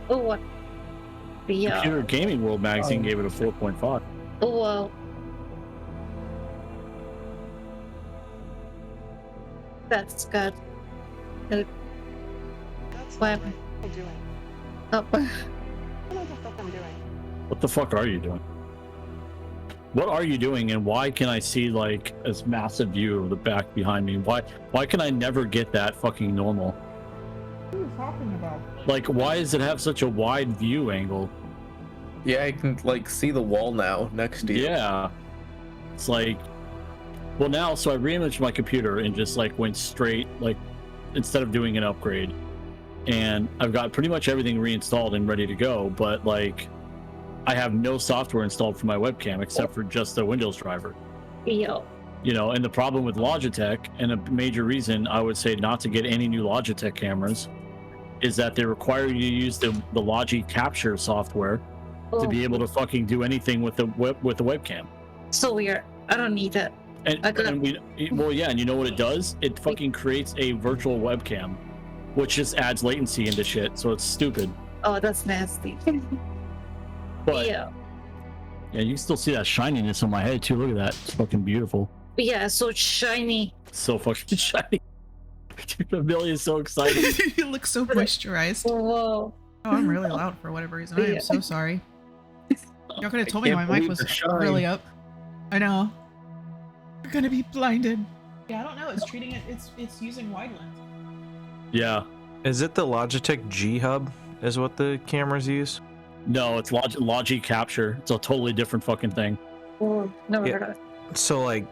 Oh, what? Yeah. Computer Gaming World magazine gave it a 4.5. Oh, well. That's good. That's What? what I'm doing. Oh, I don't know what the fuck I'm doing. What the fuck are you doing? What are you doing, and why can I see like this massive view of the back behind me? Why can I never get that fucking normal? What are you talking about? Like, why does it have such a wide view angle? Yeah, I can like see the wall now next to you. Yeah. It's like, well, now, so I reimaged my computer and just like went straight, like, instead of doing an upgrade. And I've got pretty much everything reinstalled and ready to go, but like, I have no software installed for my webcam except for just the Windows driver. yeah. You know, and the problem with Logitech, and a major reason I would say not to get any new Logitech cameras, is that they require you to use the Logi Capture software to be able to fucking do anything with the webcam. So weird. I don't need it. Well, yeah, and you know what it does? It fucking creates a virtual webcam, which just adds latency into shit, so it's stupid. Oh, that's nasty. But yeah. Yeah, you can still see that shininess on my head too. Look at that. It's fucking beautiful. Yeah, so shiny. So fucking shiny. Dude, Amelia is so excited. You look so moisturized. Whoa. Oh, I'm really loud for whatever reason. I am so sorry. Y'all could have told me my mic was really up. I know. You're gonna be blinded. Yeah, I don't know. It's treating it. It's using wide lens. Yeah. Is it the Logitech G Hub? Is what the cameras use? No, it's Logi Capture. It's a totally different fucking thing. Oh, never heard of it. So like,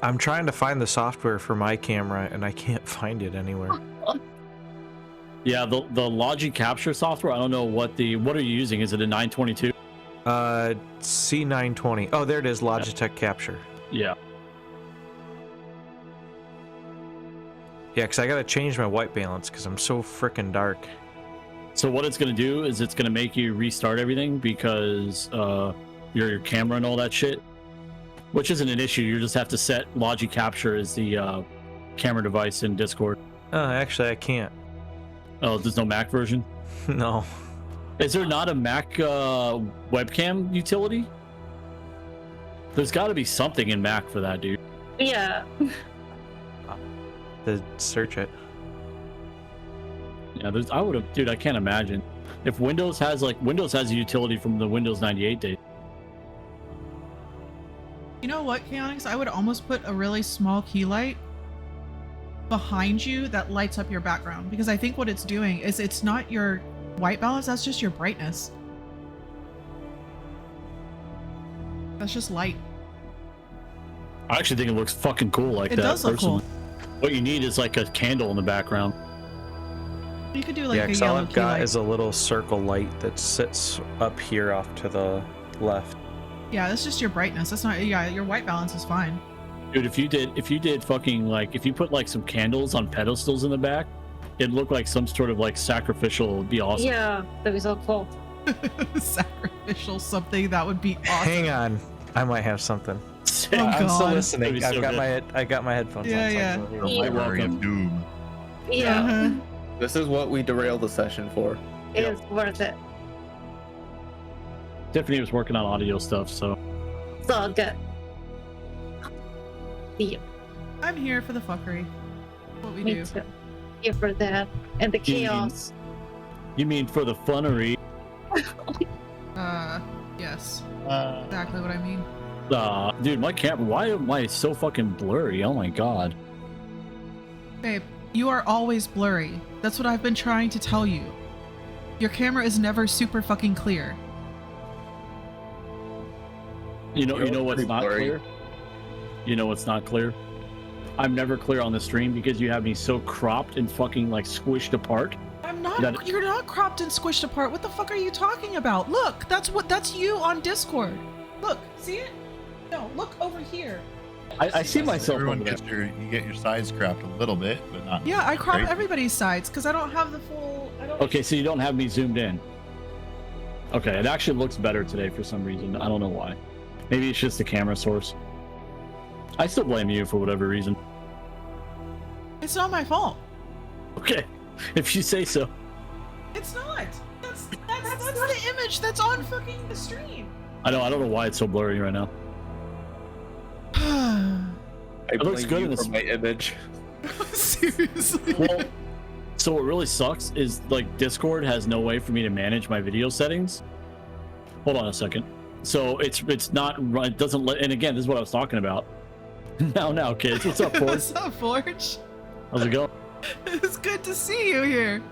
I'm trying to find the software for my camera and I can't find it anywhere. Yeah, the Logi Capture software. I don't know what are you using? Is it a 922? C920. Oh, there it is. Logitech Capture. Yeah. Yeah, because I gotta change my white balance because I'm so freaking dark. So what it's gonna do is it's gonna make you restart everything because your camera and all that shit, which isn't an issue. You just have to set Logi Capture as the camera device in Discord. Actually, I can't. Oh, there's no Mac version? No. Is there not a Mac webcam utility? There's got to be something in Mac for that, dude. Yeah. To search it. Yeah, I would have, dude. I can't imagine if Windows has a utility from the Windows 98 days. You know what, Chaotix? I would almost put a really small key light behind you that lights up your background, because I think what it's doing is it's not your white balance, that's just your brightness. That's just light. I actually think it looks fucking cool like that. It does look cool. What you need is like a candle in the background. You could do like Yeah, a because all yellow I've key got light. is a little circle light that sits up here off to the left. Yeah, that's just your brightness. That's not, yeah, your white balance is fine. Dude, if you did fucking like, if you put like some candles on pedestals in the back, it'd look like some sort of like sacrificial. It'd be awesome. Yeah, that'd be so cool. Sacrificial something, that would be awesome. Hang on, I might have something. Oh, I'm still God. listening. That'd be so I got my headphones Yeah, on. yeah. So Yeah. Library of Doom. Yeah, Uh-huh. This is what we derail the session for. it's worth it. Tiffany was working on audio stuff, so It's all good. Yeah, I'm here for the fuckery. What we me do. too. Here for that and the chaos. you mean for the funnery? Yes. Exactly what I mean. Dude, my camera. Why am I so fucking blurry? Oh my god. Babe, you are always blurry. That's what I've been trying to tell you. Your camera is never super fucking clear. You know what's pretty not blurry. clear? You know what's not clear? I'm never clear on the stream because you have me so cropped and fucking like squished apart. I'm not. You're not cropped and squished apart. What the fuck are you talking about? Look, that's you on Discord. Look, see it? No, look over here. I see myself Everyone over there. gets you get your sides cropped a little bit, but not. Yeah, I crop great. everybody's sides because I don't have the full. I don't. Okay, so you don't have me zoomed in. Okay, it actually looks better today for some reason. I don't know why. Maybe it's just the camera source. I still blame you for whatever reason. It's not my fault. Okay, if you say so. It's not. That's the image that's on fucking the stream. I don't know why it's so blurry right now. It looks good in for this- my image. Seriously. Well, so what really sucks is like Discord has no way for me to manage my video settings. Hold on a second. So it's not, it doesn't let, and again, this is what I was talking about. Now, kids, what's up, Forge? What's up, Forge? How's it going? It's good to see you here.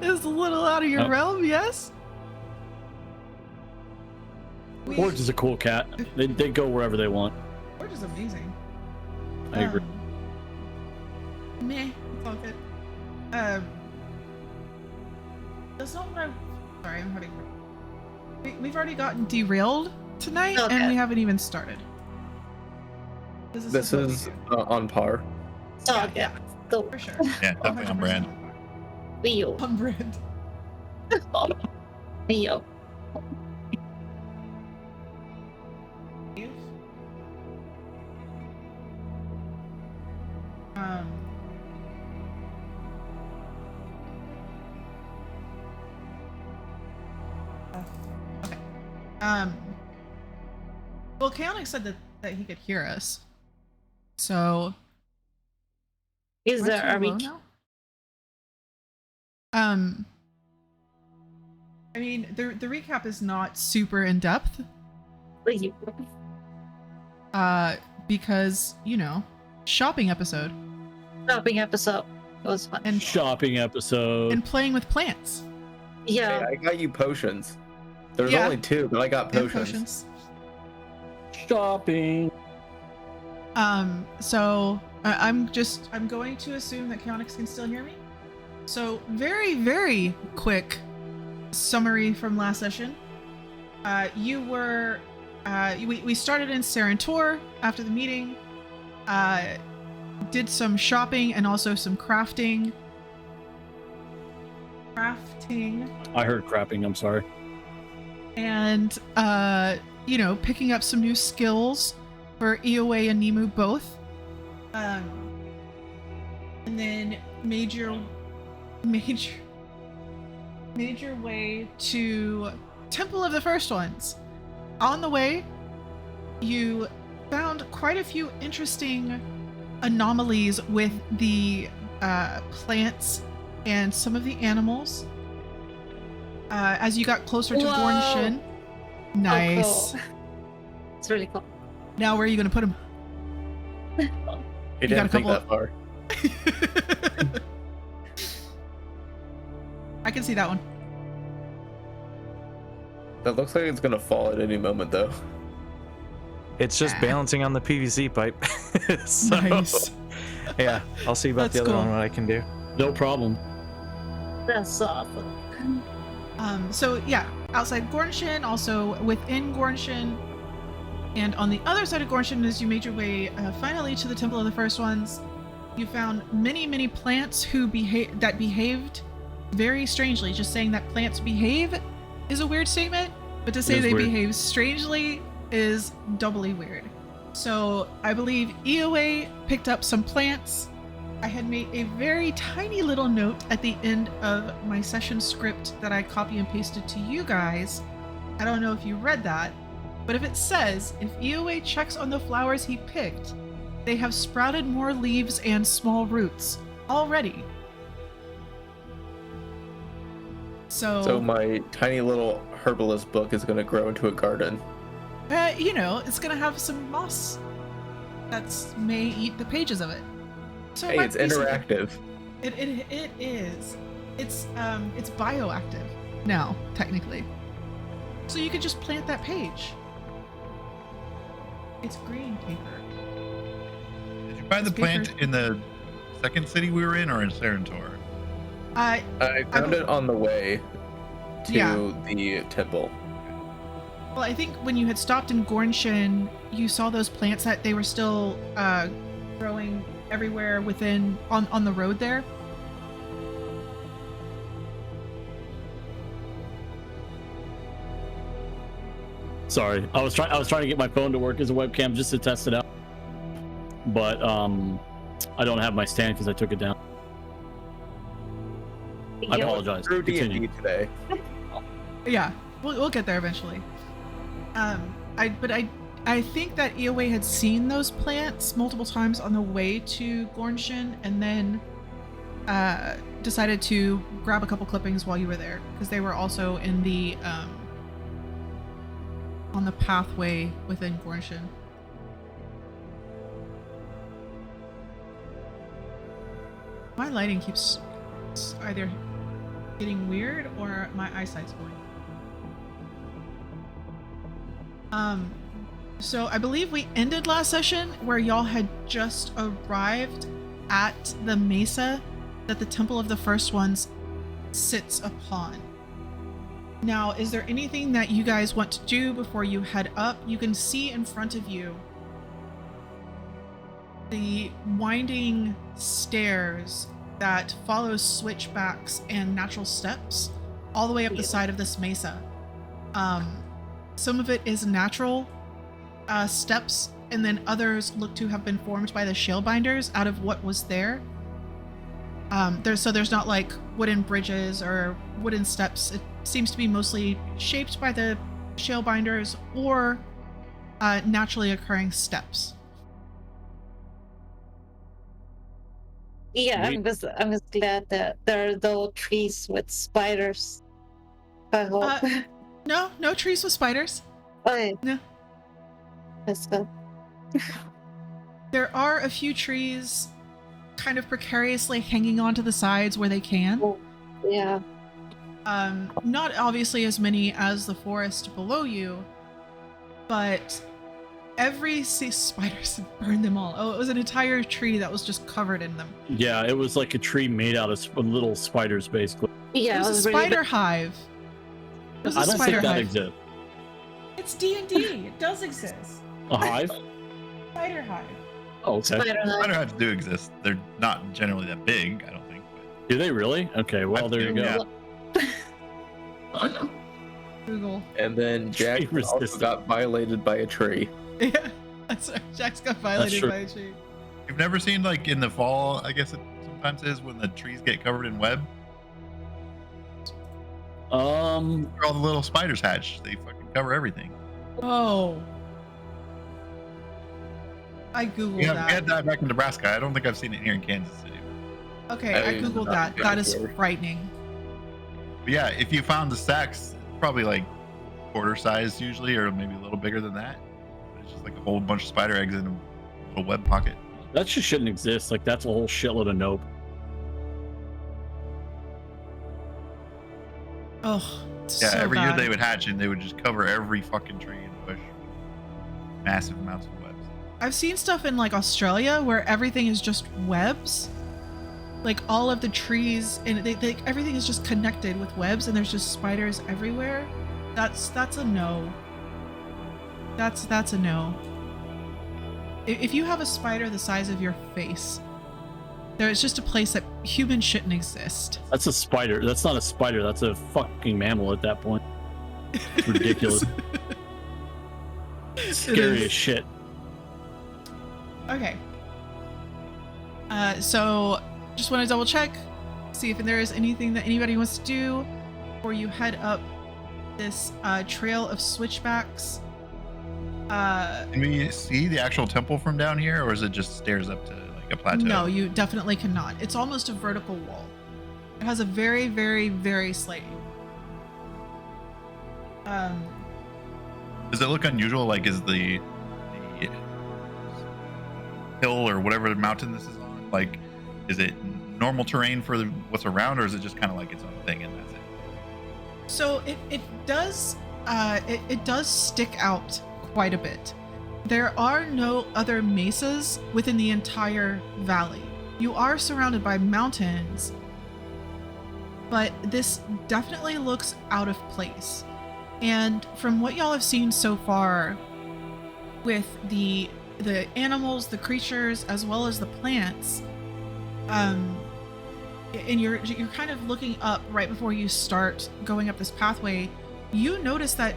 It's a little out of your Oh. realm, yes? Forge is a cool cat. They go wherever they want. Forge is amazing. I agree. Meh, it's all good. That's not what I'm. Sorry, I'm having. We've already gotten derailed tonight, and Okay. we haven't even started. This what we is do. on par. So yeah, go For sure. Yeah, definitely on 100% brand. Leo. On brand. Leo. Um. Okay. Well, Chaotix said that he could hear us. So. Is Am I there too a low week? now? I mean, the recap is not super in depth, Leo. because shopping episode Shopping episode. It was fun. and Shopping episode. and playing with plants. Yeah. Hey, I got you potions. There's Yeah. only 2, but I got And potions. Shopping. So I'm going to assume that Chaotix can still hear me. So very, very quick summary from last session. You were, we started in Serentor after the meeting, did some shopping and also some crafting. I heard crapping. I'm sorry. And picking up some new skills for EOA and Nemu both. And then made your way to Temple of the First Ones. On the way, you found quite a few interesting anomalies with the plants and some of the animals. As you got closer to Whoa. Gornshin. Nice. Oh, cool. It's really cool. Now where are you going to put him? He got didn't a think couple- that far. I can see that one. That looks like it's gonna fall at any moment, though. It's just Ah. balancing on the PVC pipe. So, Nice. yeah, I'll see about That's the other cool. one, what I can do. No problem. That's awesome. So yeah, outside Gornshin, also within Gornshin, and on the other side of Gornshin, as you made your way finally to the Temple of the First Ones, you found many plants that behaved very strangely. Just saying that plants behave is a weird statement, but to say is they weird. behave strangely is doubly weird. So I believe EOA picked up some plants. I had made a very tiny little note at the end of my session script that I copy and pasted to you guys. I don't know if you read that, but if it says, if EOA checks on the flowers he picked, they have sprouted more leaves and small roots already. So my tiny little herbalist book is gonna grow into a garden. It's gonna have some moss that may eat the pages of it. So it Hey, might it's be something- interactive. It is. It's bioactive now, technically. So you could just plant that page. It's green paper. Did you find the It's plant paper. in the second city we were in or in Serentor? I found it on the way to Yeah. the temple. Well, I think when you had stopped in Gornshin, you saw those plants that they were still growing everywhere within on the road there. Sorry, I was trying to get my phone to work as a webcam just to test it out, but I don't have my stand because I took it down. I apologize. Through Continue. D&D today. Yeah, we'll get there eventually. I think that Eoway had seen those plants multiple times on the way to Gornshin, and then decided to grab a couple clippings while you were there, because they were also in the on the pathway within Gornshin. My lighting keeps either getting weird or my eyesight's going. So I believe we ended last session where y'all had just arrived at the mesa that the Temple of the First Ones sits upon. Now, is there anything that you guys want to do before you head up? You can see in front of you the winding stairs that follow switchbacks and natural steps all the way up the side of this mesa. Some of it is natural steps, and then others look to have been formed by the Shalebinders out of what was there. There's not like wooden bridges or wooden steps. It seems to be mostly shaped by the Shalebinders or naturally occurring steps. Yeah, I'm just glad that there are no trees with spiders. I hope. No trees with spiders. Okay. No. That's good. There are a few trees kind of precariously hanging onto the sides where they can. Oh, yeah. Not obviously as many as the forest below you, but spiders burned them all. Oh, it was an entire tree that was just covered in them. Yeah, it was like a tree made out of little spiders, basically. Yeah, it was a spider hive. It was a I don't spider think that hive. exists. It's D&D. It does exist. A hive? Spider hive. Oh, okay. Spider hives do exist. They're not generally that big, I don't think. Do they really? Okay, well, there you go. Yeah. Google. And then Jack Tree also resistant. got violated by a tree. Yeah, that's right. Jack's got violated true. by a tree. You've never seen, like, in the fall, I guess it sometimes is, when the trees get covered in web? Where all the little spiders hatch. They fucking cover everything. Oh. I googled We that. had that back in Nebraska. I don't think I've seen it here in Kansas City. Okay, I I googled that. That is frightening. But yeah, if you found the stacks, probably like quarter size usually, or maybe a little bigger than that. It's just like a whole bunch of spider eggs in a little web pocket. That just shouldn't exist. Like, that's a whole shitload of nope. Oh, Yeah, so every year bad. they would hatch and they would just cover every fucking tree and bush. Massive amounts of webs. I've seen stuff in like Australia where everything is just webs. Like all of the trees and everything is just connected with webs, and there's just spiders everywhere. That's a no. That's a no. If you have a spider the size of your face, there is just a place that humans shouldn't exist. That's a spider. That's not a spider. That's a fucking mammal at that point. It's ridiculous. Scary as shit. Okay. So just want to double check, see if there is anything that anybody wants to do before you head up this trail of switchbacks. Can we see the actual temple from down here, or is it just stairs up to like a plateau? No, you definitely cannot. It's almost a vertical wall. It has a very, very, very slight. Does it look unusual? Like, is the hill or whatever mountain this is on, like, is it normal terrain for what's around, or is it just kind of like its own thing and that's it? So it does stick out quite a bit. There are no other mesas within the entire valley. You are surrounded by mountains, but this definitely looks out of place. And from what y'all have seen so far with the animals, the creatures, as well as the plants, and you're kind of looking up right before you start going up this pathway, you notice that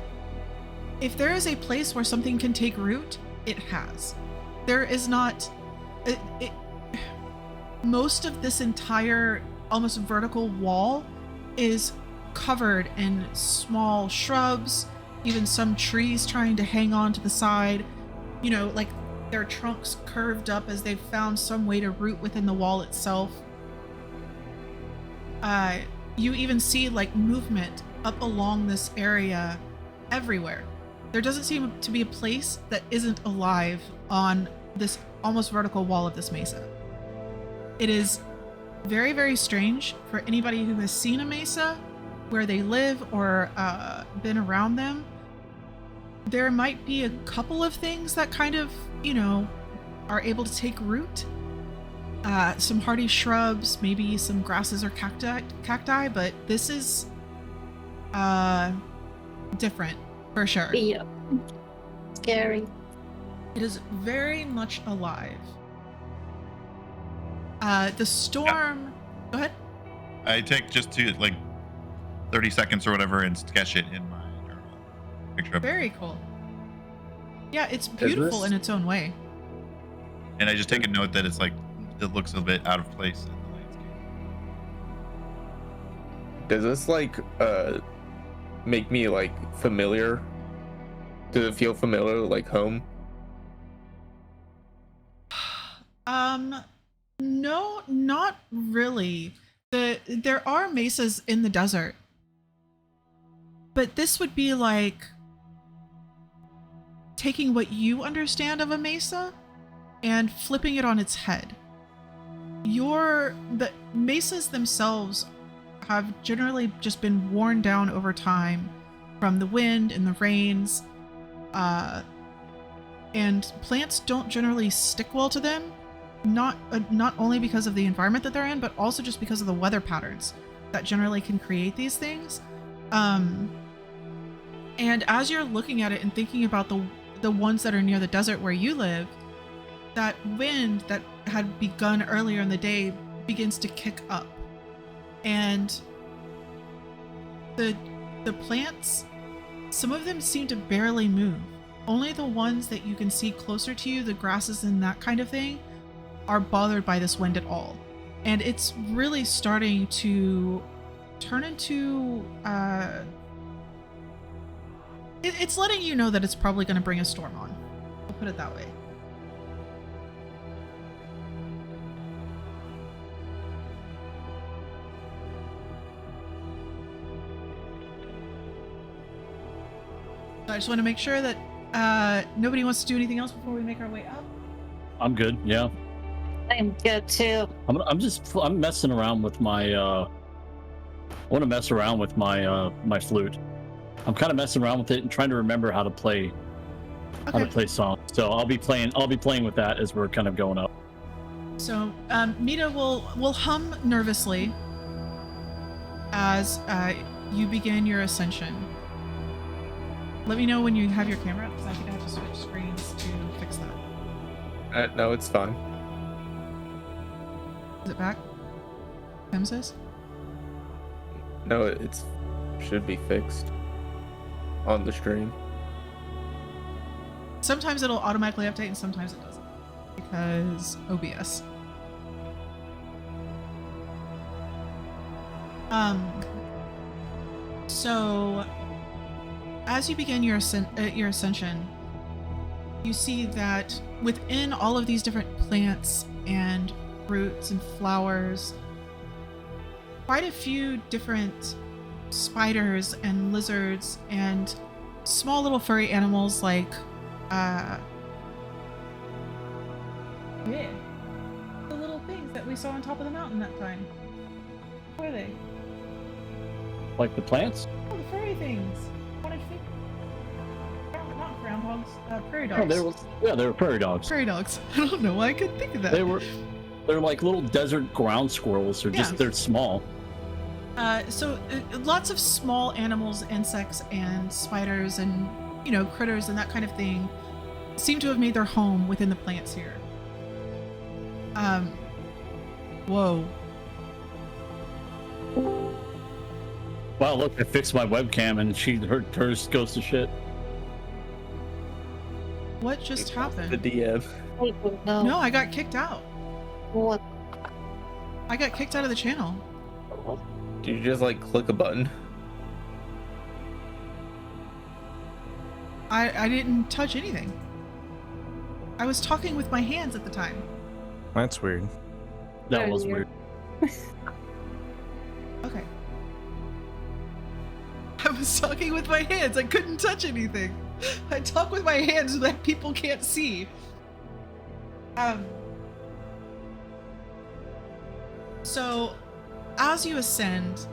if there is a place where something can take root, it has. There is not most of this entire almost vertical wall is covered in small shrubs, even some trees trying to hang on to the side, you know, like their trunks curved up as they've found some way to root within the wall itself. You even see like movement up along this area everywhere. There doesn't seem to be a place that isn't alive on this almost vertical wall of this mesa. It is very, very strange for anybody who has seen a mesa where they live or been around them. There might be a couple of things that kind of, you know, are able to take root. Some hardy shrubs, maybe some grasses or cacti, but this is different for sure. Yeah. Scary. It is very much alive. The storm. Yeah. Go ahead. I take just to like 30 seconds or whatever and sketch it in my journal. Picture of Very cool. Yeah, it's beautiful in its own way. And I just take a note that it's like it looks a bit out of place in the landscape. Does this like make me like familiar? Does it feel familiar, like home? No, not really. There are mesas in the desert, but this would be like taking what you understand of a mesa and flipping it on its head. The mesas themselves have generally just been worn down over time from the wind and the rains, and plants don't generally stick well to them, not only because of the environment that they're in, but also just because of the weather patterns that generally can create these things. And as you're looking at it and thinking about the ones that are near the desert where you live, that wind that had begun earlier in the day begins to kick up, and the plants, some of them seem to barely move. Only the ones that you can see closer to you, the grasses and that kind of thing, are bothered by this wind at all. And it's really starting to turn into it's letting you know that it's probably going to bring a storm on. I'll put it that way. I just want to make sure that nobody wants to do anything else before we make our way up. I'm good. Yeah. I'm good too. I'm messing around with my I want to mess around with my my flute. I'm kind of messing around with it and trying to remember how to play songs. So I'll be playing with that as we're kind of going up. So Mita will hum nervously as you begin your ascension. Let me know when you have your camera up, because I think I have to switch screens to fix that. No, it's fine. Is it back? Tim says? No, it's should be fixed on the stream. Sometimes it'll automatically update and sometimes it doesn't, because OBS. So as you begin your ascension, you see that within all of these different plants and roots and flowers, quite a few different spiders and lizards and small little furry animals like the little things that we saw on top of the mountain that time. What are they? Like the plants? Oh, the furry things. Not groundhogs, prairie dogs. Oh, they were prairie dogs. Prairie dogs. I don't know why I couldn't think of that. They're like little desert ground squirrels. They're small. So lots of small animals, insects, and spiders, and critters and that kind of thing seem to have made their home within the plants here. Whoa. Wow, look, I fixed my webcam and hers goes to shit. What just happened? The DM. No, I got kicked out. What? I got kicked out of the channel. Did you just like click a button? I didn't touch anything. I was talking with my hands at the time. That's weird. That was weird. Okay. I was talking with my hands. I couldn't touch anything. I talk with my hands so that people can't see. So, as you ascend,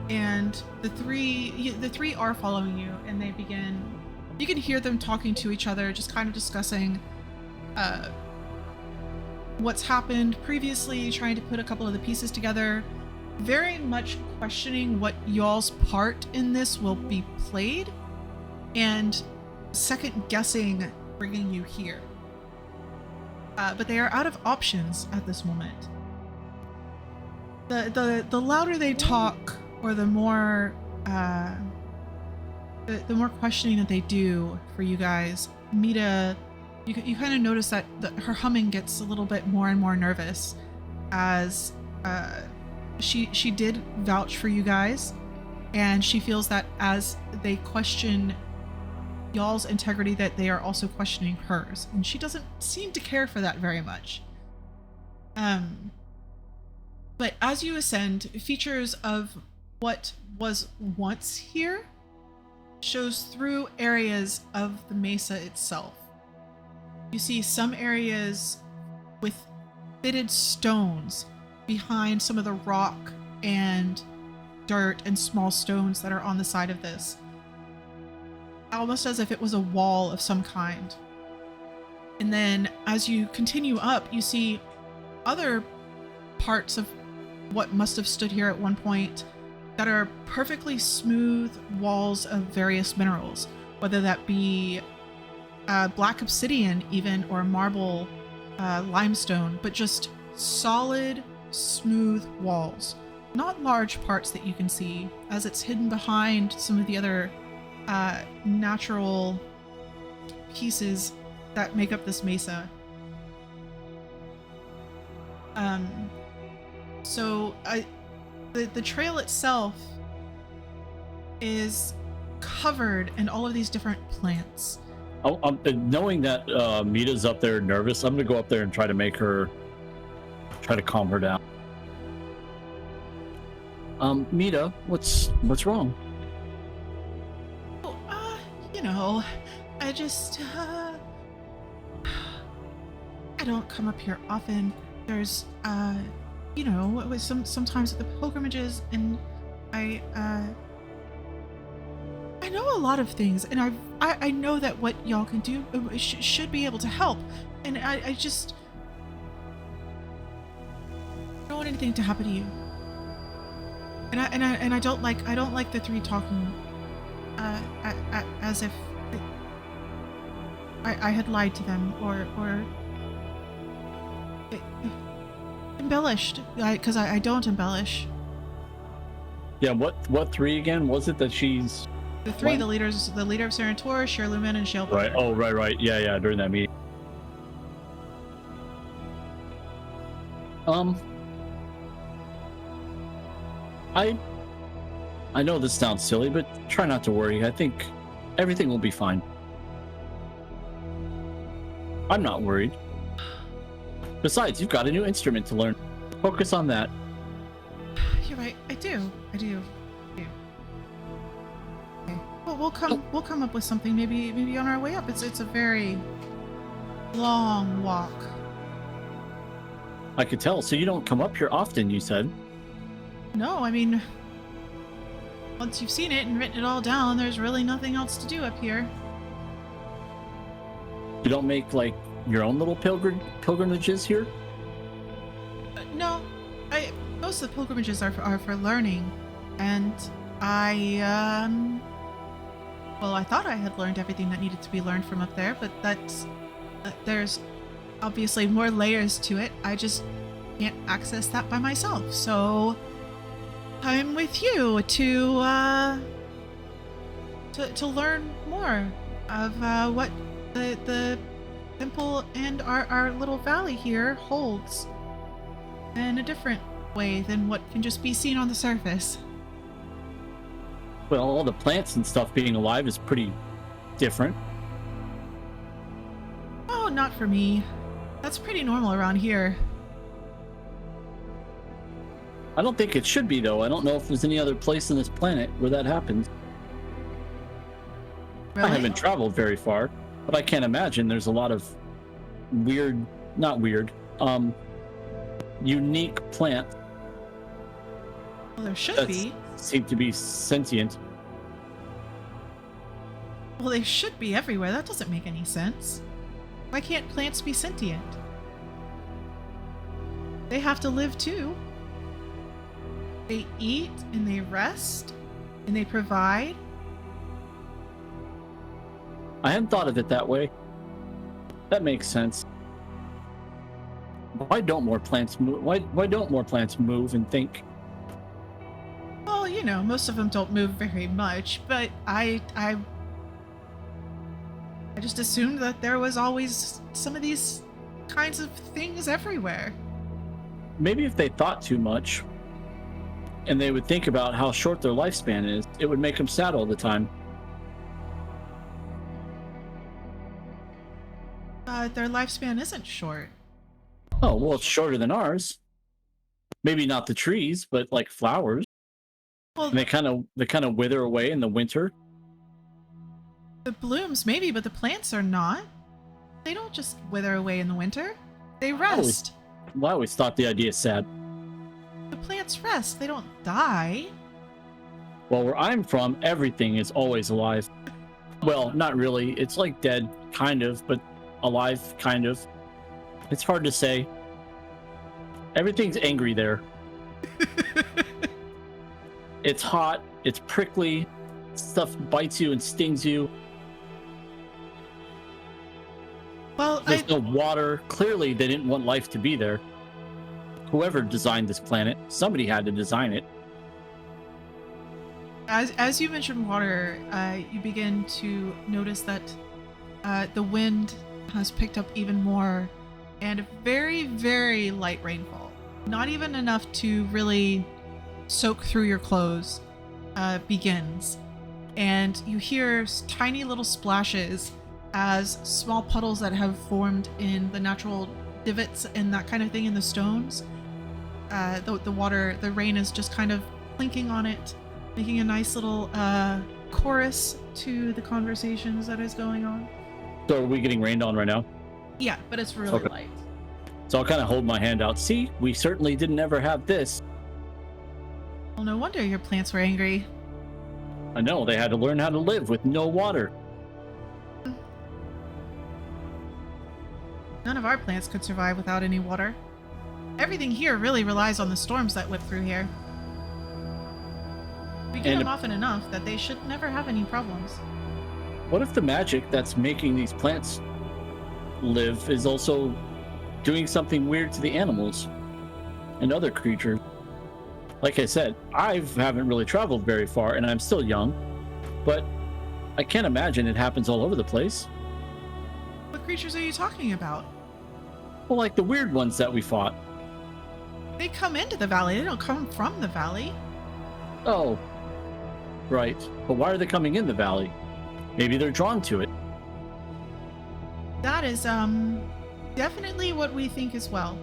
and the three are following you, and they begin. You can hear them talking to each other, just kind of discussing what's happened previously, trying to put a couple of the pieces together, very much questioning what y'all's part in this will be played, and second guessing bringing you here. But they are out of options at this moment. The louder they talk, or the more the more questioning that they do for you guys, Mita, you kind of notice that her humming gets a little bit more and more nervous, as she did vouch for you guys, and she feels that as they question y'all's integrity, that they are also questioning hers, and she doesn't seem to care for that very much. But as you ascend, features of what was once here shows through areas of the mesa itself. You see some areas with fitted stones behind some of the rock and dirt and small stones that are on the side of this, almost as if it was a wall of some kind. And then as you continue up, you see other parts of what must have stood here at one point that are perfectly smooth walls of various minerals, whether that be black obsidian even, or marble, limestone, but just solid, smooth walls. Not large parts that you can see, as it's hidden behind some of the other natural pieces that make up this mesa. So the trail itself is covered in all of these different plants. Oh, knowing that Mita's up there nervous, I'm gonna go up there and try to calm her down. Mita, what's wrong? Oh, you know, I just I don't come up here often. There's you know, it was sometimes at the pilgrimages, and I know a lot of things, and I know that what y'all can do should be able to help, and I just don't want anything to happen to you. And I don't like the three talking as if I had lied to them, or embellished, because I don't embellish. Yeah, what three again? Was it that she's... The three, what? the leader of Serentor, Sherlumen, and Shale. Right, oh, right, yeah, during that meeting. I know this sounds silly, but try not to worry. I think everything will be fine. I'm not worried. Besides, you've got a new instrument to learn. Focus on that. You're right. I do. Okay. Well, we'll come up with something. Maybe on our way up. It's a very long walk. I could tell. So you don't come up here often, you said? No, I mean, once you've seen it and written it all down, there's really nothing else to do up here. You don't make, like, your own little pilgrimages here? No, most of the pilgrimages are for learning, and I thought I had learned everything that needed to be learned from up there, but there's obviously more layers to it. I just can't access that by myself, so I'm with you to learn more of what the temple and our little valley here holds, and a different way than what can just be seen on the surface. Well, all the plants and stuff being alive is pretty different. Oh, not for me. That's pretty normal around here. I don't think it should be, though. I don't know if there's any other place on this planet where that happens. Really? I haven't traveled very far, but I can't imagine there's a lot of unique plants Well, there should that be. seem to be sentient. Well, they should be everywhere. That doesn't make any sense. Why can't plants be sentient? They have to live too. They eat and they rest and they provide. I hadn't thought of it that way. That makes sense. Why don't more plants move? Why don't more plants move and think? Well, you know, most of them don't move very much, but I just assumed that there was always some of these kinds of things everywhere. Maybe if they thought too much and they would think about how short their lifespan is, it would make them sad all the time. Their lifespan isn't short. Oh, well, it's shorter than ours. Maybe not the trees, but like flowers. Well, And they kind of wither away in the winter. the blooms maybe, but the plants are not. They don't just wither away in the winter. They rest. Well, I always thought the idea sad. The plants rest. They don't die. Well, where I'm from, everything is always alive. Well, not really. It's like dead, kind of, but alive, kind of. It's hard to say. Everything's angry there. It's hot. It's prickly. Stuff bites you and stings you. Well, There's no water. Clearly, they didn't want life to be there. Whoever designed this planet, somebody had to design it. as you mentioned water, you begin to notice that the wind has picked up even more, and a very, very light rainfall. Not even enough to really soak through your clothes begins. And you hear tiny little splashes as small puddles that have formed in the natural divots and that kind of thing in the stones. The rain is just kind of clinking on it, making a nice little chorus to the conversations that is going on. So are we getting rained on right now? Yeah, but it's really Okay. light. So I'll kind of hold my hand out. See, we certainly didn't ever have this. Well, no wonder your plants were angry. I know, they had to learn how to live with no water. None of our plants could survive without any water. Everything here really relies on the storms that whip through here. We get And- them often enough that they should never have any problems. What if the magic that's making these plants live is also doing something weird to the animals and other creatures? Like I said, I haven't really traveled very far and I'm still young, but I can't imagine it happens all over the place. What creatures are you talking about? Well, like the weird ones that we fought. They come into the valley, they don't come from the valley. Oh, right. But why are they coming in the valley? Maybe they're drawn to it. That is, definitely what we think as well.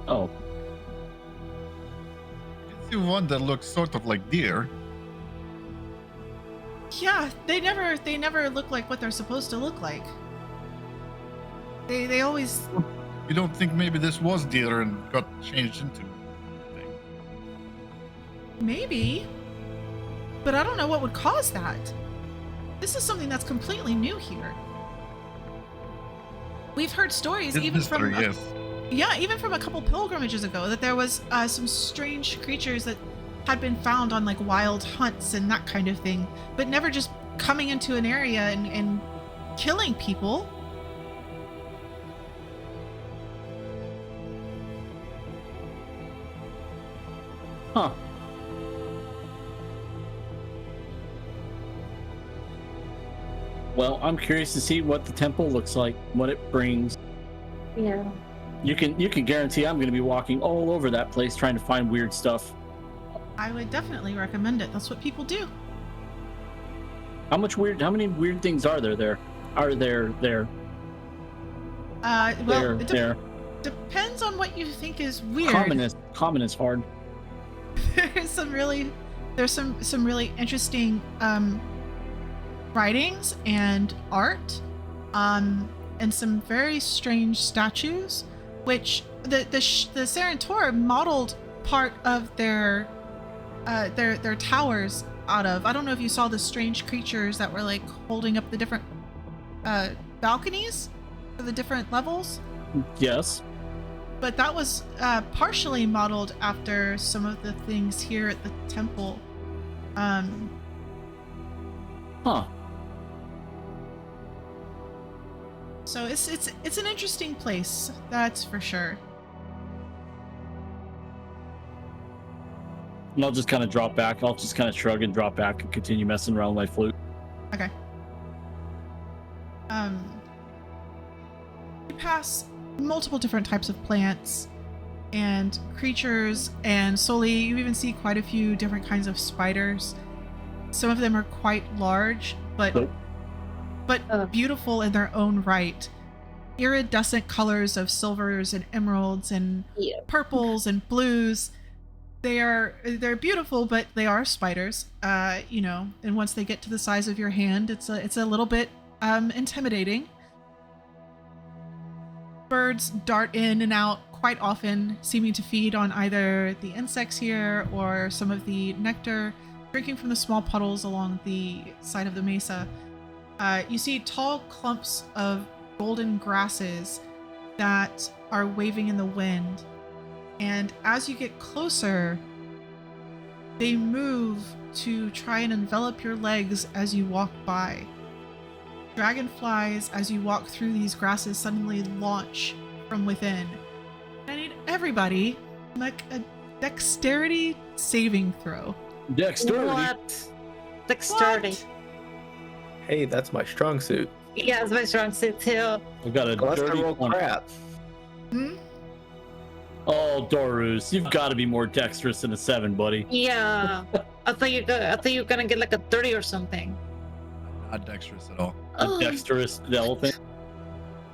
Oh, I see one that looks sort of like deer. Yeah, they never look like what they're supposed to look like. They always... You don't think maybe this was deer and got changed into thing? Maybe. But I don't know what would cause that. This is something that's completely new here. We've heard stories It's even mystery, from yes. yeah, even from a couple pilgrimages ago that there was some strange creatures that had been found on like wild hunts and that kind of thing, but never just coming into an area and killing people. huh. Well, I'm curious to see what the temple looks like, what it brings. Yeah. you can guarantee I'm going to be walking all over that place trying to find weird stuff. I would definitely recommend it. That's what people do. How many weird things are there? Well, it depends on what you think is weird. Common is hard. There's some really interesting writings and art, and some very strange statues, which the Serentor modeled part of their towers out of. I don't know if you saw the strange creatures that were like holding up the different balconies for the different levels. Yes. But that was partially modeled after some of the things here at the temple. So it's an interesting place, that's for sure. And I'll just kind of drop back. I'll just kind of shrug and drop back and continue messing around with my flute. Okay. You pass multiple different types of plants and creatures, and slowly you even see quite a few different kinds of spiders. Some of them are quite large, but beautiful in their own right. Iridescent colors of silvers and emeralds and purples and blues. They're beautiful, but they are spiders. And once they get to the size of your hand, it's a little bit intimidating. Birds dart in and out quite often, seeming to feed on either the insects here or some of the nectar, drinking from the small puddles along the side of the mesa. You see tall clumps of golden grasses that are waving in the wind. And as you get closer, they move to try and envelop your legs as you walk by. Dragonflies, as you walk through these grasses, suddenly launch from within. I need everybody make a dexterity saving throw. Dexterity? What? Dexterity. What? Hey, that's my strong suit. Yeah, it's my strong suit too. I've got a Unless I dirty roll one. crap. Oh, Dorus, you've got to be more dexterous than a 7, buddy. Yeah. I thought you were gonna get like a 30 or something. Not dexterous at all. A dexterous elephant.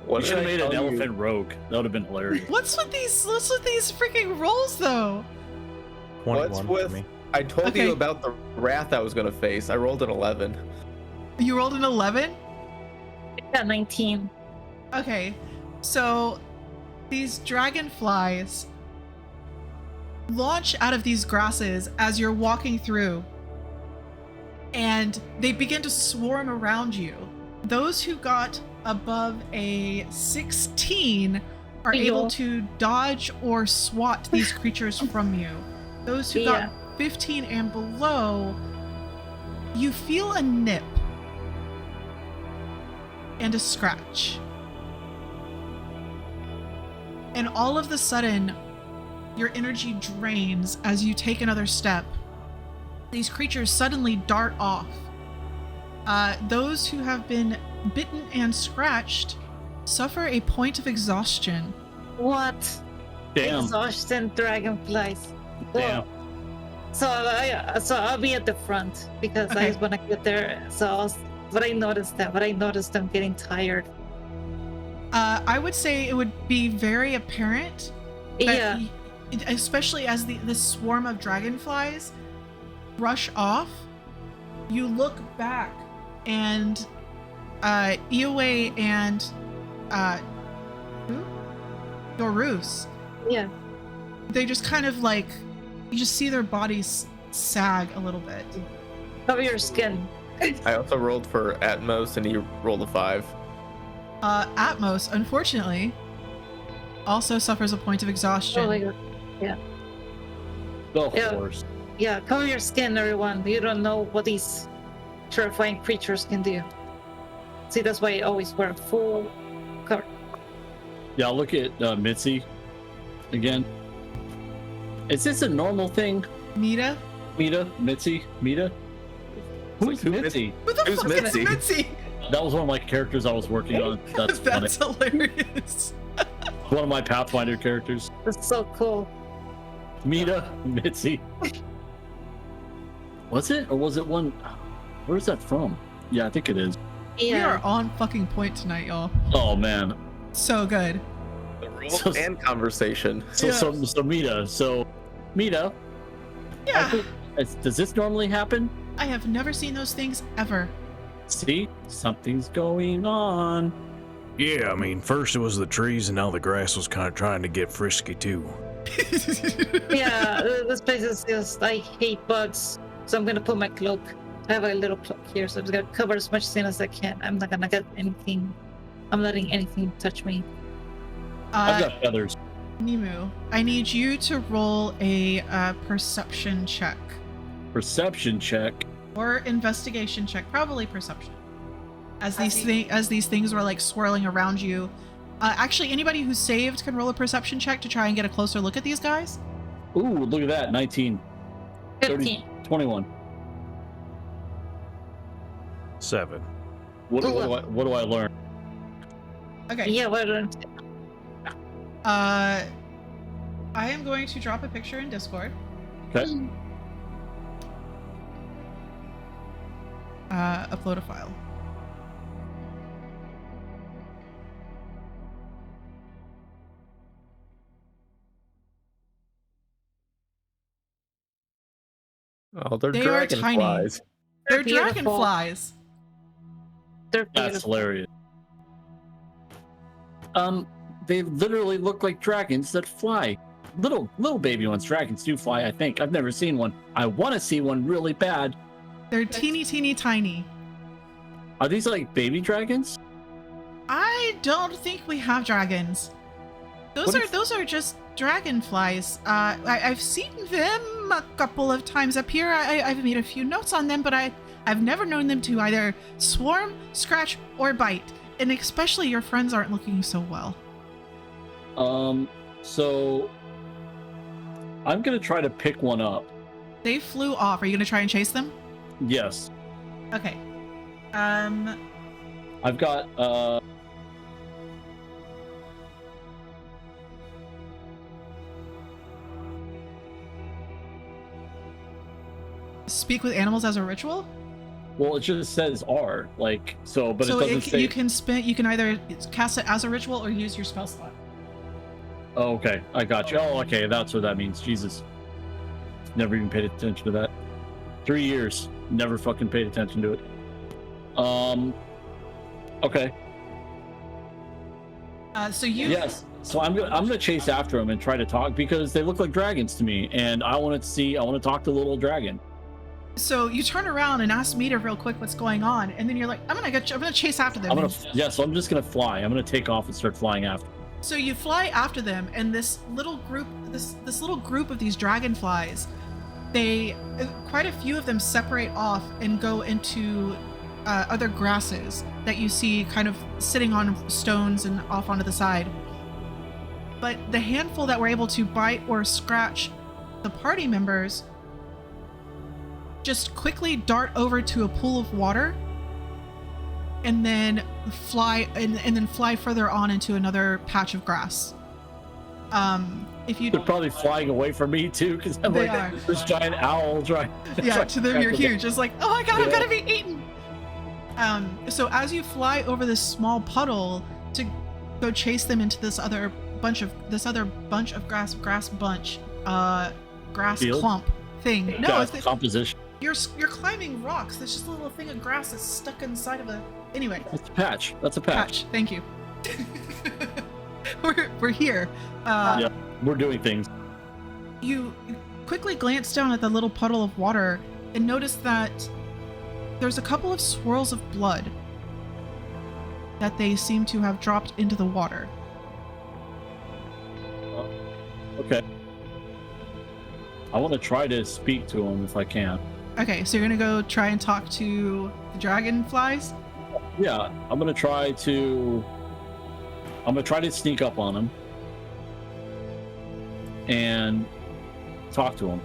What You should have did I made an tell you? elephant rogue. That would have been hilarious. What's with these freaking rolls though? 21 What's for with? me. I told Okay. you about the wrath I was gonna face. I rolled an 11. You rolled an 11? I got 19. Okay, so these dragonflies launch out of these grasses as you're walking through, and they begin to swarm around you. Those who got above a 16 are able to dodge or swat these creatures from you. Those who got 15 and below, you feel a nip and a scratch. And all of the sudden, your energy drains as you take another step. These creatures suddenly dart off. Those who have been bitten and scratched suffer a point of exhaustion. What? Damn. Exhaustion dragonflies. Damn. So I'll be at the front because I Okay. just want to get there. But I noticed them getting tired. I would say it would be very apparent that Yeah. especially as the swarm of dragonflies rush off, you look back and Ioway and Dorus, Yeah. they just kind of like, you just see their bodies sag a little bit. Cover your skin. I also rolled for Atmos, and he rolled a 5. Atmos, unfortunately, also suffers a point of exhaustion. Oh my god. Of Yeah. course. Yeah, cover your skin, everyone. You don't know what these terrifying creatures can do. See, that's why I always wear full cover. Yeah, I'll look at Mitzi again. Is this a normal thing? Mita? Mitzi? Who's who Mitzi? Who the Who's fuck Mitzi? is Mitzi? That was one of my characters I was working on. That's funny. That's hilarious. One of my Pathfinder characters. That's so cool. Mita, Mitzi. Was it? Or was it one? Where's that from? Yeah, I think it is. Yeah. We are on fucking point tonight, y'all. Oh, man. So good. The rules and conversation. So Mita. Yeah. Does this normally happen? I have never seen those things ever. See? Something's going on. Yeah, I mean, first it was the trees, and now the grass was kind of trying to get frisky too. Yeah, this place is just, I hate bugs. So I'm gonna put my cloak. I have a little cloak here, so I'm just gonna cover as much skin as I can. I'm not gonna get anything. I'm letting anything touch me. I've got feathers. Nimu, I need you to roll a perception check. Perception check. Or investigation check, probably perception. As these things were like swirling around you. Actually, anybody who saved can roll a perception check to try and get a closer look at these guys. Ooh, look at that. 19. 15. 30, 21. 7. What do I learn? Okay. Yeah, what I am going to drop a picture in Discord. Okay. Upload a file. Oh, they're They are tiny. dragonflies. They're beautiful. dragonflies. They're That's beautiful. hilarious. They literally look like dragons that fly. Little baby ones. Dragons do fly, I think. I've never seen one. I want to see one really bad. They're teeny tiny. Are these like baby dragons? I don't think we have dragons. Those are just dragonflies. I've seen them a couple of times up here. I've made a few notes on them, but I've never known them to either swarm, scratch, or bite. And especially your friends aren't looking so well. So I'm gonna try to pick one up. They flew off. Are you gonna try and chase them? Yes. Okay. I've got Speak with animals as a ritual? well, it just says R, like so, but So it doesn't say. you can either cast it as a ritual or use your spell slot. Oh, okay, I got you. Oh, okay, that's what that means. Jesus, never even paid attention to that. 3 years, never fucking paid attention to it. Okay. So you Yes. So I'm gonna chase after them and try to talk because they look like dragons to me, and I want to talk to the little dragon. So you turn around and ask Mita real quick what's going on, and then you're like, I'm gonna chase after them. So I'm just gonna fly. I'm gonna take off and start flying after. So you fly after them, and this little group of these dragonflies, quite a few of them separate off and go into other grasses that you see kind of sitting on stones and off onto the side. But the handful that were able to bite or scratch the party members just quickly dart over to a pool of water and then fly further on into another patch of grass. They're probably flying away from me too, because I'm They like are. this giant owl trying. Yeah, to them you're huge. Just like, oh my god, I'm gonna be eaten. So as you fly over this small puddle to go chase them into this other bunch of grass Field? clump thing. No, Yeah, it's composition. you're climbing rocks. There's just a little thing of grass that's stuck inside of a. Anyway. That's a patch. That's a patch. Thank you. we're here. Yeah, we're doing things. You quickly glance down at the little puddle of water and notice that there's a couple of swirls of blood that they seem to have dropped into the water. Okay. I want to try to speak to him if I can. Okay, so you're gonna go try and talk to the dragonflies? Yeah, I'm gonna try to sneak up on him and talk to him.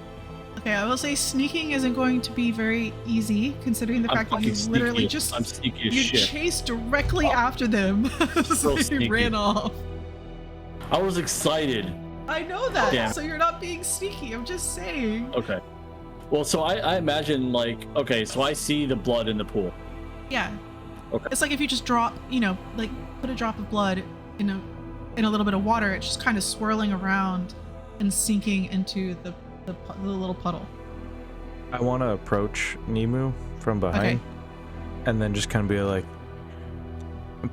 Okay, I will say sneaking isn't going to be very easy, considering the fact that you fucking literally sneaky. I'm sneaky as you shit. chased directly after them, so So you sneaky. ran off. I was excited. I know that, Damn. so you're not being sneaky. I'm just saying. Okay. Well, so I imagine like, okay, so I see the blood in the pool. Yeah. Okay. It's like if you just drop, like put a drop of blood in a little bit of water, it's just kind of swirling around and sinking into the little puddle. I want to approach Nemu from behind, and then just kind of be like,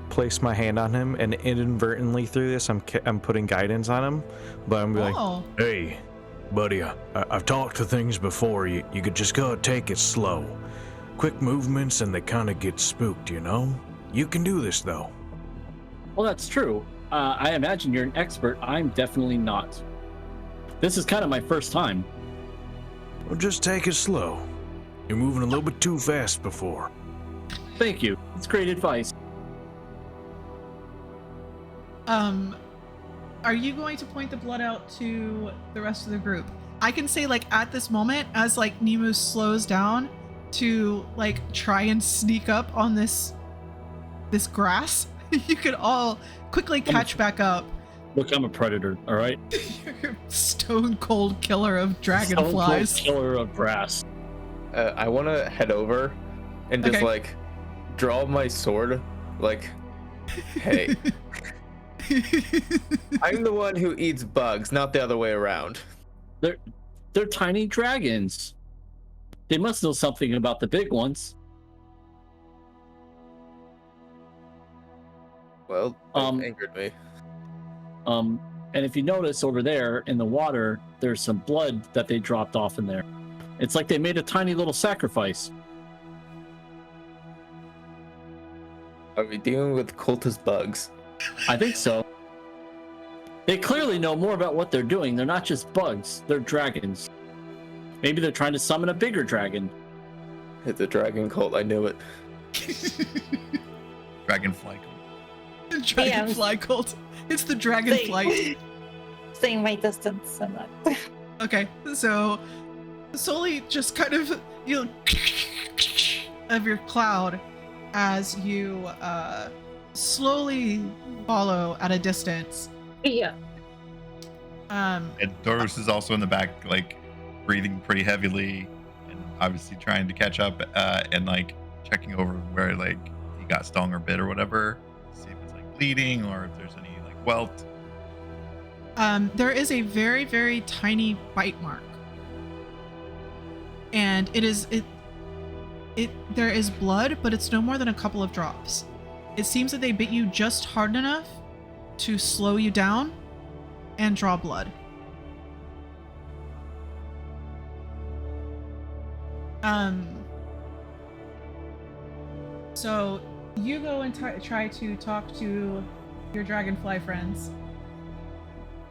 place my hand on him, and inadvertently through this, I'm putting guidance on him, but I'm like, hey, buddy, I've talked to things before. You could just go take it slow. Quick movements, and they kind of get spooked, you know? You can do this, though. Well, that's true. I imagine you're an expert. I'm definitely not. This is kind of my first time. Well, just take it slow. You're moving a little bit too fast before. Thank you. It's great advice. Are you going to point the blood out to the rest of the group? I can say, like, at this moment, as like Nemu slows down to like try and sneak up on this grass, you could all quickly catch back up. Look, I'm a predator, all right? You're a stone cold killer of dragonflies. Stone cold killer of grass. I want to head over and just like draw my sword. Like, hey, I'm the one who eats bugs, not the other way around. They're tiny dragons. They must know something about the big ones. Well, that angered me. And if you notice over there in the water, there's some blood that they dropped off in there. It's like they made a tiny little sacrifice. Are we dealing with cultist bugs? I think so. They clearly know more about what they're doing. They're not just bugs, they're dragons. Maybe they're trying to summon a bigger dragon. It's a dragon cult, I knew it. Dragonfly. Dragonfly cult. It's the dragonflight. Staying my distance and that. Okay, so Soli just kind of of your cloud as you slowly follow at a distance. Yeah. And Doros is also in the back, like breathing pretty heavily, and obviously trying to catch up, and like checking over where like he got stung or bit or whatever, see if it's like bleeding or if there's any like welt. There is a very, very tiny bite mark, and there is blood, but it's no more than a couple of drops. It seems that they bit you just hard enough to slow you down and draw blood. So you go and try to talk to your dragonfly friends.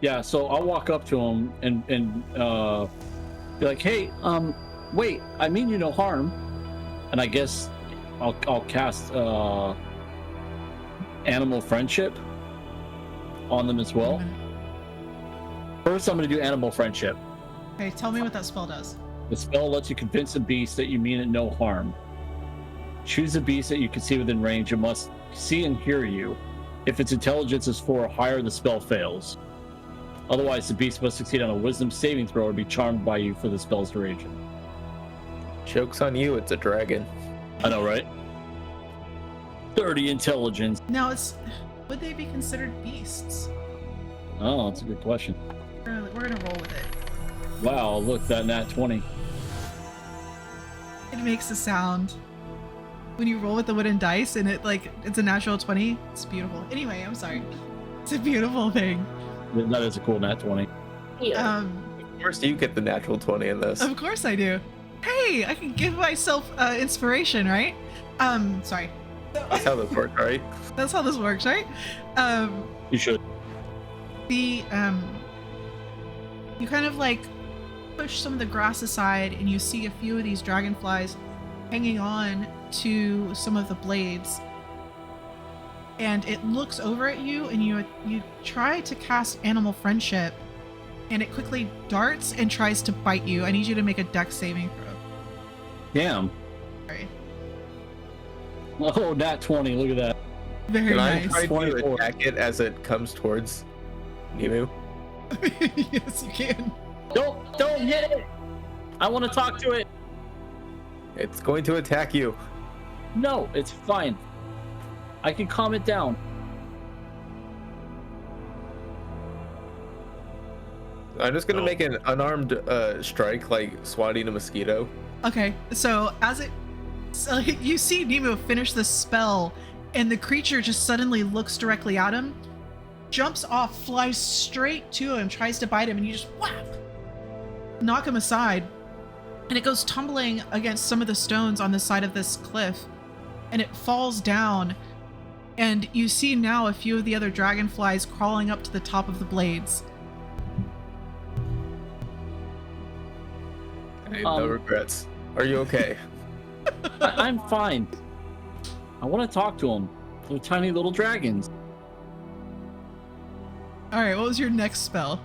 Yeah, so I'll walk up to him and be like, hey, wait, I mean you no harm. And I guess I'll cast animal friendship on them as well. First, I'm going to do animal friendship. Okay, tell me what that spell does. The spell lets you convince a beast that you mean it no harm. Choose a beast that you can see within range. It must see and hear you. If its intelligence is 4 or higher, the spell fails. Otherwise, the beast must succeed on a wisdom saving throw or be charmed by you for the spell's duration. Joke's on you, it's a dragon. I know, right? 30 intelligence. Now, would they be considered beasts? Oh, that's a good question. We're gonna roll with it. Wow, look, that nat 20. It makes a sound when you roll with the wooden dice, and it's a natural 20. It's beautiful. Anyway, I'm sorry. It's a beautiful thing. That is a cool nat 20. Yeah. Of course you get the natural 20 in this. Of course I do. Hey, I can give myself inspiration, right? Sorry. That's how this works, right? That's how this works, right? You should. You kind of like push some of the grass aside, and you see a few of these dragonflies hanging on to some of the blades. And it looks over at you, and you try to cast animal friendship, and it quickly darts and tries to bite you. I need you to make a dex saving throw. Damn. Sorry. Oh, nat 20. Look at that. Very Can nice. I try to attack it as it comes towards Nemu? Yes, you can. Don't hit it. I want to talk to it. It's going to attack you. No, it's fine. I can calm it down. I'm just gonna make an unarmed strike, like swatting a mosquito. Okay, so you see Nemo finish the spell, and the creature just suddenly looks directly at him, jumps off, flies straight to him, tries to bite him, and you just whap, knock him aside, and it goes tumbling against some of the stones on the side of this cliff, and it falls down, and you see now a few of the other dragonflies crawling up to the top of the blades. I have no regrets. Are you okay? I'm fine. I want to talk to them. They're tiny little dragons. All right, what was your next spell?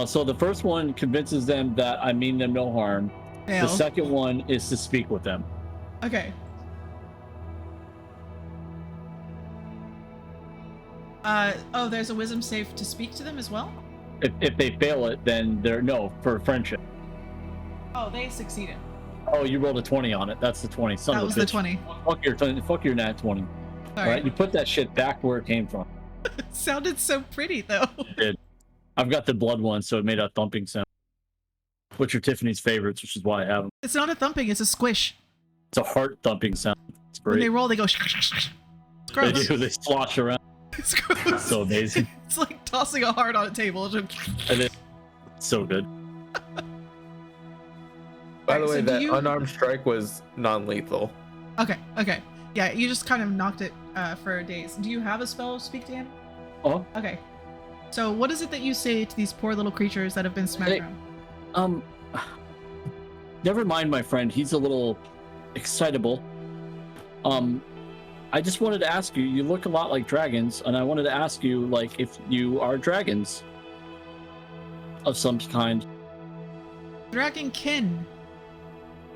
So the first one convinces them that I mean them no harm. Fail. The second one is to speak with them. Okay. Oh, there's a wisdom save to speak to them as well? If they fail it, then they're no for friendship. Oh, they succeeded. Oh, you rolled a 20 on it. That's the 20. Son That of a was bitch. the 20. Fuck your nat 20. All right, you put that shit back where it came from. It sounded so pretty though. It did. I've got the blood one, so it made a thumping sound. Which are Tiffany's favorites, which is why I have them. It's not a thumping, it's a squish. It's a heart thumping sound. It's great. When they roll, they go. It's They gross. do. They slosh around. It's gross. It's so amazing. It's like tossing a heart on a table. And it's so good. By the Alright, way, so do that you- unarmed strike was non-lethal. Okay. Yeah, you just kind of knocked it for a daze. Do you have a spell to speak to him? Oh. Okay. So what is it that you say to these poor little creatures that have been smacked Hey. around? Never mind, my friend. He's a little excitable. I just wanted to ask you. You look a lot like dragons, and I wanted to ask you, like, if you are dragons of some kind. Dragonkin.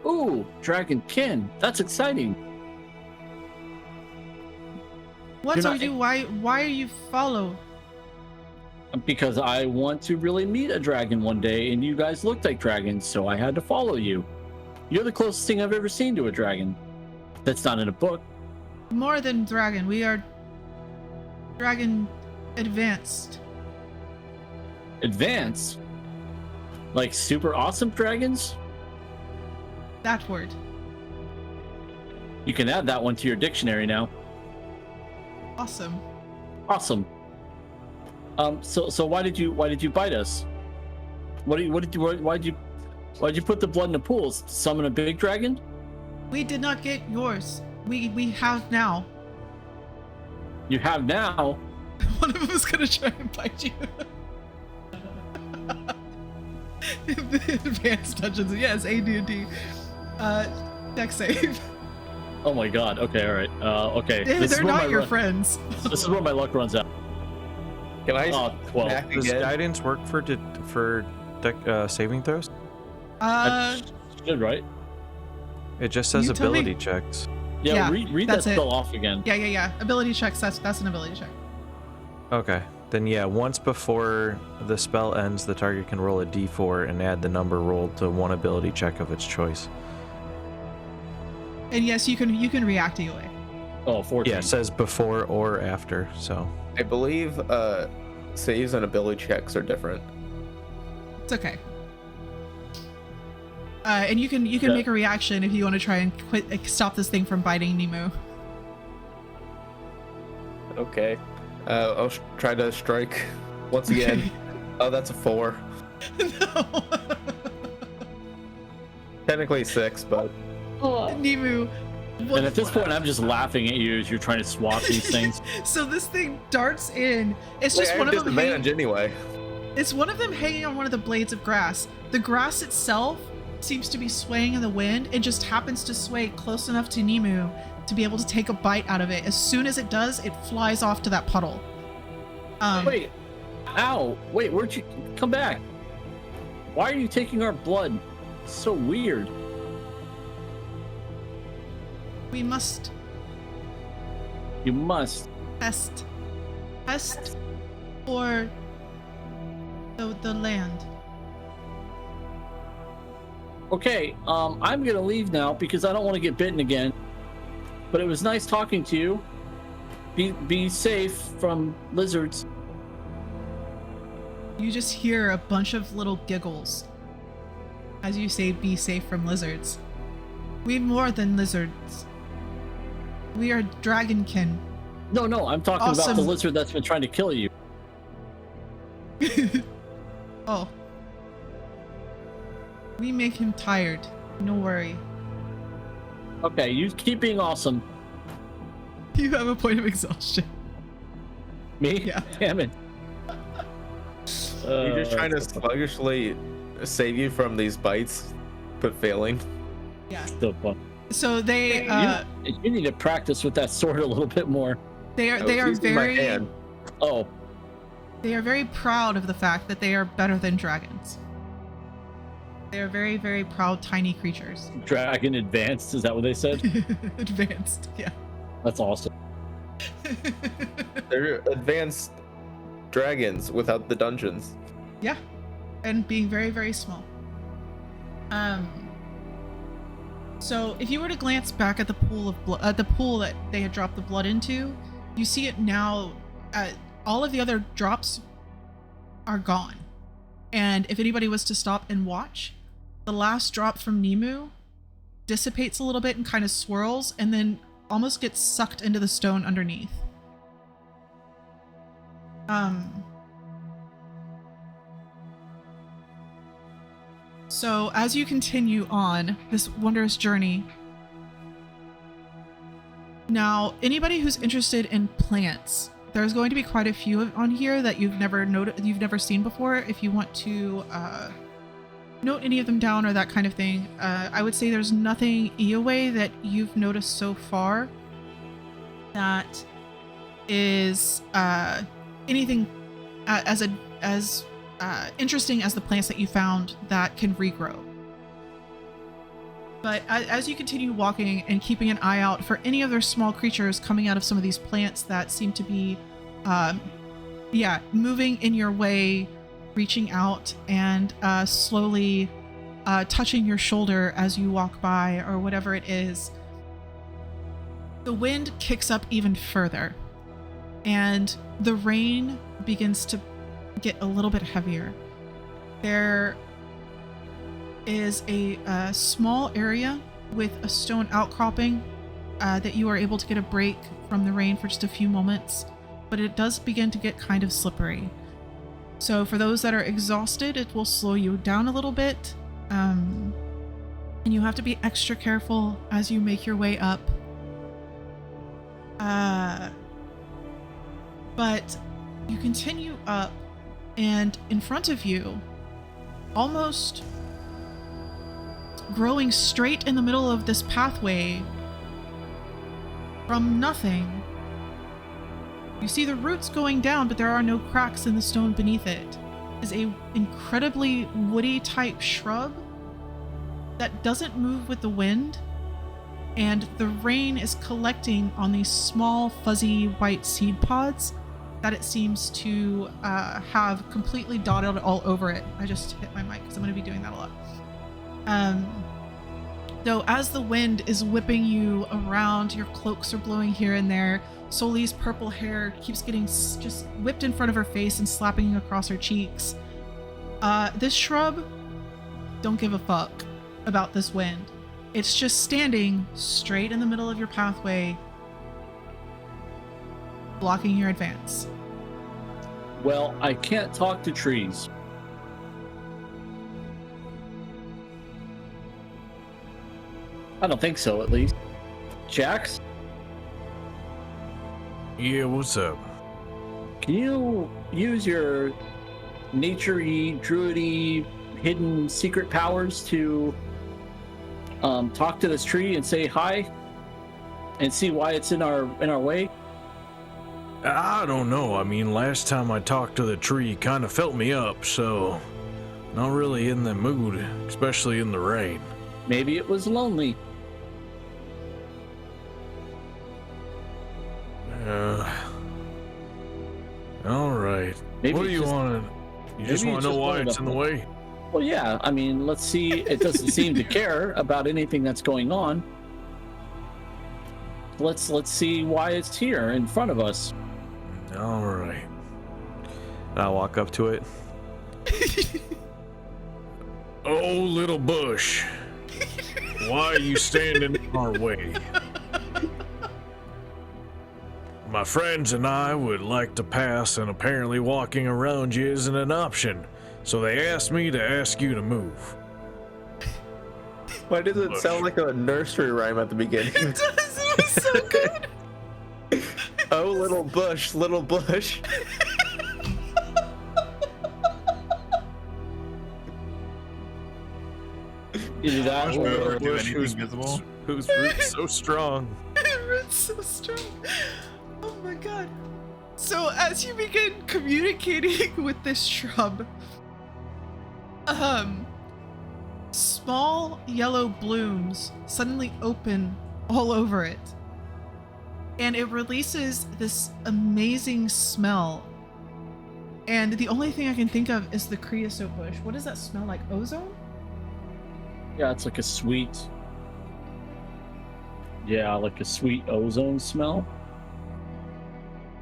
Ooh, dragonkin. That's exciting. What You're are not- you? Why are you follow? Because I want to really meet a dragon one day, and you guys look like dragons, so I had to follow you. You're the closest thing I've ever seen to a dragon. That's not in a book. More than dragon. We are dragon advanced. Advance? Like super awesome dragons? That word. You can add that one to your dictionary now. Awesome. Awesome. So why did you bite us? Why'd you put the blood in the pools? Summon a big dragon? We did not get yours. We have now. You have now. One of them is gonna try and bite you. Advanced Dungeons. Yes, AD&D. Dex save. Oh my god. Okay, all right. Okay. They're not your friends. This is where my luck runs out. Can I 12. attack Does again? guidance work for saving throws? Good, right? It just says You tell me. ability checks. Yeah. Yeah, read that that's it. spell off again. Yeah. Ability checks. That's an ability check. Okay. Then yeah, once before the spell ends, the target can roll a d4 and add the number rolled to one ability check of its choice. And yes, you can react either way. Oh, 14. Yeah, it says before or after, so. I believe saves and ability checks are different. It's okay. And you can Yeah. make a reaction if you want to try and stop this thing from biting Nemo. Okay. I'll try to strike once again. Okay. Oh, that's a 4. No. Technically 6, but Oh, Nemu. And at this point, I'm just laughing at you as you're trying to swap these things. So this thing darts in. It's wait, just I one have of them. disadvantage anyway. It's one of them hanging on one of the blades of grass. The grass itself seems to be swaying in the wind. It just happens to sway close enough to Nemu to be able to take a bite out of it. As soon as it does, it flies off to that puddle. Wait. Ow. Wait, where'd you come back? Why are you taking our blood? It's so weird. We must You must. test for the land. Okay, I'm gonna leave now because I don't want to get bitten again. But it was nice talking to you. Be safe from lizards. You just hear a bunch of little giggles as you say, "Be safe from lizards." We more than lizards. We are dragonkin. No, I'm talking about the lizard that's been trying to kill you. Oh. We make him tired. No worry. Okay, you keep being awesome. You have a point of exhaustion. Me? Yeah. Damn it. You're just trying to sluggishly save you from these bites, but failing. Yeah. Still fun. So they you need to practice with that sword a little bit more. They are very Oh. They are very proud of the fact that they are better than dragons. They are very, very proud tiny creatures. Dragon advanced, is that what they said? Advanced, yeah. That's awesome. They're advanced dragons without the dungeons. Yeah. And being very, very small. So if you were to glance back at the pool of blood, the pool that they had dropped the blood into, you see it now. All of the other drops are gone. And if anybody was to stop and watch, the last drop from Nemu dissipates a little bit and kind of swirls and then almost gets sucked into the stone underneath. So as you continue on this wondrous journey, now anybody who's interested in plants, there's going to be quite a few on here that you've never seen before. If you want to note any of them down or that kind of thing, I would say there's nothing Eoway that you've noticed so far that is anything as interesting as the plants that you found that can regrow. But as you continue walking and keeping an eye out for any other small creatures coming out of some of these plants that seem to be moving in your way, reaching out and slowly touching your shoulder as you walk by or whatever it is, the wind kicks up even further and the rain begins to get a little bit heavier. There is a small area with a stone outcropping that you are able to get a break from the rain for just a few moments, but it does begin to get kind of slippery. So for those that are exhausted, it will slow you down a little bit, and you have to be extra careful as you make your way up. But you continue up, and in front of you, almost growing straight in the middle of this pathway from nothing, you see the roots going down, but there are no cracks in the stone beneath it, is a incredibly woody type shrub that doesn't move with the wind, and the rain is collecting on these small fuzzy white seed pods that it seems to have completely dotted all over it. I just hit my mic because I'm going to be doing that a lot. Though as the wind is whipping you around, your cloaks are blowing here and there, Soli's purple hair keeps getting just whipped in front of her face and slapping across her cheeks. This shrub, don't give a fuck about this wind. It's just standing straight in the middle of your pathway, blocking your advance. Well, I can't talk to trees. I don't think so, at least. Jax? Yeah, what's up? Can you use your nature-y, druid-y, hidden secret powers to talk to this tree and say hi and see why it's in our way? I don't know. I mean, last time I talked to the tree, kind of felt me up, so not really in the mood, especially in the rain. Maybe it was lonely. All right. right. Maybe What do you just- want? You just maybe want to know why it's in the way? Well, yeah. I mean, let's see. It doesn't seem to care about anything that's going on. Let's see why it's here in front of us. All right. And I walk up to it. Oh, little bush, why are you standing in our way? My friends and I would like to pass, and apparently walking around you isn't an option. So they asked me to ask you to move. Why does it sound like a nursery rhyme at the beginning? It does. It was so good. Oh, little bush, little bush. Either that Bush or will never do bush anything who's- visible. Whose root's so strong? It's so strong. Oh my god. So as you begin communicating with this shrub, small yellow blooms suddenly open all over it. And it releases this amazing smell. And the only thing I can think of is the creosote bush. What does that smell like? Ozone? yeah, it's like a sweet. Yeah, like a sweet ozone smell.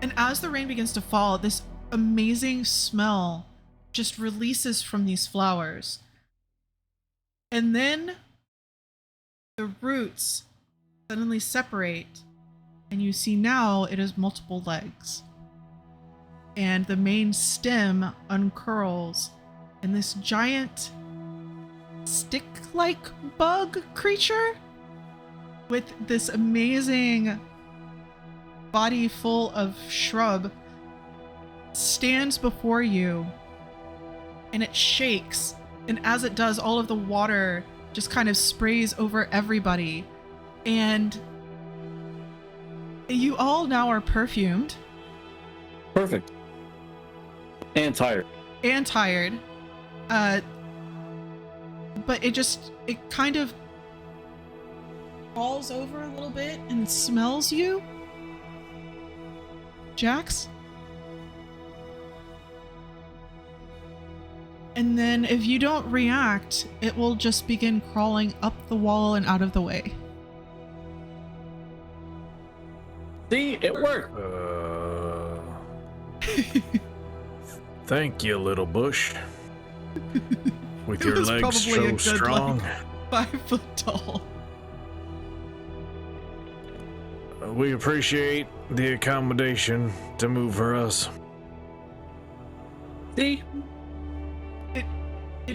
And as the rain begins to fall, this amazing smell just releases from these flowers. And then the roots suddenly separate, and you see now it has multiple legs. And the main stem uncurls, and this giant stick-like bug creature with this amazing body full of shrub stands before you, and it shakes, and as it does, all of the water just kind of sprays over everybody, and you all now are perfumed Perfect. And tired. and tired, but it kind of falls over a little bit and smells you. Jax? And then if you don't react, it will just begin crawling up the wall and out of the way. See, it worked. Thank you, little bush. With It your was legs probably a so good, strong. 5 foot tall. We appreciate the accommodation to move for us. See,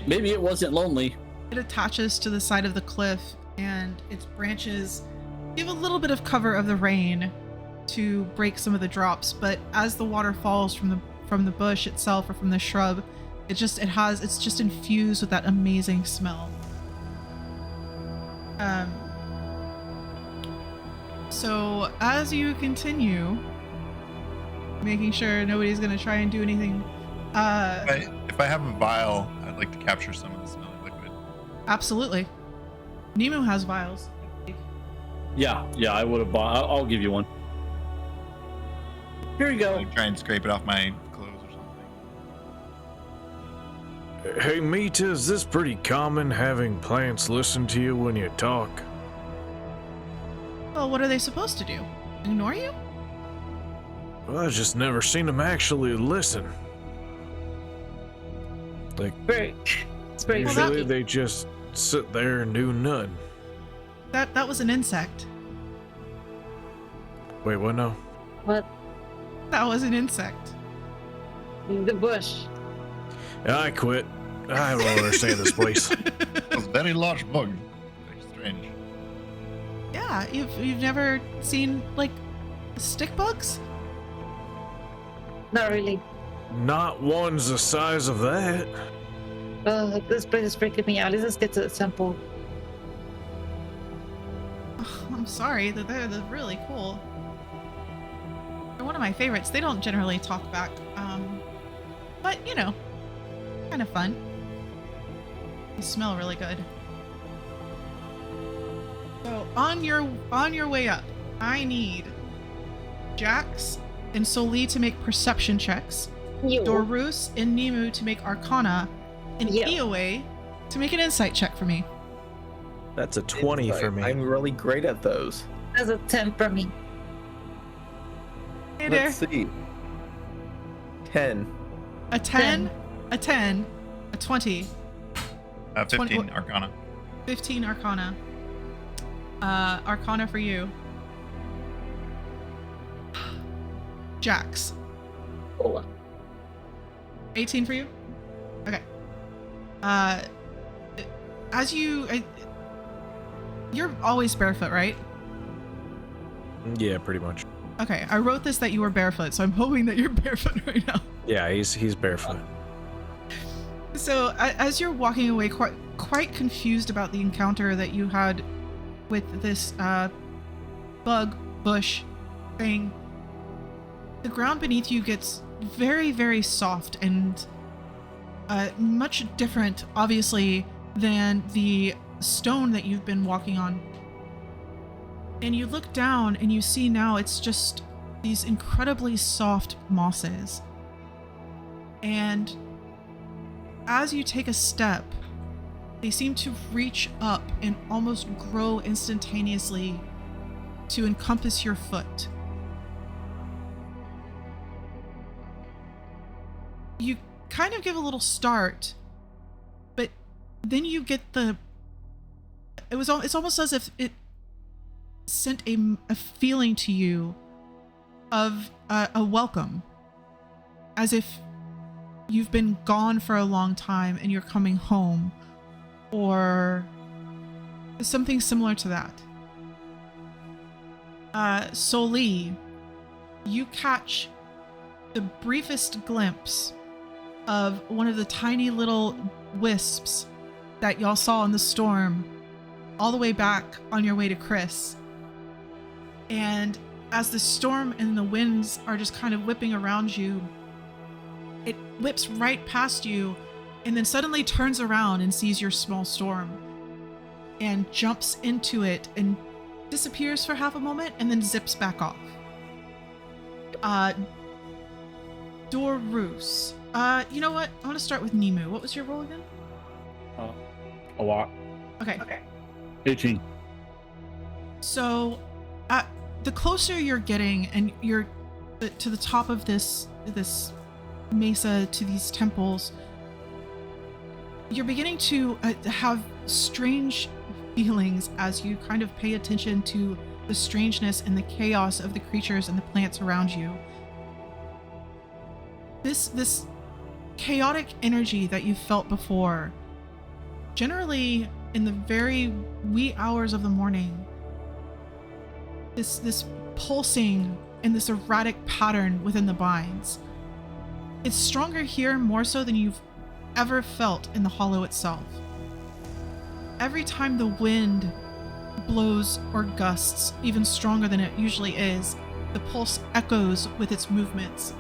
maybe it wasn't lonely. It attaches to the side of the cliff, and its branches give a little bit of cover of the rain to break some of the drops. But as the water falls from the bush itself or from the shrub, it's just infused with that amazing smell. So as you continue, making sure nobody's gonna try and do anything. If I have a vial, I'd like to capture some of the smelly liquid. Absolutely. Nemu has vials. Yeah, I would have bought. I'll give you one. Here you go. Like try and scrape it off my clothes or something. Hey, Mita, is this pretty common having plants listen to you when you talk? Well, what are they supposed to do? Ignore you? Well, I've just never seen them actually listen. Like, It's very Well, that- usually they just sit there and do nothing. That was an insect. Wait, what now? What? That was an insect. The bush. I quit. I don't understand this place. It was a very large bug. Very strange. Yeah, you've never seen like stick bugs? Not really. Not one's the size of that. This place is freaking me out. Let's just get to the temple. I'm sorry, they're really cool. They're one of my favorites. They don't generally talk back, but you know, kind of fun. They smell really good. So on your way up, I need Jax and Soli to make perception checks. You. Dorus and Nemu to make Arcana, and Yeah. Eoway to make an Insight check for me. That's a 20 for me. I'm really great at those. That's a 10 for me. Hey there. Let's see. 10. A 10, a 10, a 20, 15 20 Arcana. 15 Arcana. Arcana for you. Jax. Oh. 18 for you? Okay. As you're always barefoot, right? Yeah, pretty much. Okay, I wrote this that you were barefoot, so I'm hoping that you're barefoot right now. Yeah, he's barefoot. So as you're walking away, quite confused about the encounter that you had with this bug bush thing, the ground beneath you gets very, very soft and much different, obviously, than the stone that you've been walking on. And you look down and you see now it's just these incredibly soft mosses. And as you take a step, they seem to reach up and almost grow instantaneously to encompass your foot. You kind of give a little start, but then you get it's almost as if it sent a feeling to you of a welcome, as if you've been gone for a long time and you're coming home, or something similar to that. Soli, you catch the briefest glimpse of one of the tiny little wisps that y'all saw in the storm all the way back on your way to Chris. And as the storm and the winds are just kind of whipping around you, it whips right past you and then suddenly turns around and sees your small storm and jumps into it and disappears for half a moment and then zips back off. Dorus. You know what? I want to start with Nemu. What was your roll again? A lot. Okay. 18. So, the closer you're getting, and you're to the top of this mesa, to these temples, you're beginning to have strange feelings as you kind of pay attention to the strangeness and the chaos of the creatures and the plants around you. This chaotic energy that you felt before, generally in the very wee hours of the morning, this pulsing and this erratic pattern within the binds, it's stronger here more so than you've ever felt in the hollow itself. Every time the wind blows or gusts even stronger than it usually is, the pulse echoes with its movements.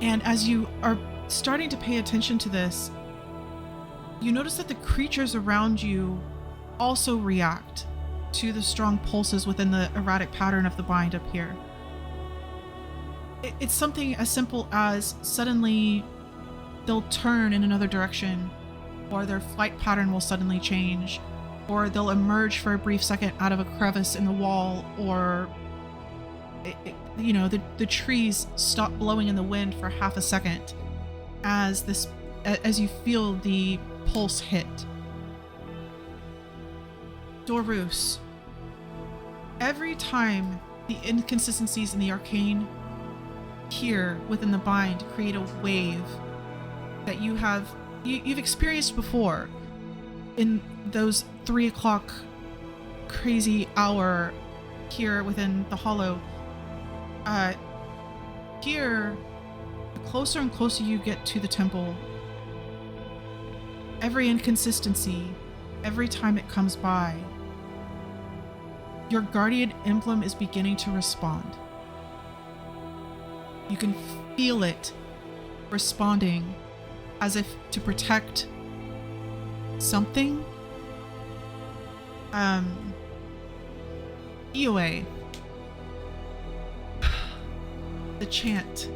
And as you are starting to pay attention to this, you notice that the creatures around you also react to the strong pulses within the erratic pattern of the bind up here. It's something as simple as suddenly they'll turn in another direction, or their flight pattern will suddenly change, or they'll emerge for a brief second out of a crevice in the wall, or the trees stop blowing in the wind for half a second as you feel the pulse hit. Dorus, every time the inconsistencies in the arcane here within the bind create a wave that you've experienced before in those 3 o'clock crazy hour here within the hollow. Here, the closer and closer you get to the temple, every inconsistency, every time it comes by, your guardian emblem is beginning to respond. You can feel it responding as if to protect something. Eoway. The chant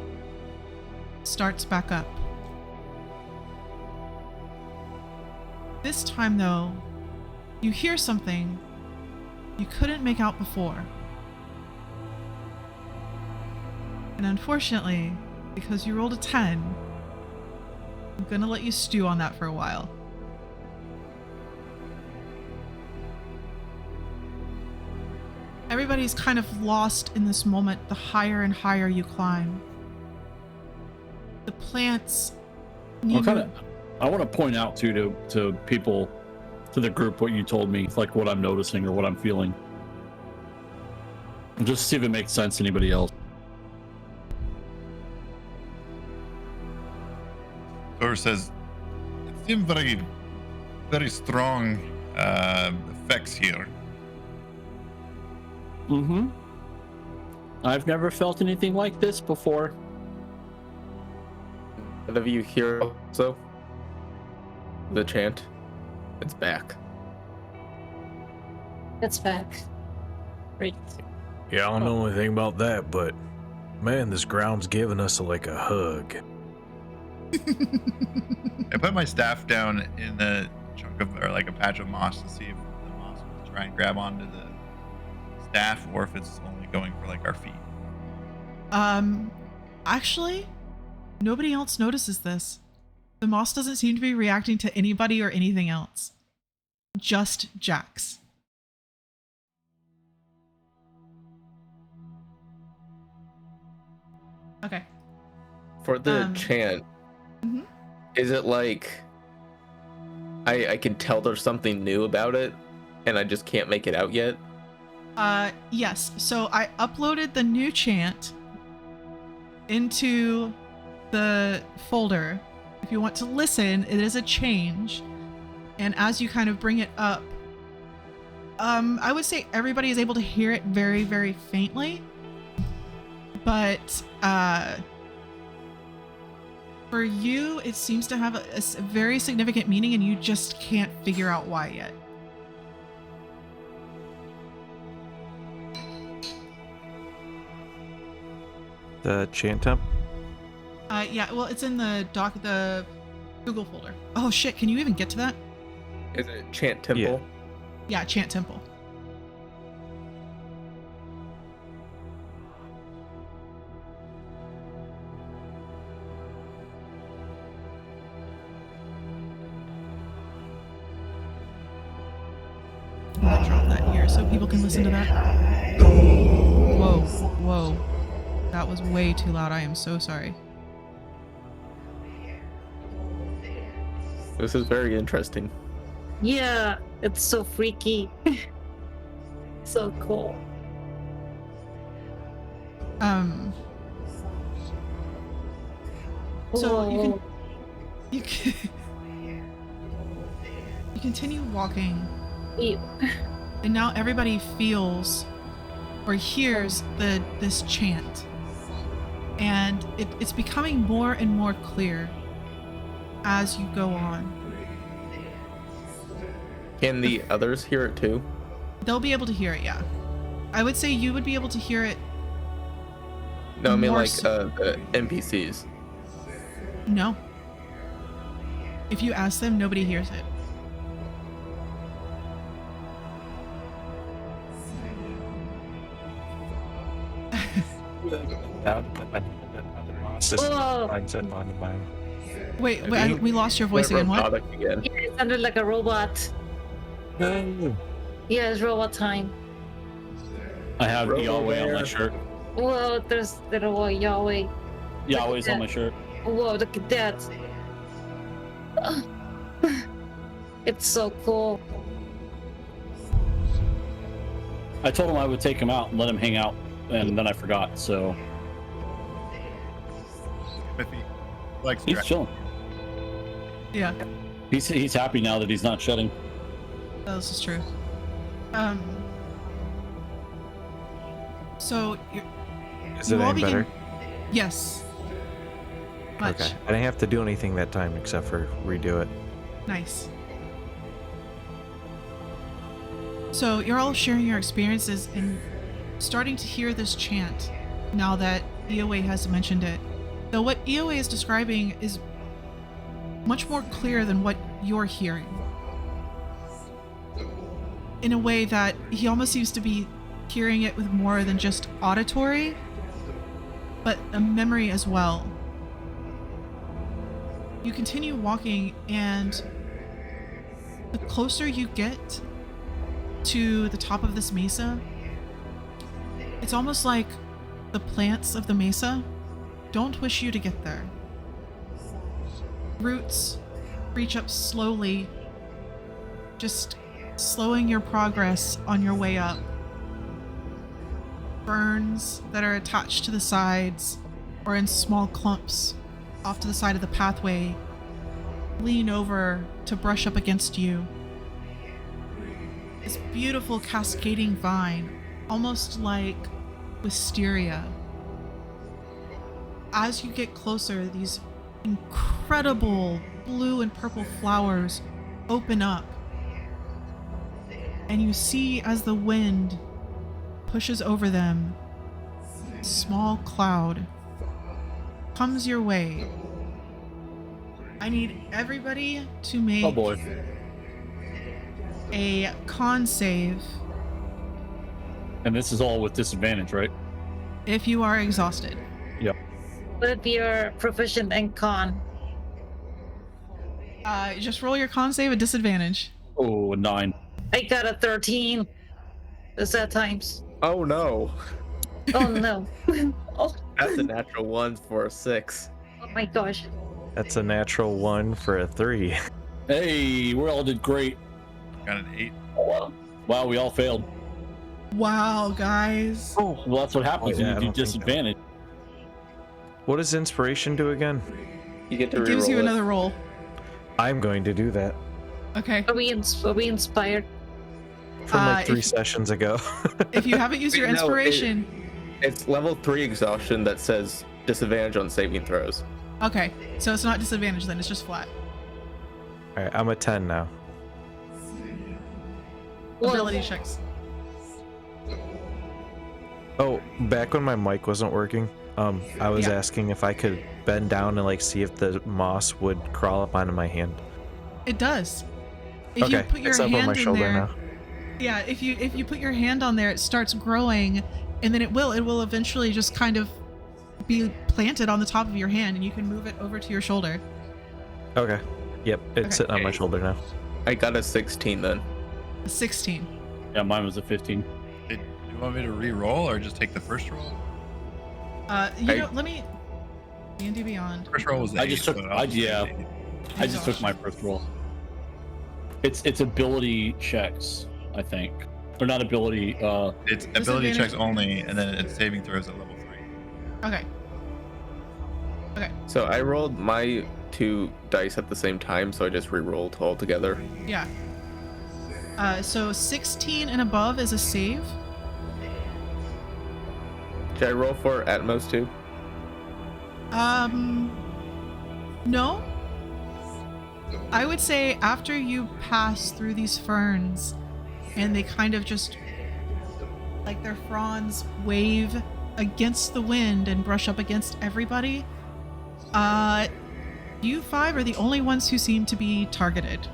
starts back up. This time, though, you hear something you couldn't make out before. And unfortunately, because you rolled a 10, I'm gonna let you stew on that for a while. Everybody's kind of lost in this moment the higher and higher you climb. The plants... I want to point out to people, to the group, what you told me, like what I'm noticing or what I'm feeling. And just see if it makes sense to anybody else. Thor says, it seems very strong effects here. Mm-hmm. I've never felt anything like this before. Whenever you hear also the chant, it's back. It's back. Great. Yeah, I don't know anything about that, but man, this ground's giving us like a hug. I put my staff down in the chunk of, or like a patch of moss, to see if the moss will try and grab onto the staff, or if it's only going for like our feet. Actually, nobody else notices this. The moss doesn't seem to be reacting to anybody or anything else. Just Jax. Okay. For the chant, mhm. Is it like I can tell there's something new about it and I just can't make it out yet? Yes. So I uploaded the new chant into the folder. If you want to listen, it is a change. And as you kind of bring it up, I would say everybody is able to hear it very, very faintly. But for you, it seems to have a very significant meaning, and you just can't figure out why yet. The chant temp? Yeah, well, it's in the the Google folder. Oh shit, can you even get to that? Is it chant temple? Yeah, chant temple. I'll drop that here so people can listen to that. Whoa, whoa. That was way too loud. I am so sorry. This is very interesting. Yeah, it's so freaky. So cool. So Whoa. you continue walking, Ew. and now everybody feels or hears this chant, and it's becoming more and more clear as you go on. Can the others hear it too? They'll be able to hear it, yeah. I would say you would be able to hear it. No, I mean more like so- the NPCs. No. If you ask them, nobody hears it. Whoa. Wait, we lost your voice again. What? Yeah, it sounded like a robot. Yeah, it's robot time. I have Robo Yahweh on my Bear. shirt. Whoa, there's little Yahweh. Yahweh's on my shirt. Whoa, look at that. It's so cool. I told him I would take him out and let him hang out, and then I forgot, so Timothy likes he's chilling. Yeah, He's happy now that he's not shedding. this is true. So you're, Is it you all any better? Yes. Much. Okay. I didn't have to do anything that time except for redo it. Nice. So you're all sharing your experiences and starting to hear this chant now that EOA has mentioned it. Though what EOA is describing is much more clear than what you're hearing. In a way that he almost seems to be hearing it with more than just auditory, but a memory as well. You continue walking, and the closer you get to the top of this mesa, it's almost like the plants of the mesa don't wish you to get there. Roots reach up slowly, just slowing your progress on your way up. Ferns that are attached to the sides or in small clumps off to the side of the pathway lean over to brush up against you. This beautiful cascading vine, almost like wisteria. As you get closer, these incredible blue and purple flowers open up, and you see as the wind pushes over them, a small cloud comes your way. I need everybody to make a con save. And this is all with disadvantage, right? If you are exhausted. Yep. But you're proficient in con. Just roll your con save at disadvantage. Oh, a 9. I got a 13. Is that times? Oh no. Oh no. Oh, That's a natural 1 for a 6. oh my gosh. That's a natural 1 for a 3. Hey, we all did great. Got an 8. Wow, we all failed. Wow, guys. Oh, well, that's what happens Oh, yeah, I when you don't do think so. disadvantage. What does inspiration do again? You get to It gives reroll you it. another roll. I'm going to do that Okay. Are we inspired? from like 3 if- sessions ago. If you haven't used your Wait, no, inspiration. It's level 3 exhaustion that says disadvantage on saving throws. Okay, so it's not disadvantage then, it's just flat. All right, I'm a 10 now. Ability checks. Oh, back when my mic wasn't working, I was Yeah. asking if I could bend down and like see if the moss would crawl up onto my hand. It does. If you Okay, put your it's up hand on my in shoulder there, now. yeah, if you put your hand on there, it starts growing, and then it will eventually just kind of be planted on the top of your hand, and you can move it over to your shoulder. Okay. Yep, it's Okay. sitting on my shoulder now. I got a 16 then. A 16. Yeah, mine was a 15. Do you want me to re-roll or just take the first roll? Let me D&D Beyond. First roll was I 8, just took- so I'll just yeah. take 8. I just took my first roll. It's ability checks, I think. Or not ability, It's ability Disadvantage. checks only, and then it's saving throws at level 3. Okay. Okay. So I rolled my 2 dice at the same time, so I just re-rolled all together. Yeah. So 16 and above is a save. Should I roll for at most 2? No. I would say after you pass through these ferns and they kind of just like their fronds wave against the wind and brush up against everybody, you 5 are the only ones who seem to be targeted.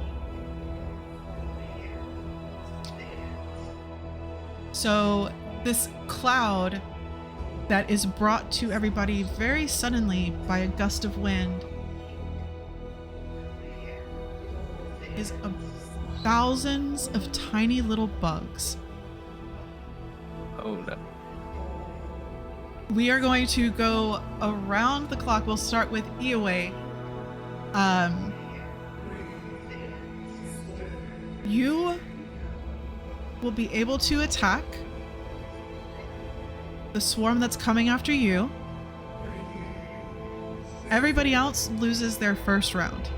So this cloud that is brought to everybody very suddenly by a gust of wind is thousands of tiny little bugs. Oh no. We are going to go around the clock. We'll start with Eoway. You will be able to attack the swarm that's coming after you. Everybody else loses their first round.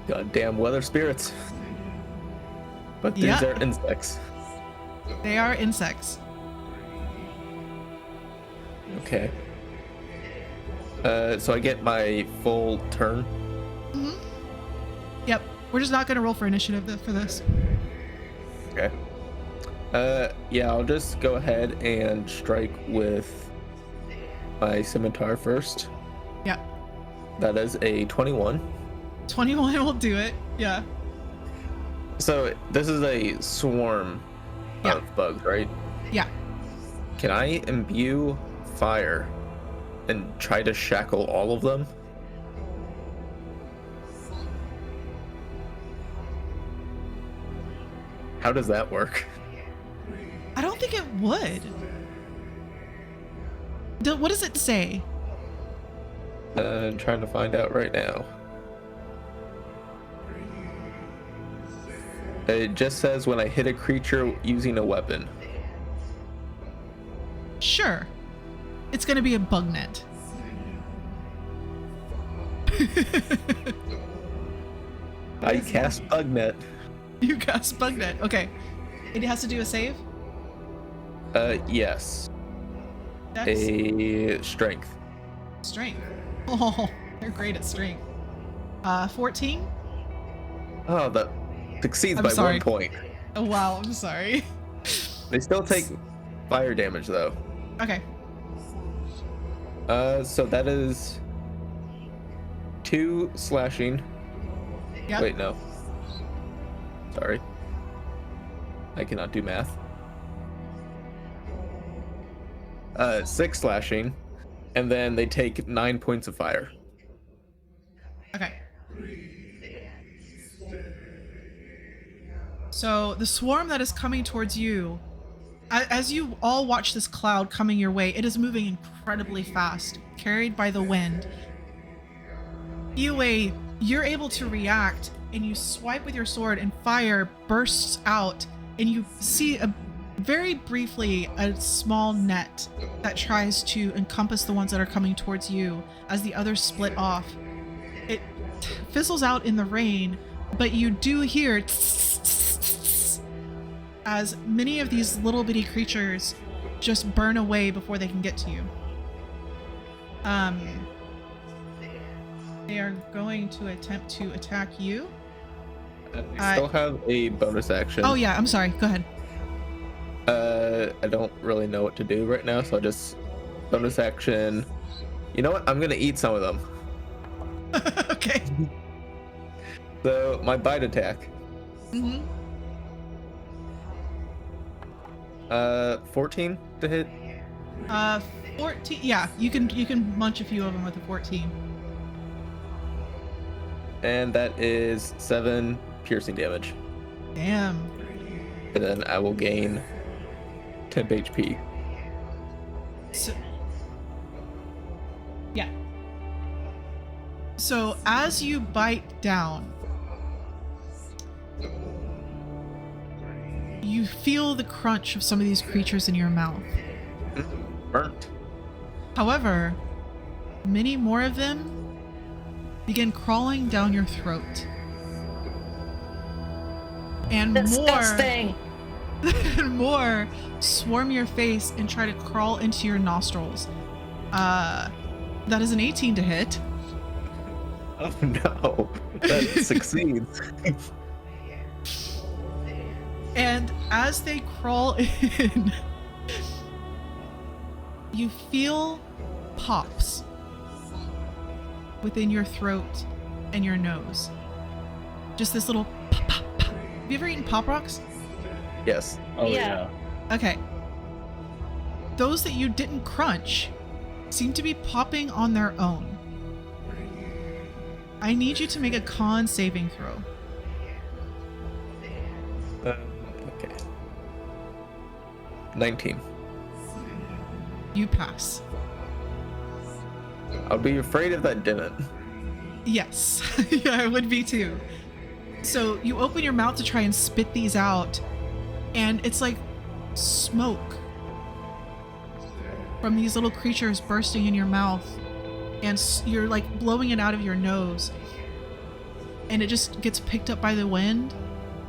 Goddamn weather spirits. But these Yeah. are insects. They are insects. Okay. So I get my full turn. Yep. We're just not going to roll for initiative for this. Okay. Yeah, I'll just go ahead and strike with my scimitar first. Yeah. That is a 21. 21 will do it. Yeah. So this is a swarm of bugs, right? Yeah. Can I imbue fire and try to shackle all of them? How does that work? I don't think it would. What does it say? I'm trying to find out right now. It just says when I hit a creature using a weapon. Sure. It's gonna be a bug net. I cast bug net. You cast bug net. Okay. It has to do a save? Yes. Dex? A strength. Strength. Oh, they're great at strength. 14? Oh, that succeeds I'm by sorry. 1 point. Oh, wow. I'm sorry. They still take fire damage though. Okay. So that is 2 slashing. Yep. Wait, no. Sorry. I cannot do math. 6 slashing, and then they take 9 points of fire. Okay. So the swarm that is coming towards you, as you all watch this cloud coming your way, it is moving incredibly fast, carried by the wind. Yue, you're able to react, and you swipe with your sword, and fire bursts out, and you see very briefly a small net that tries to encompass the ones that are coming towards you as the others split off. It fizzles out in the rain, but you do hear as many of these little bitty creatures just burn away before they can get to you. They are going to attempt to attack you. I still have a bonus action. Oh yeah, I'm sorry. Go ahead. I don't really know what to do right now, so I'll just bonus action. You know what? I'm gonna eat some of them. Okay. So my bite attack. 14 to hit. 14. Yeah, you can munch a few of them with a 14. And that is 7 piercing damage. Damn. And then I will gain 10 HP. So, yeah. So as you bite down, you feel the crunch of some of these creatures in your mouth. Burnt. However, many more of them begin crawling down your throat. And Disgusting. more swarm your face and try to crawl into your nostrils. That is an 18 to hit. Oh no, that succeeds. And as they crawl in, you feel pops within your throat and your nose. Just this little pop, pop, pop. Have you ever eaten Pop Rocks? Yes. Oh Yeah. yeah. Okay. Those that you didn't crunch seem to be popping on their own. I need you to make a con saving throw. Okay. 19. You pass. I'll be afraid if that didn't. Yes. Yeah, I would be too. So you open your mouth to try and spit these out, and it's like smoke from these little creatures bursting in your mouth, and you're like blowing it out of your nose, and it just gets picked up by the wind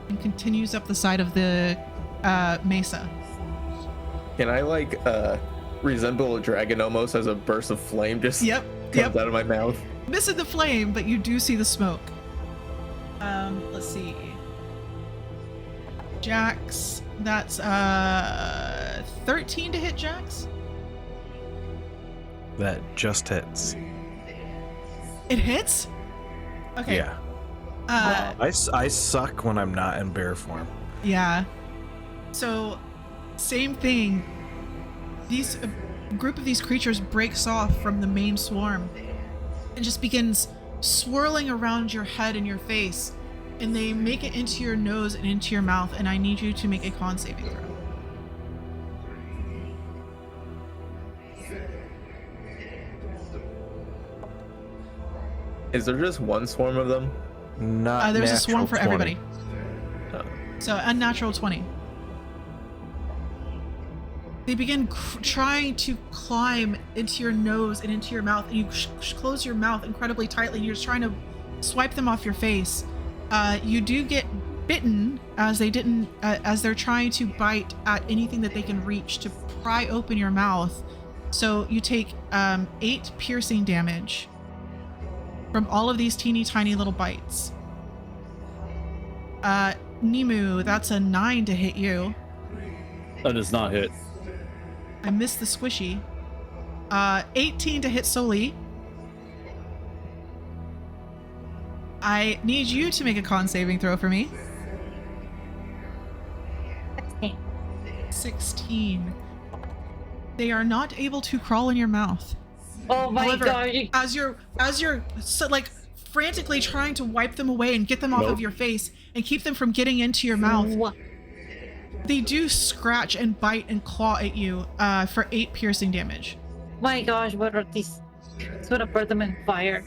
and continues up the side of the mesa. Can I like resemble a dragon almost as a burst of flame just comes out of my mouth? Missing the flame, but you do see the smoke. Let's see. Jax, that's 13 to hit Jax. That just hits. It hits? Okay. Yeah. I suck when I'm not in bear form. Yeah. So, same thing. These group of these creatures breaks off from the main swarm and just begins swirling around your head and your face, and they make it into your nose and into your mouth, and I need you to make a con saving throw. Is there just one swarm of them? Not there's a swarm for 20. everybody. Oh. So unnatural 20. They begin trying to climb into your nose and into your mouth, and you close your mouth incredibly tightly, and you're just trying to swipe them off your face. You do get bitten as they're trying to bite at anything that they can reach to pry open your mouth. So you take 8 piercing damage from all of these teeny tiny little bites. Nimu, that's a 9 to hit you. That does not hit. I missed the squishy. 18 to hit Soli. I need you to make a con saving throw for me. 16. They are not able to crawl in your mouth. Oh my However, god. as you're so, like frantically trying to wipe them away and get them off of your face and keep them from getting into your mouth, they do scratch and bite and claw at you for 8 piercing damage. My gosh, what are these? It's gonna burn them in fire.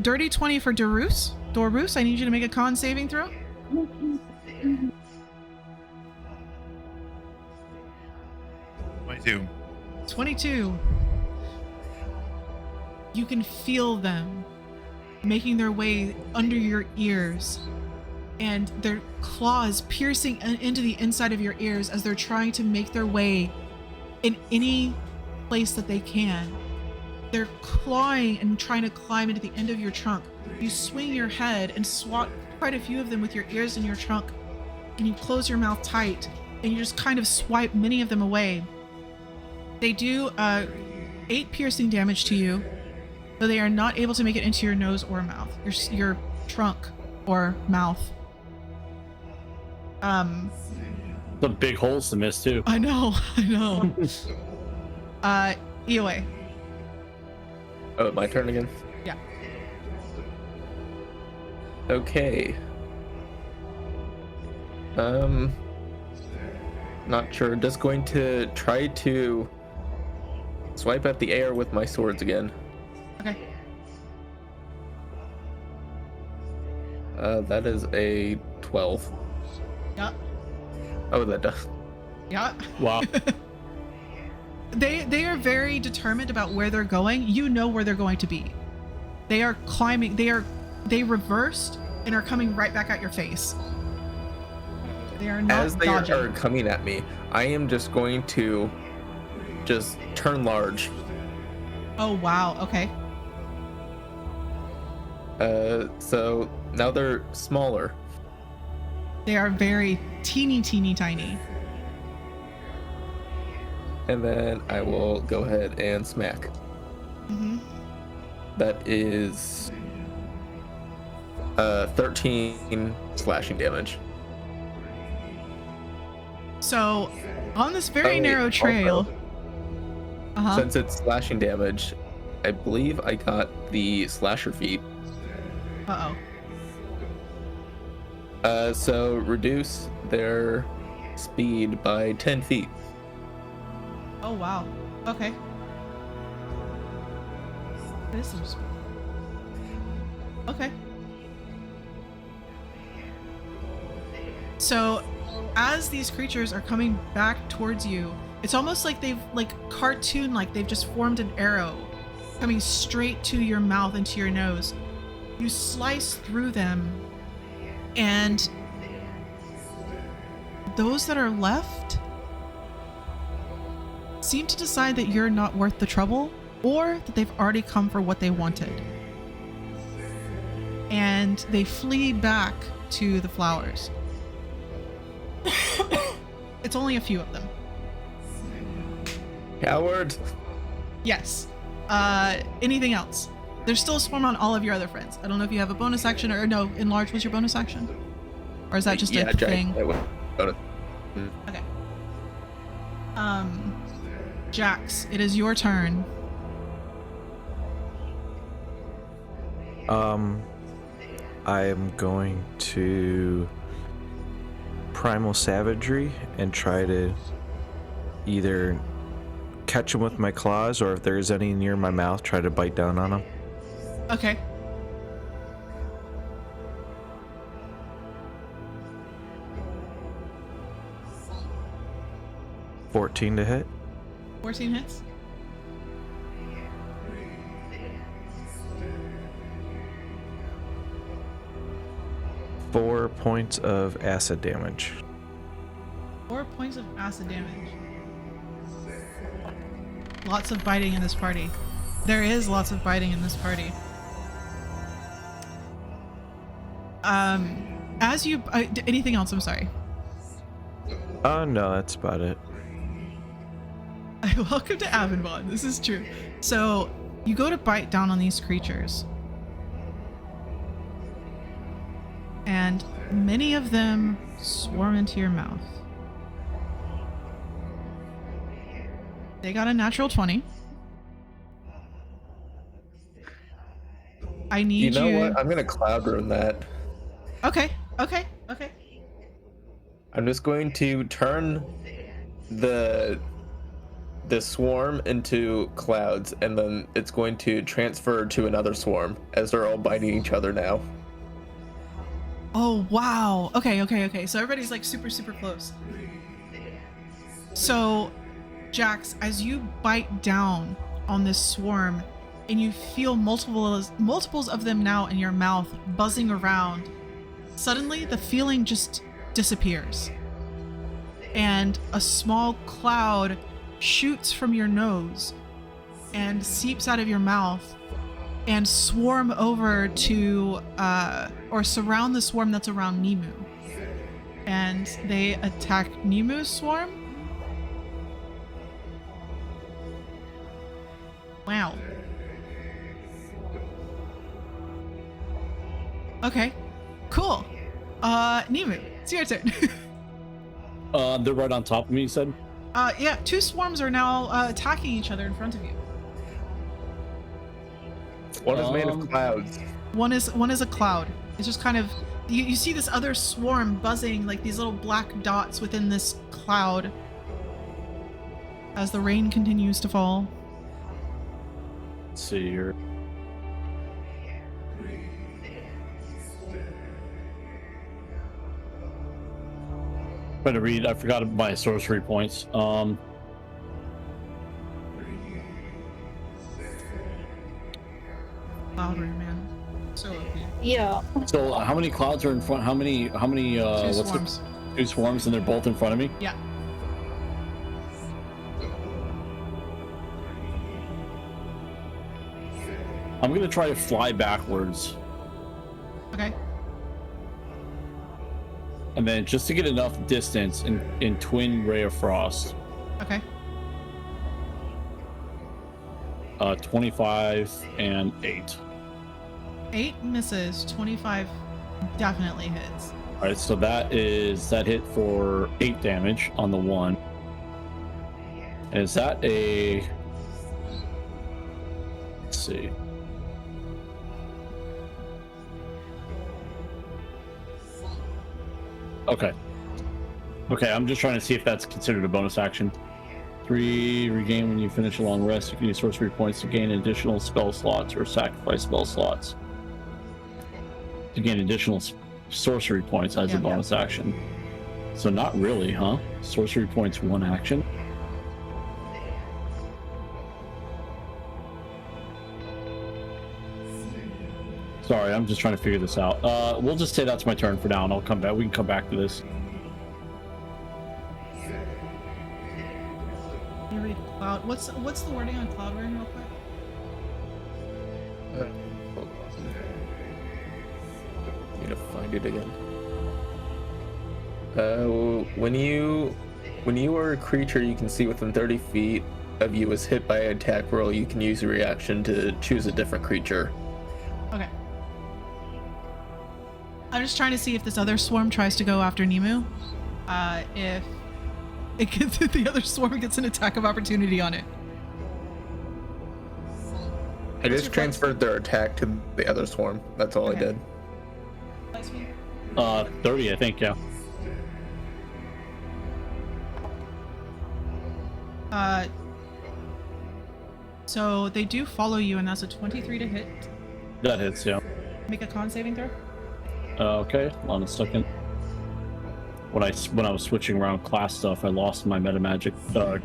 Dirty 20 for Dorus. Dorus, I need you to make a con saving throw. 22. You can feel them making their way under your ears, and their claws piercing into the inside of your ears as they're trying to make their way in any place that they can. They're clawing and trying to climb into the end of your trunk. You swing your head and swat quite a few of them with your ears in your trunk, and you close your mouth tight, and you just kind of swipe many of them away. They do 8 piercing damage to you, but they are not able to make it into your nose or mouth, your trunk or mouth. The big holes to miss too. I know. Eoway. Oh, my turn again? Yeah. Okay. Not sure. Just going to try to swipe at the air with my swords again. Okay. That is a 12. Yeah. Oh, that does. Yeah. Wow. They are very determined about where they're going. You know where they're going to be. They are climbing. They reversed and are coming right back at your face. They are not As they dodging. are coming at me, I am just going to just turn large. Oh wow. Okay. So now they're smaller. They are very teeny tiny. And then I will go ahead and smack. Mm-hmm. That is 13 slashing damage. So on this very Oh, narrow trail. also, since it's slashing damage, I believe I got the slasher feat. So reduce their speed by 10 feet. Oh wow. Okay. This is okay. So as these creatures are coming back towards you, it's almost like they've they've just formed an arrow coming straight to your mouth and to your nose. You slice through them, and those that are left seem to decide that you're not worth the trouble, or that they've already come for what they wanted. And they flee back to the flowers. It's only a few of them. Coward. Yes. Anything else? There's still a swarm on all of your other friends. I don't know if you have a bonus action or no. Enlarge was your bonus action, or is that just a thing? Okay. Jax, it is your turn. I am going to Primal Savagery and try to either catch him with my claws, or if there's any near my mouth, try to bite down on him. Okay. $14 to hit. 14 hits. Four points of acid damage. 4 points of acid damage. Lots of biting in this party. There is lots of biting in this party. As you anything else? I'm sorry. Oh no, that's about it. Welcome to Avonbon. This is true. So you go to bite down on these creatures, and many of them swarm into your mouth. They got a natural 20. I need you. You know what? I'm gonna cloud rune that. Okay. I'm just going to turn the swarm into clouds, and then it's going to transfer to another swarm as they're all biting each other now. Oh wow. Okay. So everybody's like super close. So, Jax, as you bite down on this swarm, and you feel multiples of them now in your mouth buzzing around, suddenly the feeling just disappears, and a small cloud shoots from your nose and seeps out of your mouth and swarm over to or surround the swarm that's around Nemu, and they attack Nemu's swarm. Wow. Okay, cool. Nemu, it's your turn. They're right on top of me, you said? Yeah, two swarms are now attacking each other in front of you. One is made of clouds. One is a cloud. It's just kind of you see this other swarm buzzing like these little black dots within this cloud as the rain continues to fall. Let's see here. Better read. I forgot my sorcery points. Cloud rain, man. So OP. Yeah. So how many clouds are in front? How many? Two What's swarms. Two swarms, and they're both in front of me. Yeah. I'm gonna try to fly backwards, Okay. and then just to get enough distance in Twin Ray of Frost. Okay. 25 and 8. 8 misses. 25 definitely hits. All right, so that hit for 8 damage on the one. And is that a? Let's see. Okay. I'm just trying to see if that's considered a bonus action. 3, regain when you finish a long rest. You can use sorcery points to gain additional spell slots or sacrifice spell slots. To gain additional sorcery points as a bonus action. So not really, huh? Sorcery points 1 action. Sorry, I'm just trying to figure this out. We'll just say that's my turn for now, and I'll come back. We can come back to this. Can you read cloud? What's the wording on cloud rain real quick? Hold on. Need to find it again. When you when you are a creature you can see within 30 feet of you is hit by an attack roll, you can use your reaction to choose a different creature. Okay. I'm just trying to see if this other swarm tries to go after Nemu. If it gets, the other swarm gets an attack of opportunity on it. I just transferred their attack to the other swarm. That's all I did. 30, I think, yeah. So they do follow you, and that's a 23 to hit. That hits, yeah. Make a con saving throw. Okay, hold on a second. When I was switching around class stuff, I lost my meta magic. Oh.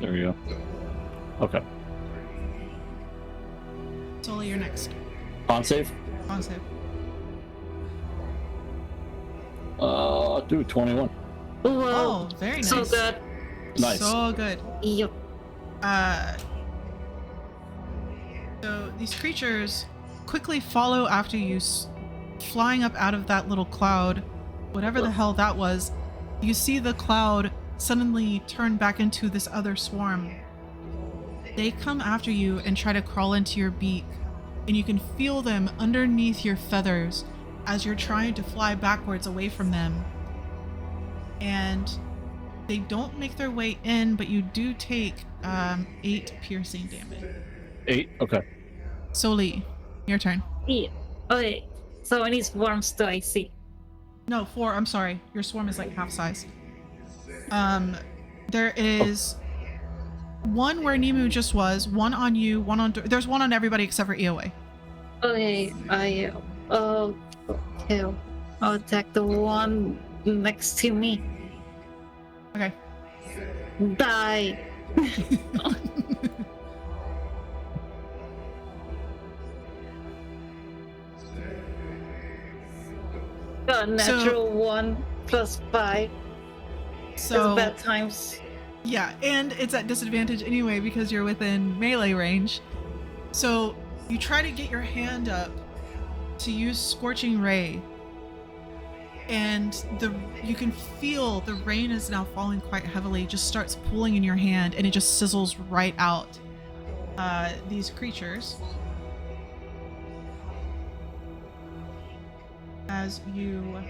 There we go. Okay. Sully, you're next. Con save? Con save. Dude, 21. Oh, very nice. So good. Nice. So good. Yep. So these creatures quickly follow after you, flying up out of that little cloud, whatever the hell that was. You see the cloud suddenly turn back into this other swarm. They come after you and try to crawl into your beak, and you can feel them underneath your feathers as you're trying to fly backwards away from them. And they don't make their way in, but you do take 8 piercing damage. 8? Okay. Soli, your turn. Yeah. Okay. So any swarms do I see? No, 4. I'm sorry. Your swarm is like half size. There is one where Nemu just was, one on you, one on... There's one on everybody except for EOA. Okay. Okay. I'll attack the one next to me. Okay. Die. Got a natural 1 plus 5. So It's bad times. yeah, and it's at disadvantage anyway because you're within melee range. So you try to get your hand up to use Scorching Ray, and you can feel the rain is now falling quite heavily. It just starts pooling in your hand, and it just sizzles right out. These creatures, as you...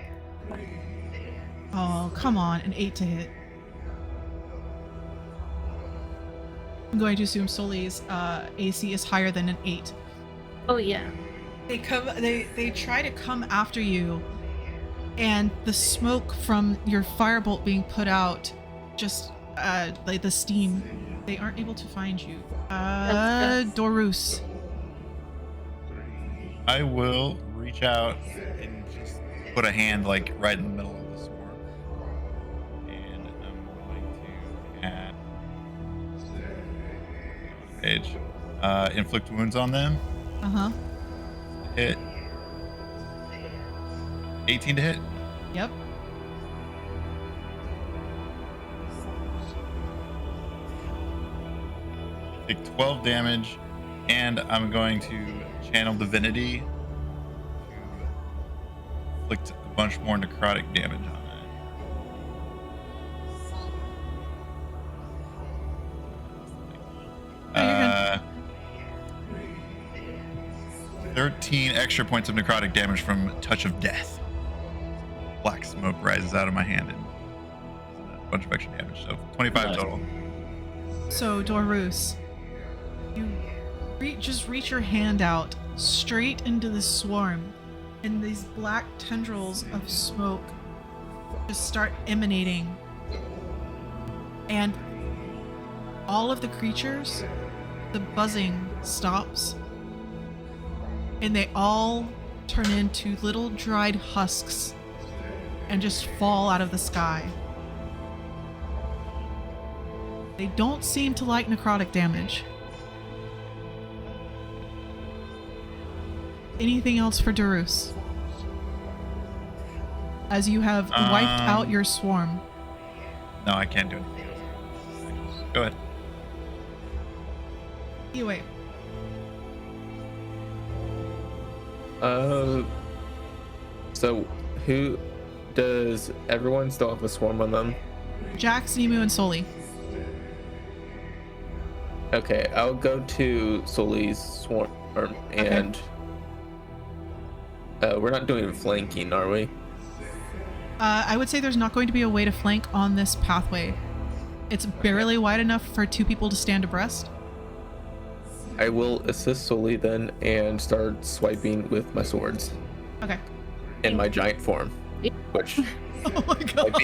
Oh, come on, an 8 to hit. I'm going to assume Soli's AC is higher than an 8. Oh yeah. They try to come after you, and the smoke from your firebolt being put out, just like the steam, they aren't able to find you. Dorus. I will reach out and just put a hand like right in the middle of the swarm, and I'm going to add page inflict wounds on them. Hit 18 to hit. Yep. Take 12 damage, and I'm going to channel divinity to inflict a bunch more necrotic damage on it. 13 extra points of necrotic damage from Touch of Death. Black smoke rises out of my hand and a bunch of extra damage, so 25 total. So Dorus, you just reach your hand out straight into the swarm, and these black tendrils of smoke just start emanating, and all of the creatures, the buzzing stops, and they all turn into little dried husks and just fall out of the sky. They don't seem to like necrotic damage. Anything else for Dorus? As you have wiped out your swarm. No, I can't do anything else. Go ahead. Anyway. So who Does everyone still have a swarm on them? Jax, Nemu, and Soli. Okay, I'll go to Soli's swarm, and we're not doing flanking, are we? I would say there's not going to be a way to flank on this pathway. It's barely wide enough for 2 people to stand abreast. I will assist Soli then and start swiping with my swords. Okay. In my giant form, which Oh my god.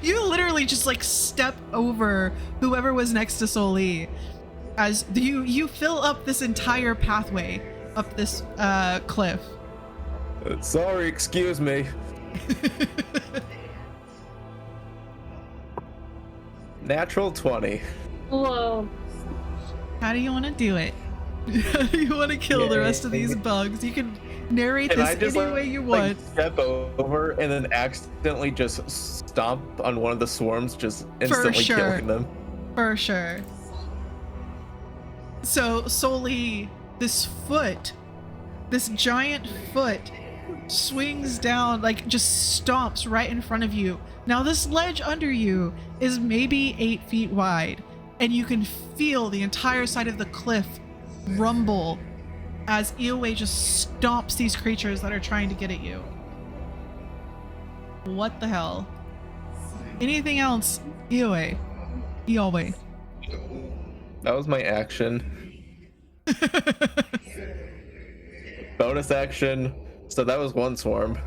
You literally just like step over whoever was next to Soli as you fill up this entire pathway up this cliff. Sorry, excuse me. Natural 20. Whoa. How do you want to do it? How do you want to kill the rest of these bugs? You can narrate Can this I just, any way you want. Step over and then accidentally just stomp on one of the swarms, just instantly killing them? For sure. So Soli, this giant foot swings down, like just stomps right in front of you. Now this ledge under you is maybe 8 feet wide, and you can feel the entire side of the cliff rumble as Eoway just stomps these creatures that are trying to get at you. What the hell? Anything else? Eoway. That was my action. Bonus action. So that was one swarm.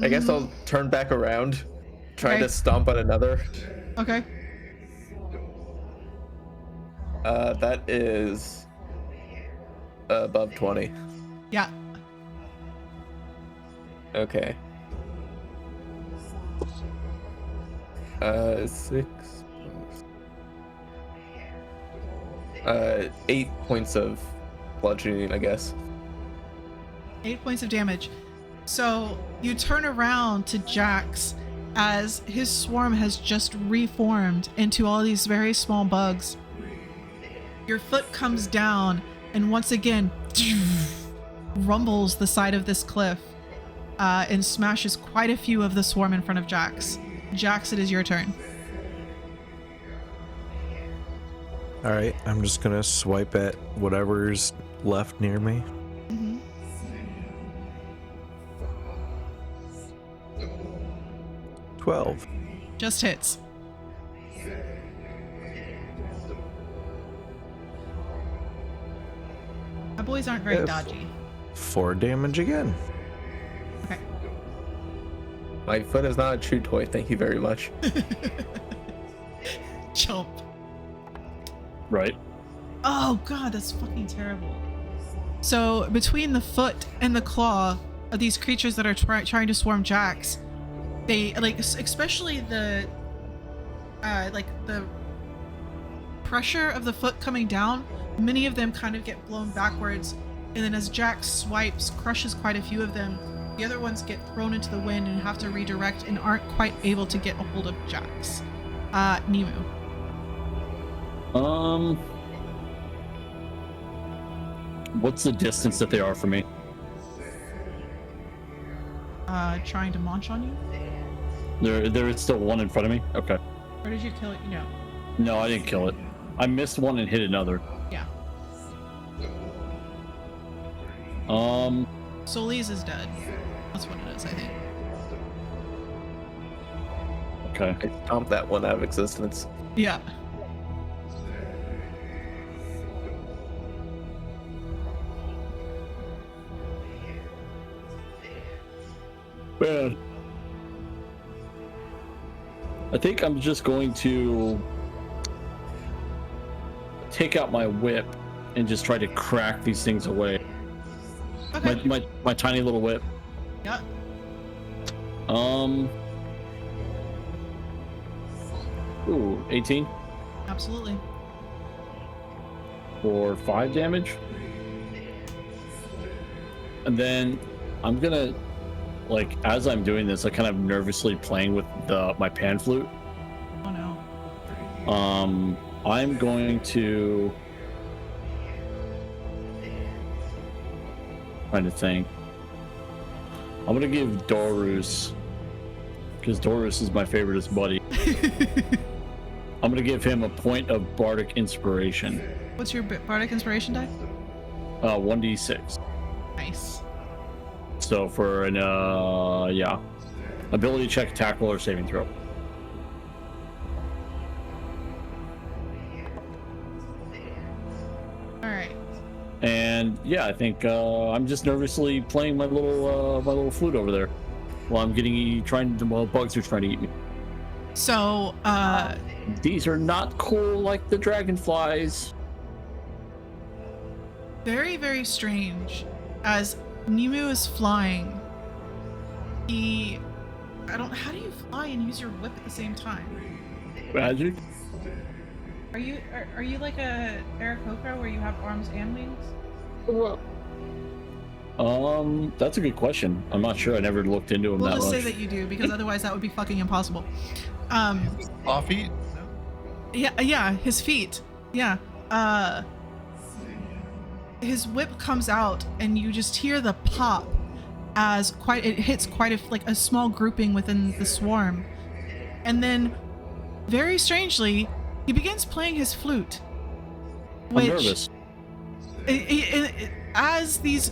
I guess I'll turn back around, try to stomp on another. Okay. That is above 20. Yeah. Okay. 6 8 points of bludgeoning, I guess. 8 points of damage. So you turn around to Jax as his swarm has just reformed into all these very small bugs. Your foot comes down and once again rumbles the side of this cliff and smashes quite a few of the swarm in front of Jax. Jax, it is your turn. All right, I'm just gonna swipe at whatever's left near me. 12. Just hits. My boys aren't very dodgy. 4 damage again. Okay. My foot is not a chew toy, thank you very much. Chomp. Right. Oh god, that's fucking terrible. So between the foot and the claw of these creatures that are trying to swarm Jax, they like, especially the the pressure of the foot coming down, many of them kind of get blown backwards, and then as Jax swipes, crushes quite a few of them, the other ones get thrown into the wind and have to redirect and aren't quite able to get a hold of Jax. Nemu. What's the distance that they are from me? Trying to munch on you? There is still one in front of me? Okay. Or did you kill it? No. No, I didn't kill it. I missed one and hit another. Yeah. Solis is dead. That's what it is, I think. Okay. I stomped that one out of existence. Yeah. Man. I think I'm just going to take out my whip and just try to crack these things away. Okay. My tiny little whip. Yeah. Ooh, 18 Absolutely. for 5 damage. And then I'm gonna, like, as I'm doing this, I kind of nervously playing with my pan flute. Oh no. I'm going to trying to think. I'm gonna give Dorus because Doris is my favoriteest buddy. I'm gonna give him a point of bardic inspiration. What's your bardic inspiration die? 1d6. Nice. So for an yeah, ability check, tackle, or saving throw. All right. And yeah, I think I'm just nervously playing my little flute over there while I'm while bugs are trying to eat me. So These are not cool like the dragonflies. very, very strange. As Nimu is flying, how do you fly and use your whip at the same time? Magic? Are you like a Aarakocra where you have arms and wings? Well, That's a good question. I'm not sure. I never looked into them We'll that just much. say that you do, because otherwise that would be fucking impossible. Off feet? Yeah, his feet. Yeah. His whip comes out and you just hear the pop as it hits quite a small grouping within the swarm. And then very strangely, he begins playing his flute. I'm nervous. As these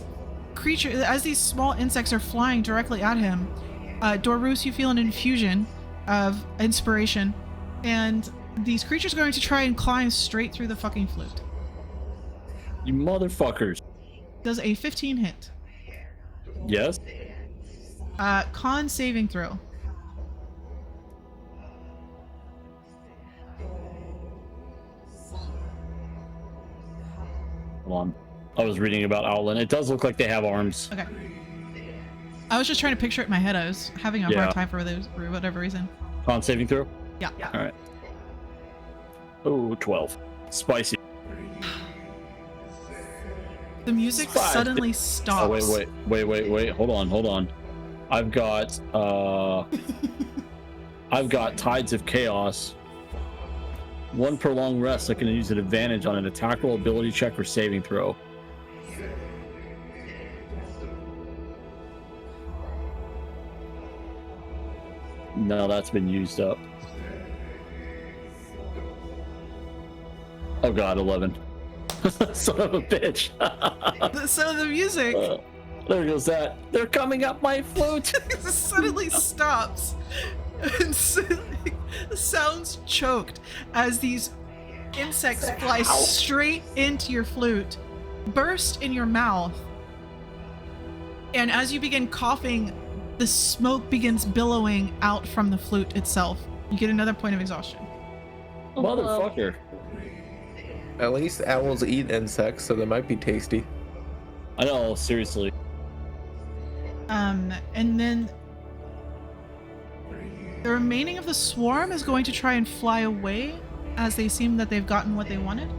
small insects are flying directly at him, Dorus, you feel an infusion of inspiration, and these creatures are going to try and climb straight through the fucking flute. You motherfuckers. Does a 15 hit? Yes? Con saving throw. Hold on. I was reading about Owlin. It does look like they have arms. Okay. I was just trying to picture it in my head. I was having a hard time for whatever reason. Con saving throw? Yeah. All right. Oh, 12. Spicy. The music suddenly stops. Oh, wait. Hold on. I've got Tides of Chaos. One prolonged rest. I can use an advantage on an attack roll, ability check, or saving throw. No, that's been used up. Oh god, 11. Son of a bitch. So the music There goes that. They're coming up my flute. suddenly stops and sounds choked as these insects fly straight into your flute, burst in your mouth, and as you begin coughing, the smoke begins billowing out from the flute itself. You get another point of exhaustion. Motherfucker. At least owls eat insects, so they might be tasty. I know, seriously. And then the remaining of the swarm is going to try and fly away as they seem that they've gotten what they wanted.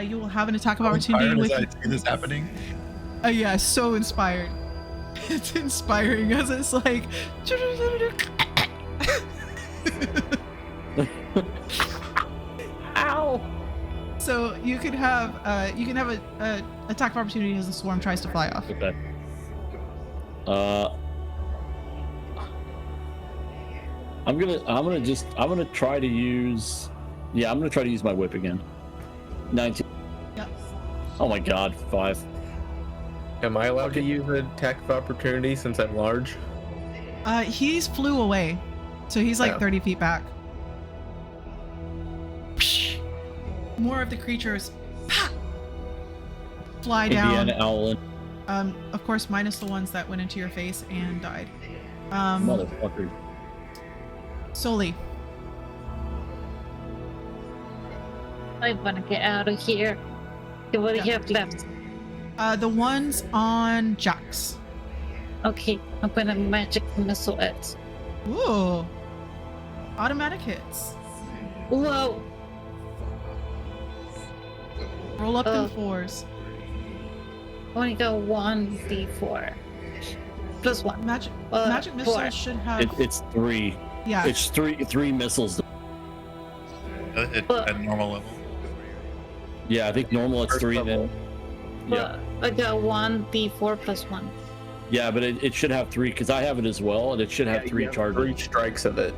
You will have an attack of opportunity with. I see this happening. Yeah, so inspired. It's inspiring as it's like. Ow! So you can have a attack of opportunity as the swarm tries to fly off. Okay. I'm gonna try to use. Yeah, I'm gonna try to use my whip again. 19. Yep. Oh my god, 5. Am I allowed to use an attack of opportunity since I'm large? He's flew away, so he's like Oh. 30 feet back. More of the creatures fly down. Indiana Owlin. Of course, minus the ones that went into your face and died. Motherfucker. Soli. I want to get out of here. Okay, what do you have left? The ones on Jax. Okay, I'm gonna magic missile it. Ooh. Automatic hits. Whoa! Roll up them 4s. Only got 1d4 plus 1. Magic 4. missiles should have. It's 3. Yeah. It's three missiles. At normal level. Yeah, I think normal it's First 3. level. Then. Yeah. I got 1d4 plus 1. Yeah, but it should have 3 because I have it as well, and it should have 3 charges. 3 strikes of it.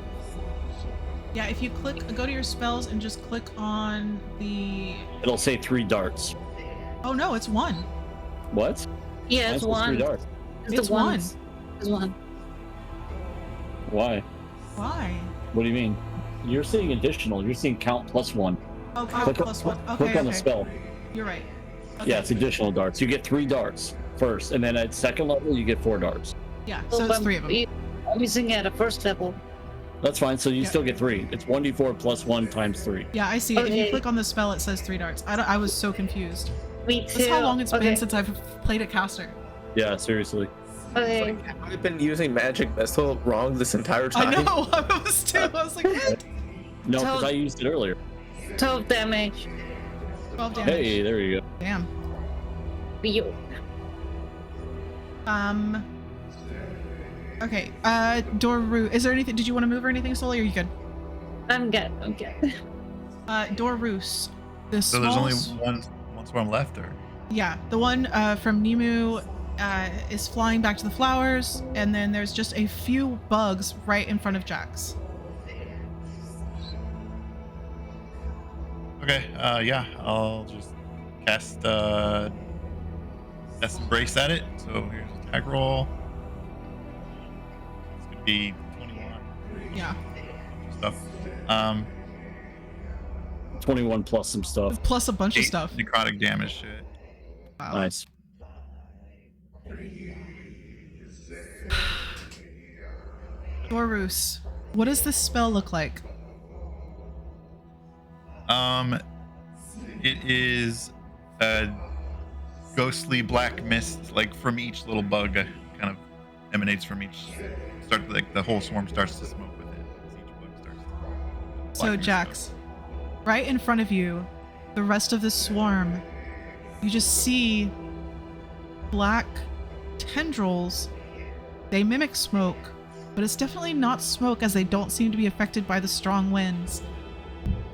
Yeah, if you go to your spells and just click on the. It'll say 3 darts. Oh no, it's 1. What? Yeah, it's Mine says 3 one. darts. It's 1. It's one. Why? Why? What do you mean? You're seeing additional. You're seeing count +1. Oh, count plus 1. Okay, Click on the okay. spell. You're right. Okay. Yeah, it's additional darts. You get 3 darts first, and then at second level you get 4 darts. Yeah, so it's 3 of them. I'm using it at first level. That's fine. So you still get 3. It's 1d4 + 1 times 3. Yeah, I see it. If you Okay. click on the spell, it says 3 darts. I was so confused. Me too. That's how long it's okay. been since I've played a caster. Yeah, seriously. Okay. Like, have I been using magic missile wrong this entire time? I know, I was too. I was like, what? No, So- because I used it earlier. 12 damage. 12 damage. Hey, there you go. Damn. Yo. Okay, Doru, is there anything, did you want to move or anything, Sully, or are you good? I'm good. I'm good. Dorus, the So there's only small, one swarm left, or yeah, the one from Nimu is flying back to the flowers, and then there's just a few bugs right in front of Jax. okay, yeah, I'll just cast Embrace at it. So here's attack roll. It's gonna be 21 Yeah, stuff. 21 plus some stuff. plus a bunch of 8 stuff. necrotic damage shit. Wow. Nice. Dorus, what does this spell look like? It is a ghostly black mist, like from each little bug, kind of emanates from each. Like the whole swarm starts to smoke with it as each bug starts. So black mist Jax, right in front of you, the rest of the swarm, you just see black tendrils. They mimic smoke, but it's definitely not smoke as they don't seem to be affected by the strong winds.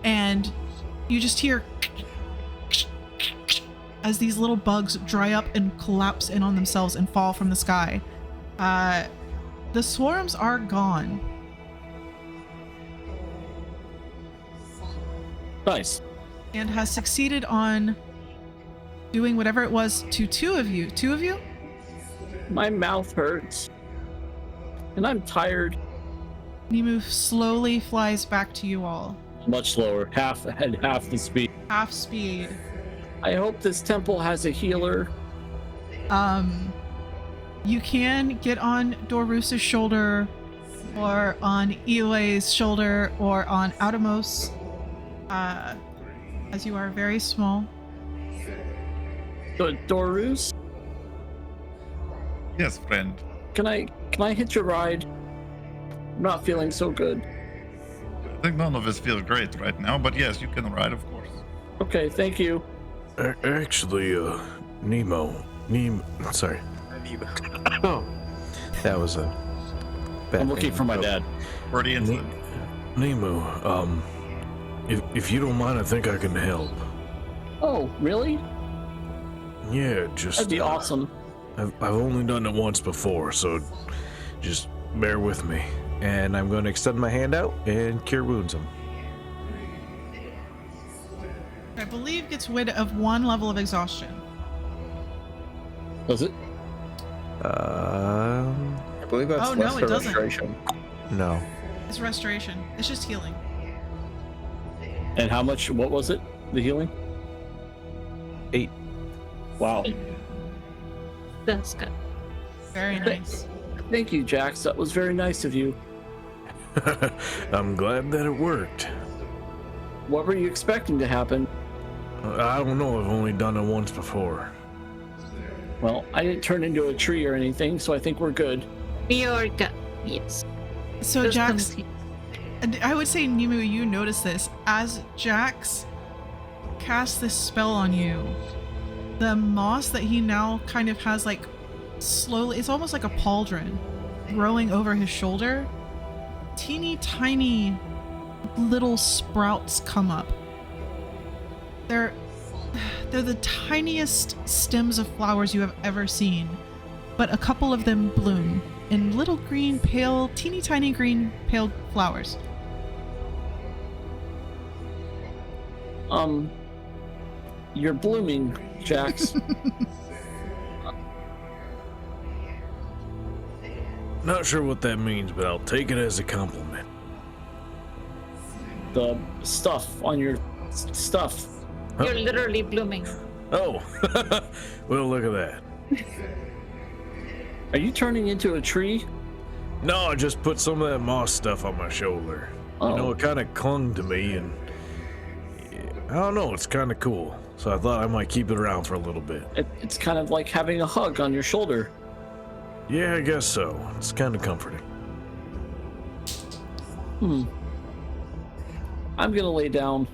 And you just hear as these little bugs dry up and collapse in on themselves and fall from the sky. The swarms are gone. Nice. And has succeeded on doing whatever it was to 2 of you. 2 of you? My mouth hurts. And I'm tired. Nimu slowly flies back to you all. Much slower. Half the speed. Half speed. I hope this temple has a healer. You can get on Dorus's shoulder, or on Ilei's shoulder, or on Outomos, as you are very small. Dorus, Yes, friend. can I hitch a ride? I'm not feeling so good. I think none of us feel great right now, but yes, you can ride, of course. Okay, thank you. Actually, sorry. Oh, that was a bad I'm looking thing. for my dad. Freudian slip. Nemo, if you don't mind, I think I can help. Oh, really? Yeah, just That'd be awesome. I've only done it once before, so just bear with me. And I'm going to extend my hand out and cure wounds him. I believe gets rid of 1 level of exhaustion. Does it? I believe that's Oh, no, less it for doesn't. restoration. No. It's restoration. It's just healing. And how much? What was it? The healing? 8. Wow. That's good. Very nice. Thank you, Jax. That was very nice of you. I'm glad that it worked. What were you expecting to happen? I don't know, I've only done it once before. Well, I didn't turn into a tree or anything, so I think we're good. You're good. Yes. So Just Jax, come- and I would say, Nimu, you notice this. As Jax casts this spell on you, the moss that he now kind of has, like, slowly, it's almost like a pauldron growing over his shoulder. Teeny tiny little sprouts come up. They're the tiniest stems of flowers you have ever seen. but a couple of them bloom in little green, pale, teeny tiny green, pale flowers. You're blooming, Jax. Not sure what that means, but I'll take it as a compliment. The stuff on your stuff. You're literally blooming. Oh, well, look at that. Are you turning into a tree? No, I just put some of that moss stuff on my shoulder. Oh. You know, it kind of clung to me, and I don't know, it's kind of cool. So I thought I might keep it around for a little bit. It's kind of like having a hug on your shoulder. Yeah, I guess so. It's kind of comforting. I'm gonna lay down.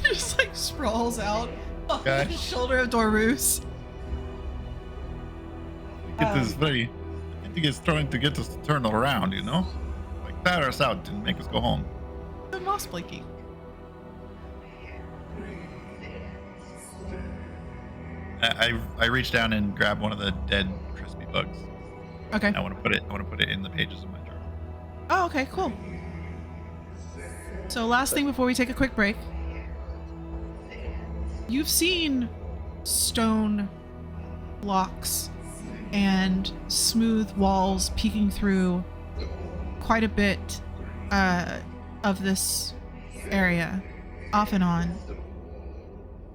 Just like sprawls out on Okay. the shoulder of Dorus. It is very. I think it's trying to get us to turn around, you know? Like, tire us out and make us go home. The moss blinky. I reach down and grab one of the dead crispy bugs. Okay. I want to put it in the pages of my journal. Oh, okay, cool. So last thing before we take a quick break. You've seen stone blocks and smooth walls peeking through quite a bit of this area, off and on.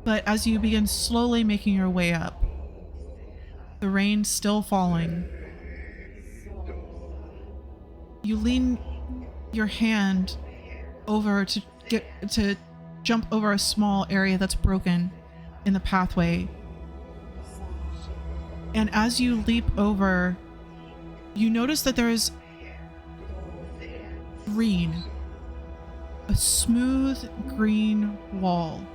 But as you begin slowly making your way up, the rain still falling, you lean your hand over to jump over a small area that's broken in the pathway. And as you leap over, you notice that there is green, a smooth green wall.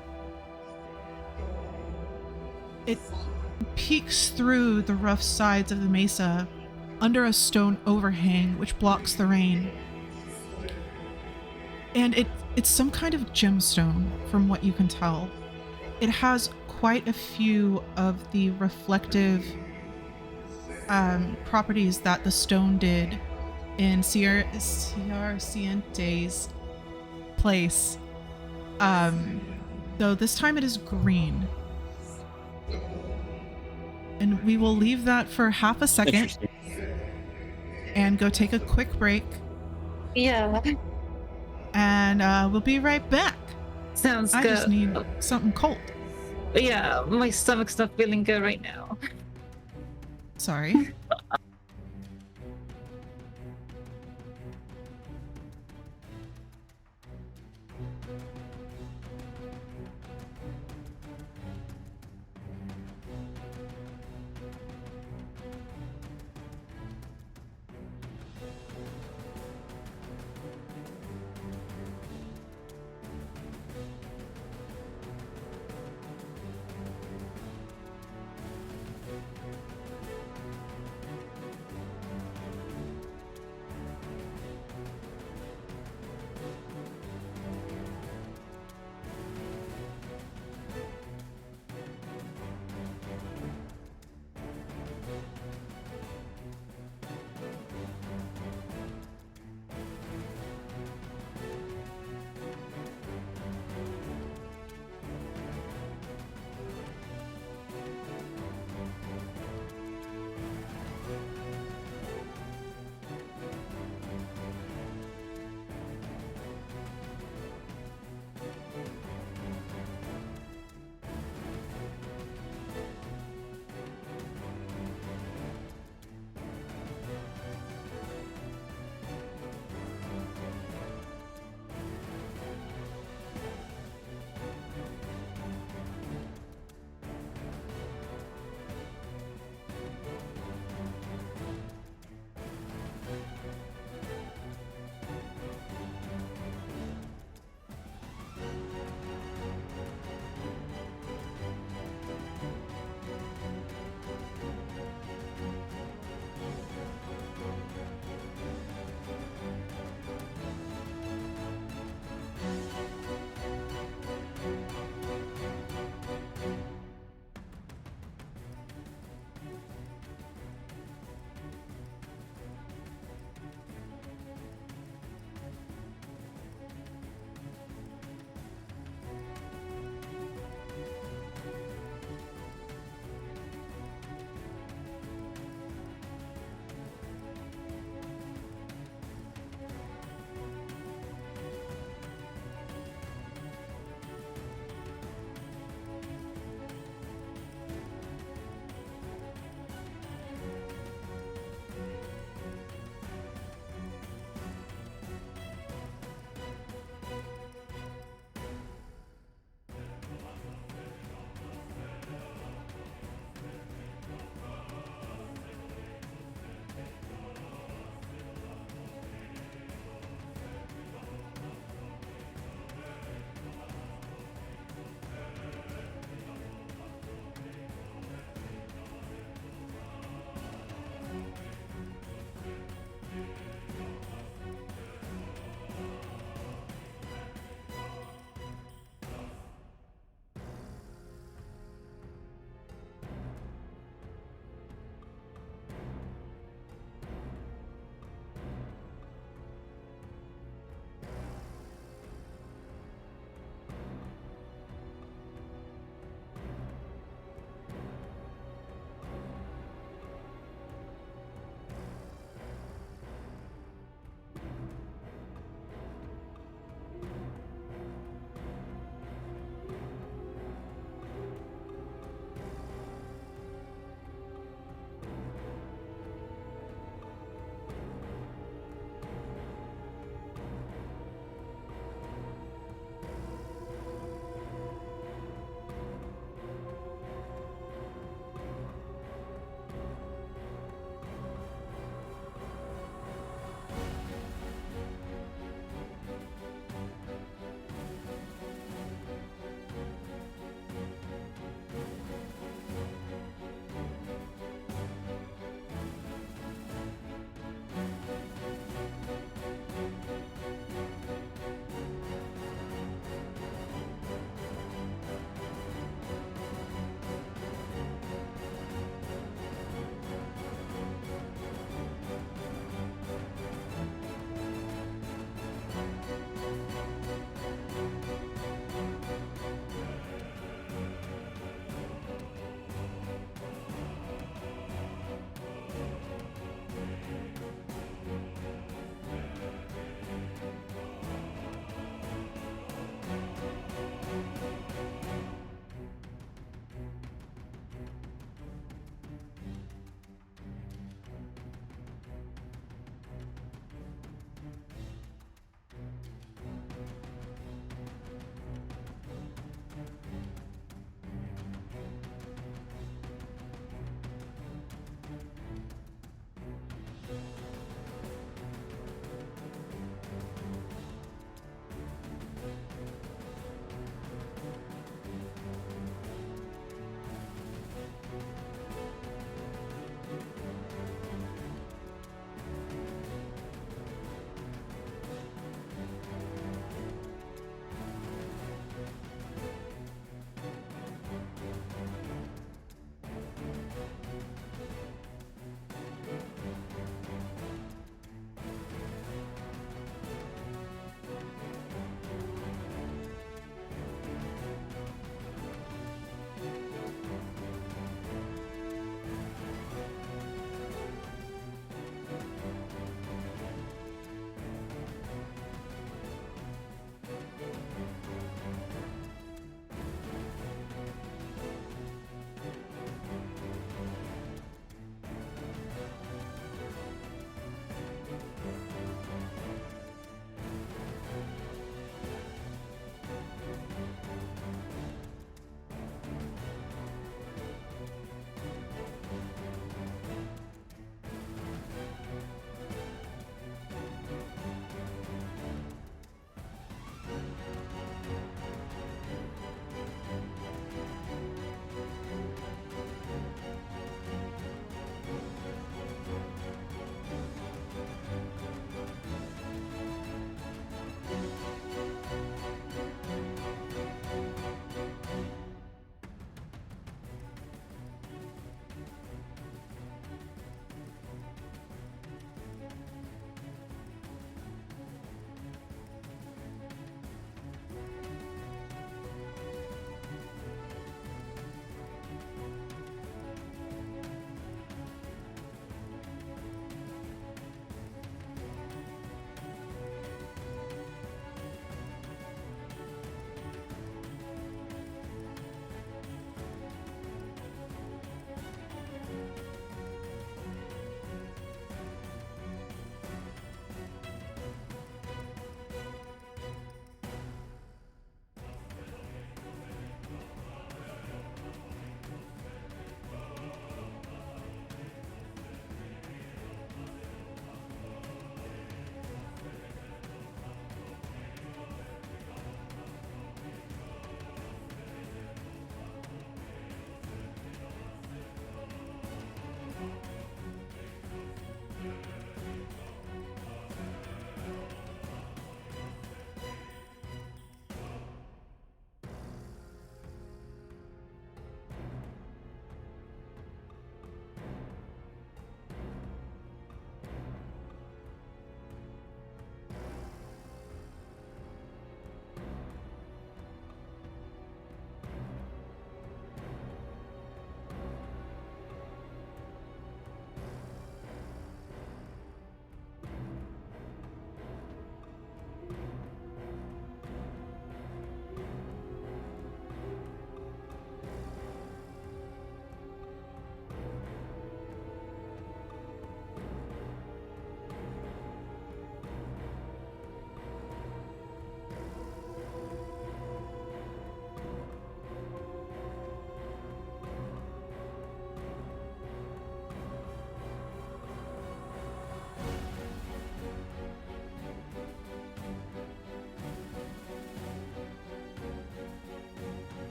It peeks through the rough sides of the mesa under a stone overhang which blocks the rain. And it's some kind of gemstone from what you can tell. It has quite a few of the reflective properties that the stone did in Ciarciente's place. Though this time it is green. And we will leave that for half a second and go take a quick break. Yeah. And we'll be right back. Sounds I good. just need something cold. Yeah, my stomach's not feeling good right now. Sorry.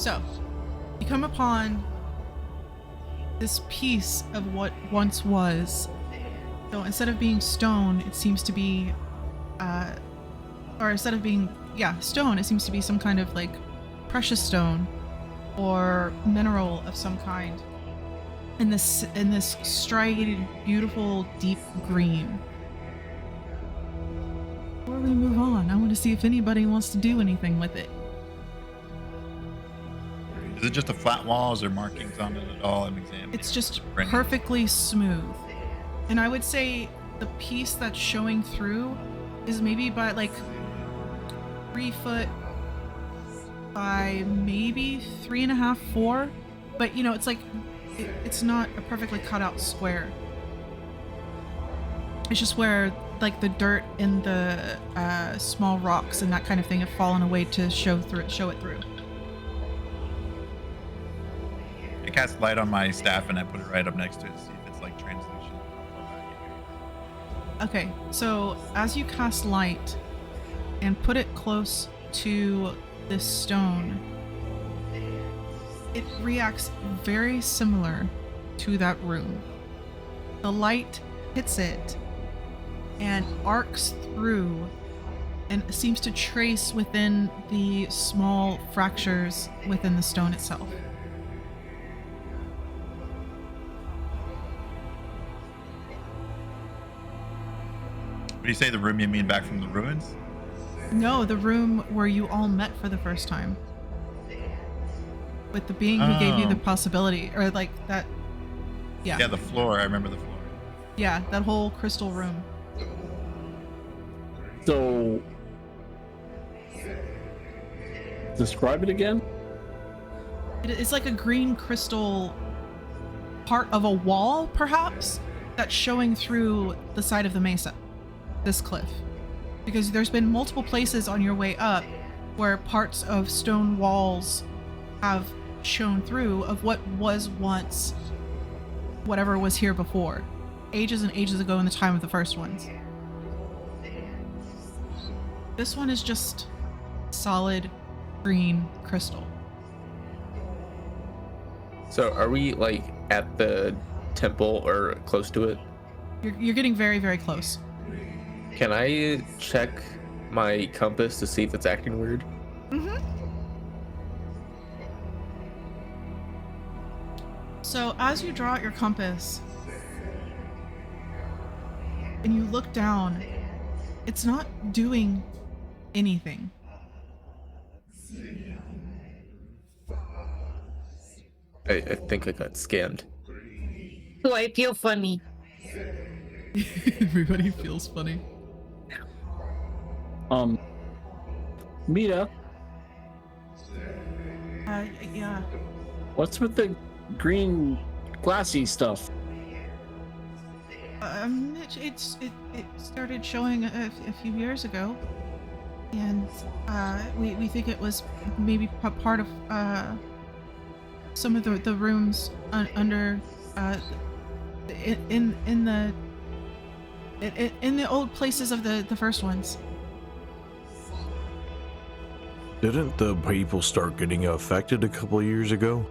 So, you come upon this piece of what once was. So instead of being stone, it seems to be, or instead of being, stone, it seems to be some kind of like precious stone or mineral of some kind. In this striated, beautiful, deep green. Before we move on, I want to see if anybody wants to do anything with it. Is it just a flat wall? Is there markings on it at all? I'm examining. It's just Right. perfectly smooth. And I would say the piece that's showing through is maybe by like 3 foot by maybe 3.5, 4. But you know, it's like, it's not a perfectly cut out square. It's just where like the dirt and the small rocks and that kind of thing have fallen away to show it through. I cast light on my staff and I put it right up next to it to see if it's like translucent. Okay, so as you cast light and put it close to this stone, it reacts very similar to that room. The light hits it and arcs through and seems to trace within the small fractures within the stone itself. What do you say, the room you mean back from the ruins? No, the room where you all met for the first time. With the being who gave you the possibility, or like that. Yeah. Yeah, the floor. I remember the floor. Yeah, that whole crystal room. So, describe it again. It's like a green crystal part of a wall, perhaps, that's showing through the side of the mesa, this cliff. Because there's been multiple places on your way up where parts of stone walls have shown through of what was once whatever was here before, ages and ages ago in the time of the first ones. This one is just solid green crystal. So are we like at the temple or close to it? You're getting very, very close. Can I check my compass to see if it's acting weird? Mm-hmm. So as you draw out your compass and you look down, it's not doing anything. I think I got scammed. Do I feel funny? Everybody feels funny. Mita, Yeah. what's with the green glassy stuff? It started showing a few years ago, and we think it was maybe part of some of the rooms under in the old places of the first ones. Didn't the people start getting affected a couple of years ago?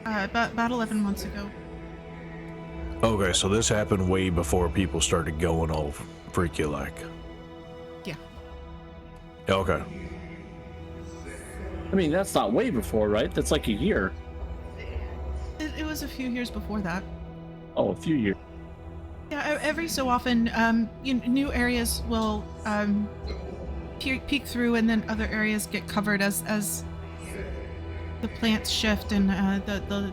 About 11 months ago. Okay, so this happened way before people started going all freaky like. Yeah. Okay. I mean, that's not way before, right? That's like a year. It was a few years before that. Oh, a few years. Yeah, every so often, new areas will peek through, and then other areas get covered as the plants shift and the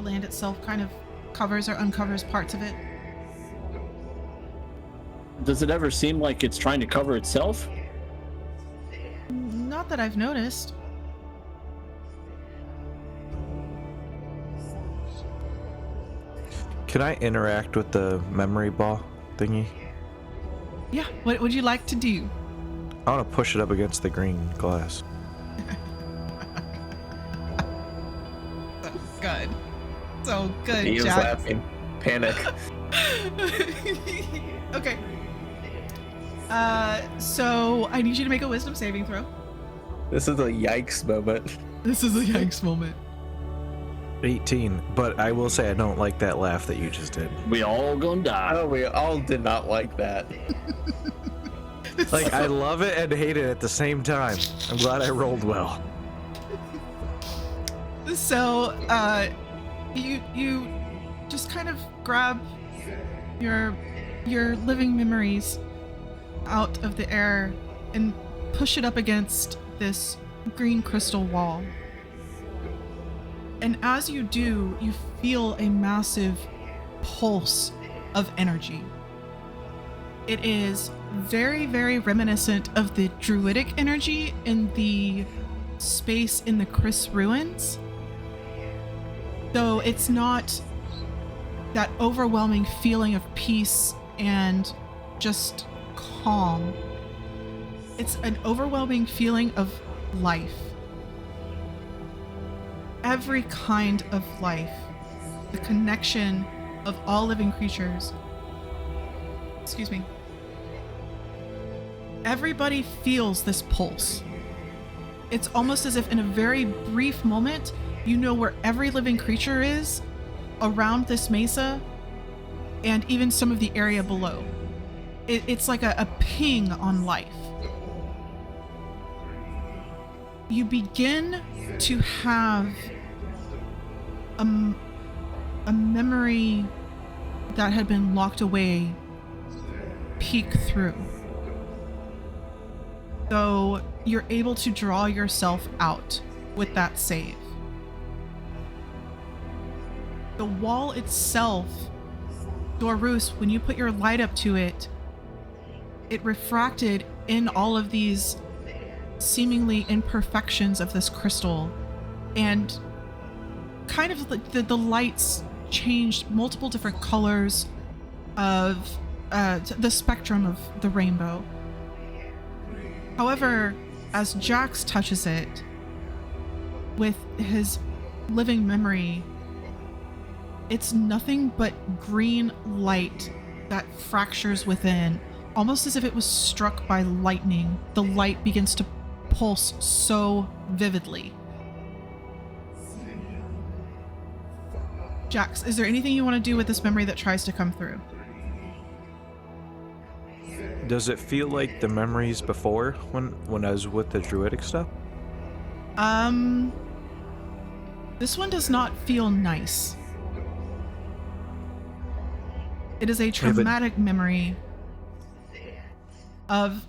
land itself kind of covers or uncovers parts of it. Does it ever seem like it's trying to cover itself? Not that I've noticed. Can I interact with the memory ball thingy? Yeah, what would you like to do? I want to push it up against the green glass. Good. So good, He was Jack. laughing. Panic. Okay. So I need you to make a wisdom saving throw. This is a yikes moment. This is a yikes moment. 18, but I will say I don't like that laugh that you just did. We all gonna die. Oh, we all did not like that. Like, I love it and hate it at the same time. I'm glad I rolled well. So, you just kind of grab your living memories out of the air and push it up against this green crystal wall. And as you do, you feel a massive pulse of energy. It is very, very reminiscent of the druidic energy in the space in the Chris ruins. Though it's not that overwhelming feeling of peace and just calm. It's an overwhelming feeling of life. Every kind of life, the connection of all living creatures. Excuse me. Everybody feels this pulse. It's almost as if in a very brief moment, you know where every living creature is around this mesa and even some of the area below. It's like a ping on life. You begin to have a memory that had been locked away peek through. So you're able to draw yourself out with that save. The wall itself, Dorus, when you put your light up to it, it refracted in all of these seemingly imperfections of this crystal, and kind of the lights changed multiple different colors of the spectrum of the rainbow. However, as Jax touches it with his living memory, it's nothing but green light that fractures within, almost as if it was struck by lightning. The light begins to pulse so vividly. Jax, is there anything you want to do with this memory that tries to come through? Does it feel like the memories before when I was with the druidic stuff? This one does not feel nice. It is a traumatic memory of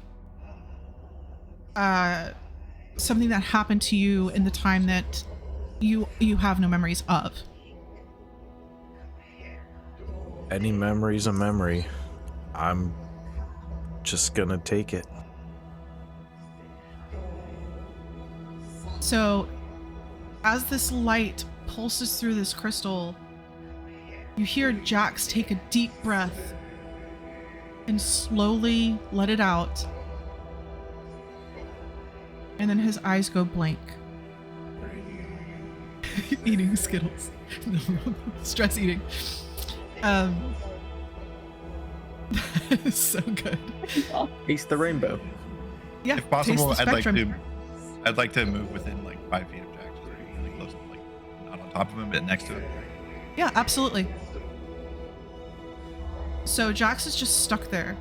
something that happened to you in the time that you have no memories of. Any memory's a memory. I'm just gonna take it. So, as this light pulses through this crystal, you hear Jax take a deep breath and slowly let it out. And then his eyes go blank. Eating Skittles. No, stress eating. That is so good. Taste the rainbow. Yeah. If possible, taste the spectrum. I'd like to move within like 5 feet of Jack, just really close, like not on top of him, but next to him. Yeah, absolutely. So Jax is just stuck there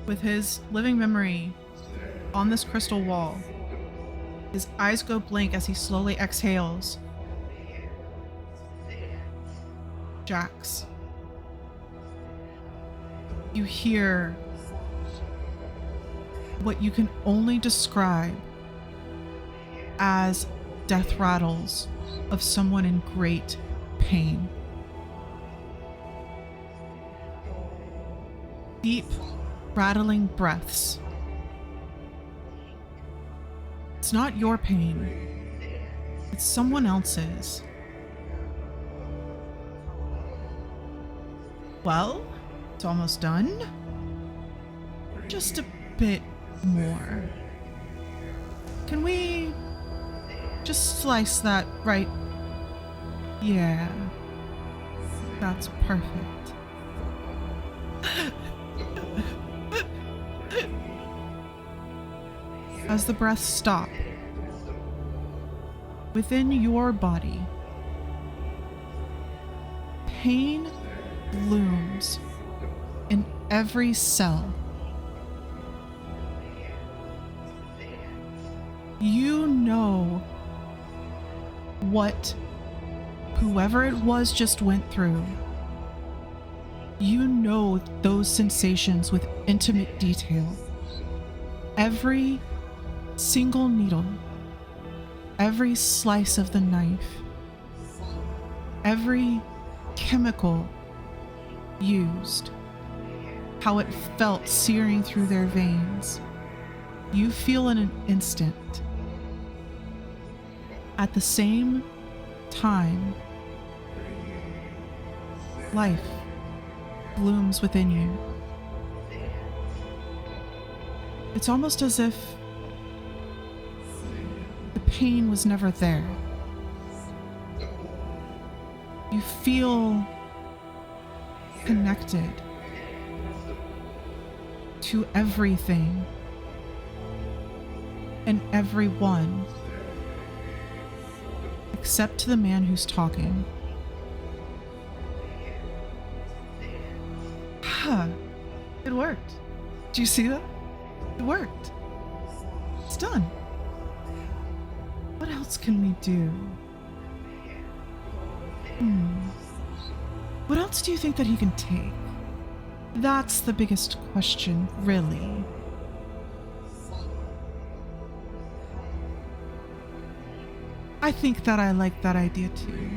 with his living memory on this crystal wall. His eyes go blank as he slowly exhales. Jax, you hear what you can only describe as death rattles of someone in great pain. Deep, rattling breaths. It's not your pain. It's someone else's. Well, it's almost done. Just a bit more. Can we just slice that right? Yeah. That's perfect. as the breaths stop, within your body, pain blooms in every cell. You know what whoever it was just went through. You know those sensations with intimate detail. Every single needle, every slice of the knife, every chemical used, how it felt searing through their veins. You feel in an instant. At the same time, life blooms within you. It's almost as if the pain was never there. You feel connected to everything and everyone except the man who's talking. Huh. It worked. Do you see that? It worked. It's done. What else can we do? What else do you think that he can take? That's the biggest question, really. I think that I like that idea too.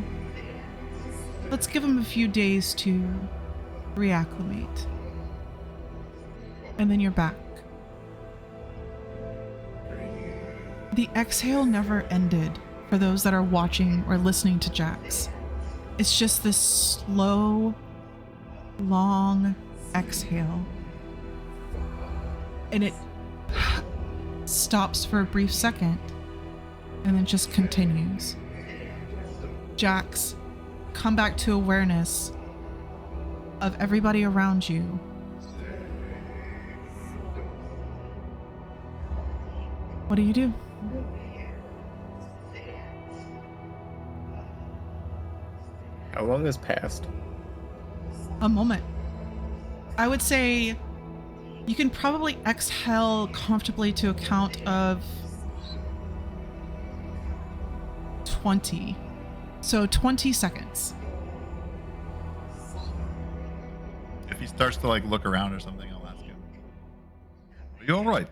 Let's give him a few days to reacclimate. And then you're back. The exhale never ended for those that are watching or listening to Jax. It's just this slow, long exhale. And it stops for a brief second and then just continues. Jax, come back to awareness of everybody around you. What do you do? How long has passed? A moment. I would say you can probably exhale comfortably to a count of 20. So 20 seconds. If he starts to like look around or something, I'll ask him. Are you all right?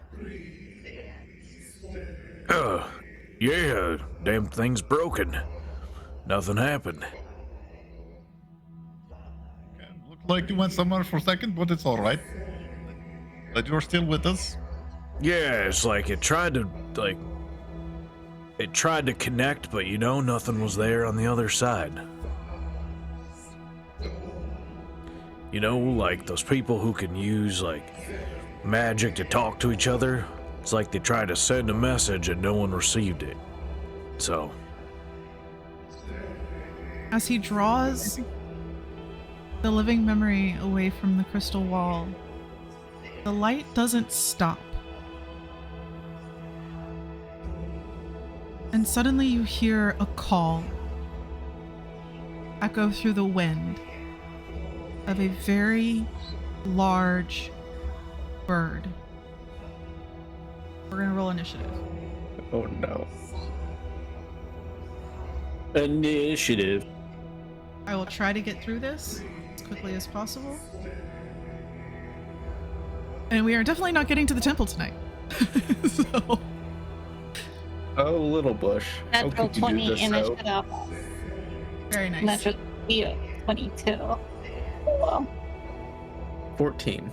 Yeah, damn thing's broken. Nothing happened. Okay. Looked like you went somewhere for a second, but it's all right. But you're still with us. Yeah, it's like it tried to connect, but nothing was there on the other side. Like those people who can use like magic to talk to each other. It's like they tried to send a message and no one received it. So, as he draws the living memory away from the crystal wall, the light doesn't stop. And suddenly you hear a call echo through the wind of a very large bird. We're gonna roll initiative. Oh no. Initiative. I will try to get through this as quickly as possible. And we are definitely not getting to the temple tonight. So. Oh, little bush. How Natural could you do 20 this, initiative. though? Very nice. Natural 22. Whoa. 14.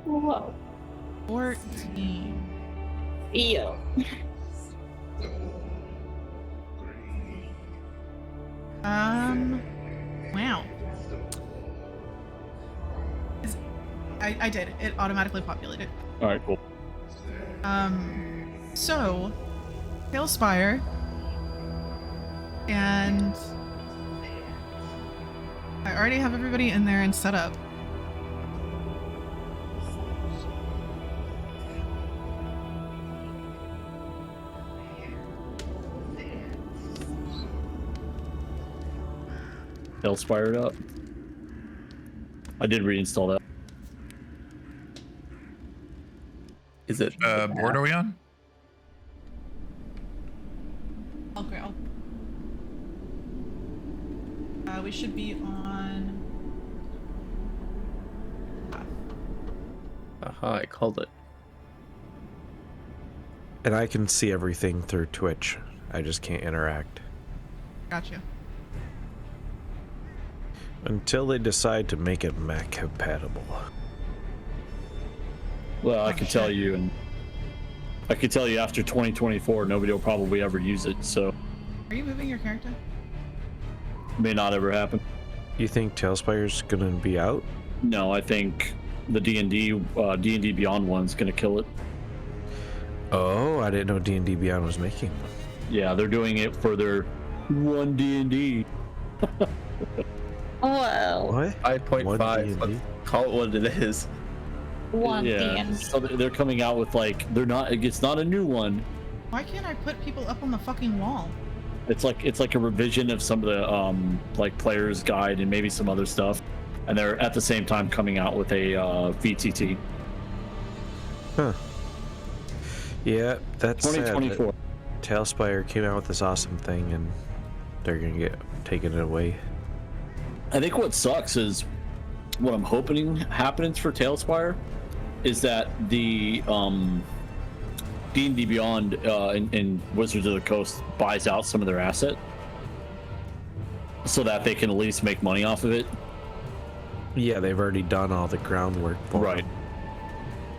Whoa. 14. Yo. Wow. I did. It automatically populated. All right, cool. So, Hailspire and I already have everybody in there and set up. Tailspire up. I did reinstall that. Is it Board are we on? Okay. We should be on. Aha, I called it. And I can see everything through Twitch. I just can't interact. Gotcha. Until they decide to make it Mac compatible. Well, I can tell you, and I can tell you after 2024, nobody will probably ever use it. So, Are you moving your character? may not ever happen. You think Tailspire's gonna be out? No, I think the D&D Beyond one's gonna kill it. Oh, I didn't know D&D Beyond was making one. Yeah, they're doing it for their one D&D. Well, What? 5.5. Let's call it what it is. one Yeah, D&D. so they're coming out with like it's not a new one. Why can't I put people up on the fucking wall? It's like a revision of some of the like player's guide and maybe some other stuff, and they're at the same time coming out with a VTT. Huh. Yeah, that's 2024. Tailspire came out with this awesome thing, and they're gonna get taken away. I think what sucks is what I'm hoping happens for Tailspire is that the D&D Beyond in Wizards of the Coast buys out some of their asset so that they can at least make money off of it. Yeah, they've already done all the groundwork for Right. it.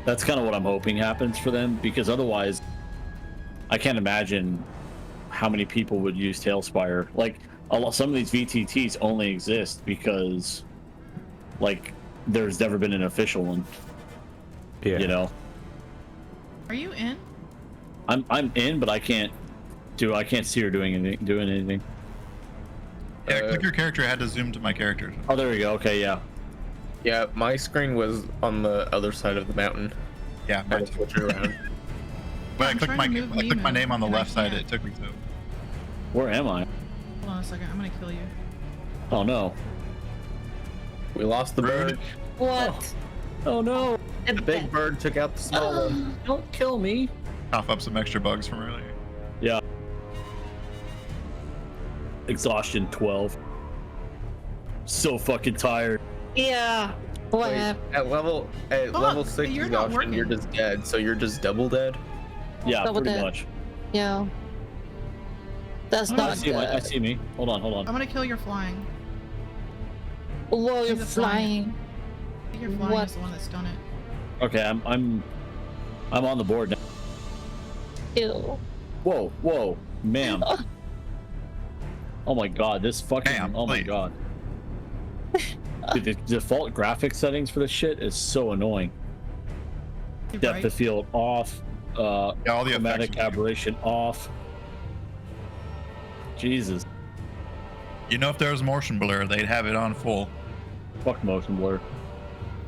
That's kind of what I'm hoping happens for them, because otherwise I can't imagine how many people would use Tailspire. Like some of these VTTs only exist because like there's never been an official one. Yeah. You know? Are you in? I'm in, but I can't see her doing anything. Yeah, click your character. I had to zoom to my character. Oh, there we go. Okay, yeah. Yeah, my screen was on the other side of the mountain. Yeah, I had to switch it around. but I I'm clicked trying to move I clicked my Nemo, name on the and I left side. can't. It took me to. Where am I? Hold on a second. I'm gonna kill you. Oh no. We lost the bird. What? Oh no. The big bird took out the small one. Don't kill me. Cough up some extra bugs from earlier. Yeah. Exhaustion 12. So fucking tired. Yeah. What Wait, happened? at level Fuck, 6 you're not exhaustion, you're working. just dead. So you're just double dead. Yeah, Double pretty dead. much. Yeah. That's Oh, not I see, good. I see me. Hold on. I'm gonna kill your flying. Whoa, you're He's a flying. flying. I think your flying What? is the one that's done it. Okay, I'm on the board now. Ew. Whoa, ma'am. Oh my god, this fucking Ma'am, oh my please. god. Dude, the default graphics settings for this shit is so annoying. You're Depth right. of field off, Yeah, all the chromatic effects. aberration off. Jesus, You know, if there was motion blur, they'd have it on full. fuck motion blur.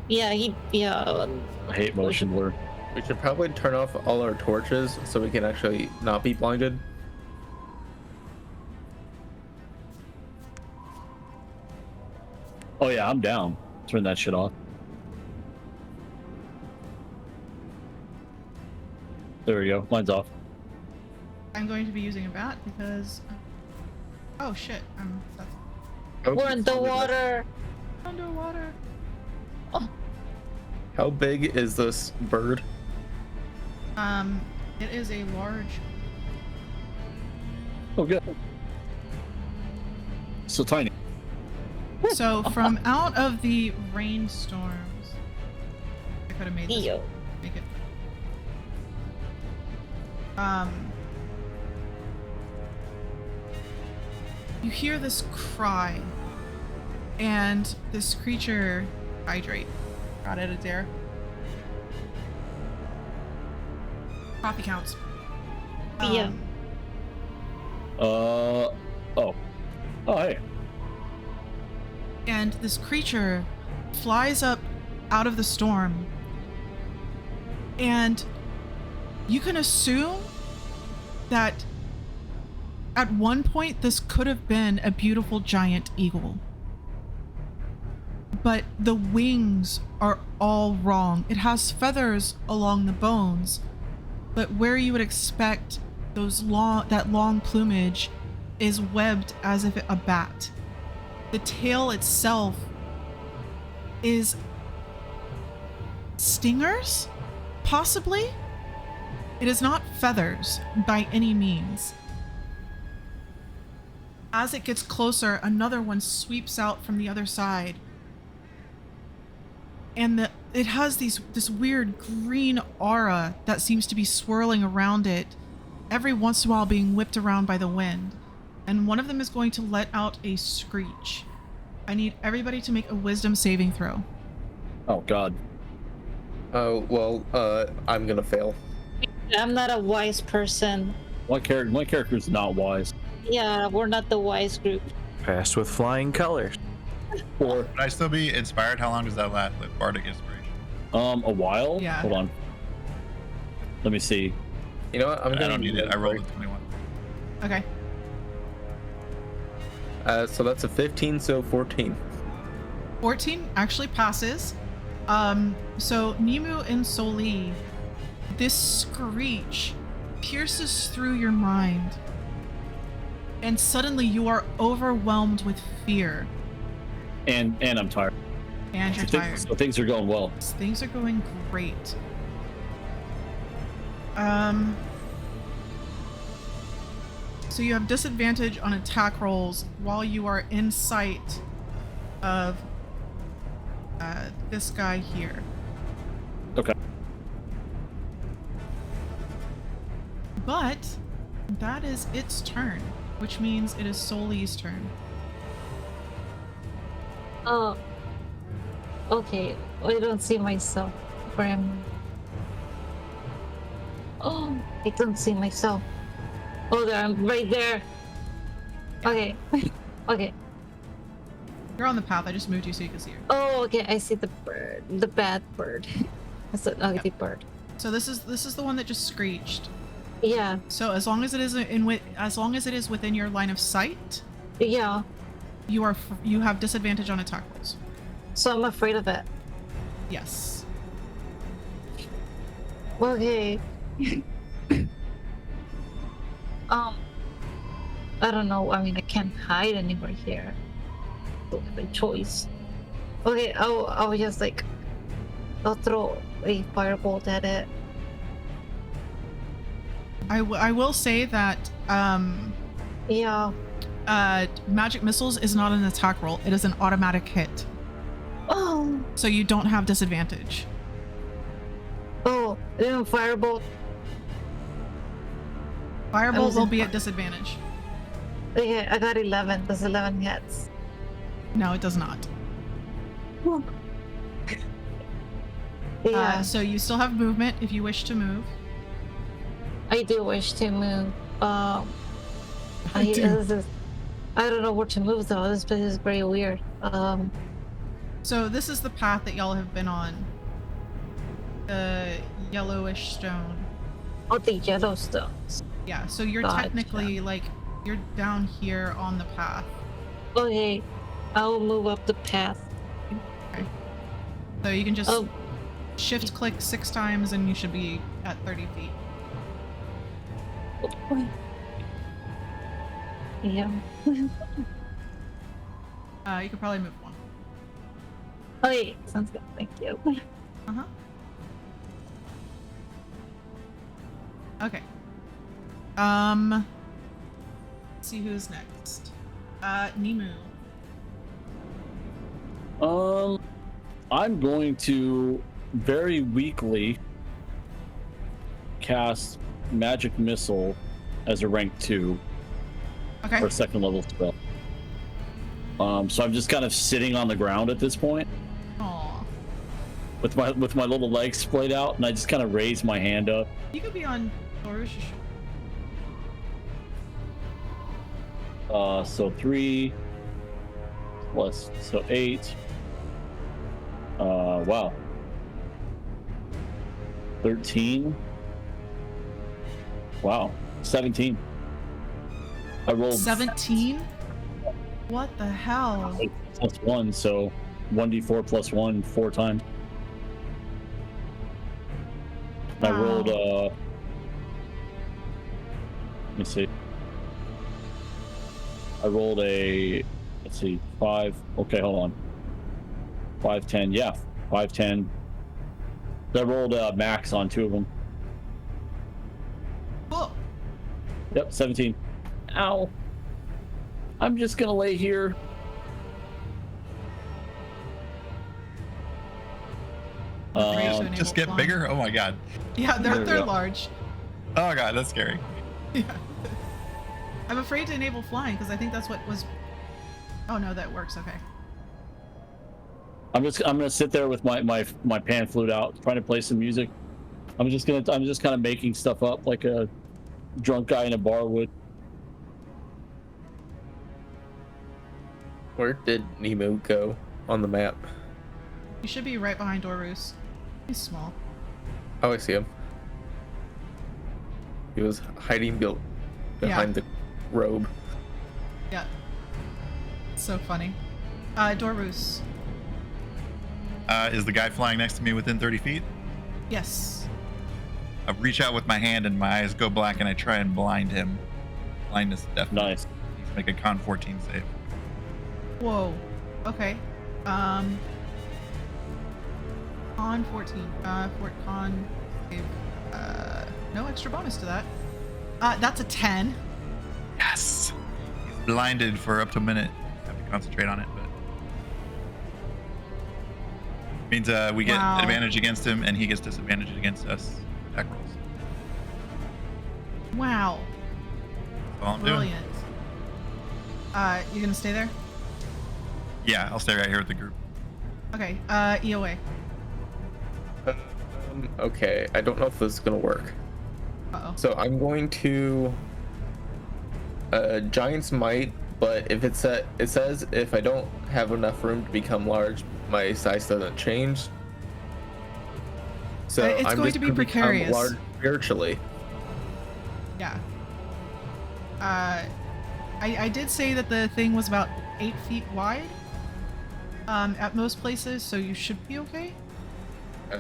Yeah, yeah. I hate motion blur. We should probably turn off all our torches so we can actually not be blinded. Oh yeah, I'm down. Turn that shit off. There we go. Mine's off. I'm going to be using a bat because. Oh shit! I'm stuck We're in the water. underwater. How big is this bird? It is a large. Oh good. So tiny. So from out of the rainstorms, I could have made this. Ew. Make it. You hear this cry, and this creature hydrate. Got it, it's there. Coffee counts. Yeah. Oh. Oh hey. And this creature flies up out of the storm, and you can assume that at one point this could have been a beautiful giant eagle. but the wings are all wrong. It has feathers along the bones, but where you would expect that long plumage is webbed as if a bat. The tail itself is stingers, possibly? It is not feathers by any means. As it gets closer, another one sweeps out from the other side. And it has this weird green aura that seems to be swirling around it, every once in a while being whipped around by the wind. And one of them is going to let out a screech. I need everybody to make a wisdom saving throw. Oh, God. Oh, well, I'm gonna fail. I'm not a wise person. My character's not wise. Yeah, we're not the wise group. Passed with flying colors. Or Would I still be inspired? How long does that last? Like bardic inspiration? a while? Yeah. Hold on. Let me see. You know what? I'm I gonna don't need it. I rolled a 21. Okay. So that's a 15, so 14. 14 actually passes. So Nimu and Soli, this screech pierces through your mind, and suddenly you are overwhelmed with fear. And I'm tired. And you're tired. So things are going well. Things are going great. So you have disadvantage on attack rolls while you are in sight of this guy here. Okay. But that is its turn, which means it is Soli's turn. Oh. Okay. I don't see myself. Where am I? Oh, I don't see myself. Oh, there, I'm right there. Okay. Okay. You're on the path. I just moved you so you can see her. Oh, okay. I see the bird. The bad bird. That's an ugly bird. So this is the one that just screeched. Yeah. So as long as it is as long as it is within your line of sight, Yeah. you have disadvantage on attack rolls. So I'm afraid of it. Yes. Okay. I don't know. I mean, I can't hide anywhere here. Don't have a choice. Okay, I'll just like, I'll throw a firebolt at it. I will say that Yeah. magic missiles is not an attack roll. It is an automatic hit. Oh. So you don't have disadvantage. Oh, then firebolt. Firebolt will be at disadvantage. Okay, I got 11. Does 11 hits? No, it does not. Yeah, So you still have movement if you wish to move. I do wish to move. I don't know where to move though. This place is very weird. So this is the path that y'all have been on. The yellowish stone. Oh, the yellow stones. Yeah, so you're Gotcha. technically like you're down here on the path. Okay, I will move up the path. So you can just Oh, shift click 6 times and you should be at 30 feet. yeah. You could probably move one. Okay, sounds good. Thank you. Uh-huh. Okay. Let's see who's next. Nimu. I'm going to very weakly cast Magic Missile as a rank 2 Okay. or second level spell. So I'm just kind of sitting on the ground at this point Aw. with my little legs splayed out, and I just kind of raise my hand up. You could be on Dorush. So 3 plus, so 8. Wow. 13. Wow. 17. I rolled 17? What the hell? plus 1, so 1d4 plus 1 4 times. I rolled let me see. I rolled a, let's see, 5. Okay, hold on. 5, 10. Yeah, 5, 10. I rolled max on 2 of them. Cool. Yep, 17. Ow. I'm just gonna lay here. Just get bigger? Oh my god. Yeah, they're large. Oh god, that's scary. Yeah. I'm afraid to enable flying because I think that's what was. Oh no, that works. Okay. I'm gonna sit there with my pan flute out, trying to play some music. I'm just kind of making stuff up like a drunk guy in a bar would. Where did Nemo go on the map? You should be right behind Dorus. He's small. Oh, I see him. He was hiding behind the robe. Yeah. So funny. Dorus. Is the guy flying next to me within 30 feet? Yes. I reach out with my hand and my eyes go black and I try and blind him. Blindness definitely. Nice. He's make a con 14 save. Whoa. Okay. Con 14. Con save. No extra bonus to that. That's a 10. Yes. He's blinded for up to a minute. Have to concentrate on it, but means we get advantage against him and he gets disadvantage against us. Attack rolls. Wow. That's all I'm Brilliant. doing. You gonna stay there? Yeah, I'll stay right here with the group. Okay. EOA. Okay, I don't know if this is gonna work. Uh-oh. So I'm going to Giant's Might, but if it says if I don't have enough room to become large, my size doesn't change. So It's I'm going just to be gonna become precarious. large spiritually. Yeah. I did say that the thing was about 8 feet wide. At most places, so you should be okay.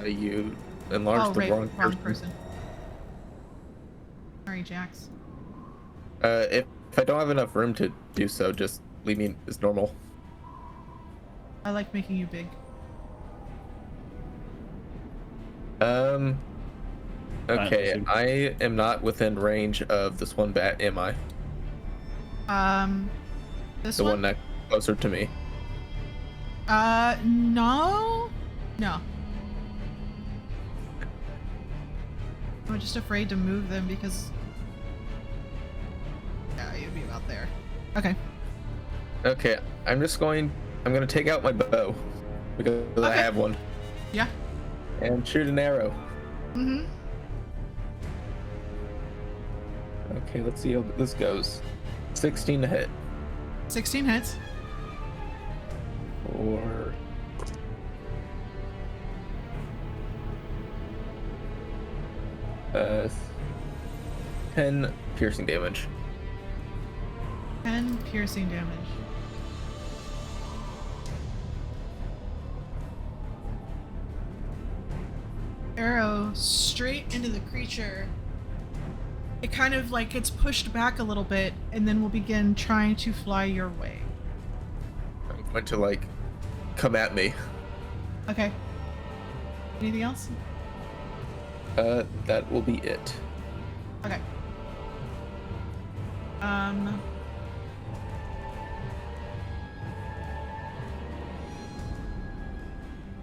You enlarged the wrong person. Sorry, Jax. If I don't have enough room to do so, just leave me as normal. I like making you big. Okay, I am not within range of this one bat, am I? This The one next closer to me. No. I'm just afraid to move them because. Yeah, you'd be about there. Okay. Okay, I'm gonna take out my bow because I have one. Yeah. And shoot an arrow. Mm-hmm. Okay, let's see how this goes. 16 to hit. 16 hits. Or 10 piercing damage. 10 piercing damage. Arrow straight into the creature. It kind of like gets pushed back a little bit and then will begin trying to fly your way. I'm going to come at me. Okay. Anything else? That will be it. Okay.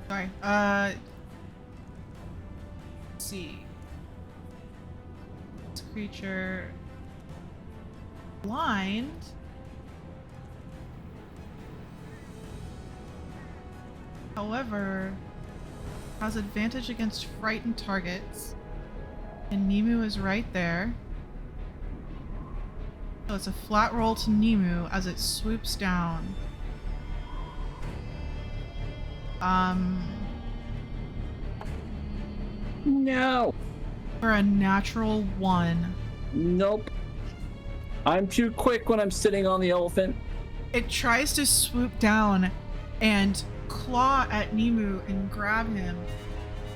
Sorry. Let's see. This creature blind. However, has advantage against frightened targets. And Nemu is right there. So it's a flat roll to Nemu as it swoops down. No. For a natural 1. Nope. I'm too quick when I'm sitting on the elephant. It tries to swoop down and claw at Nemu and grab him.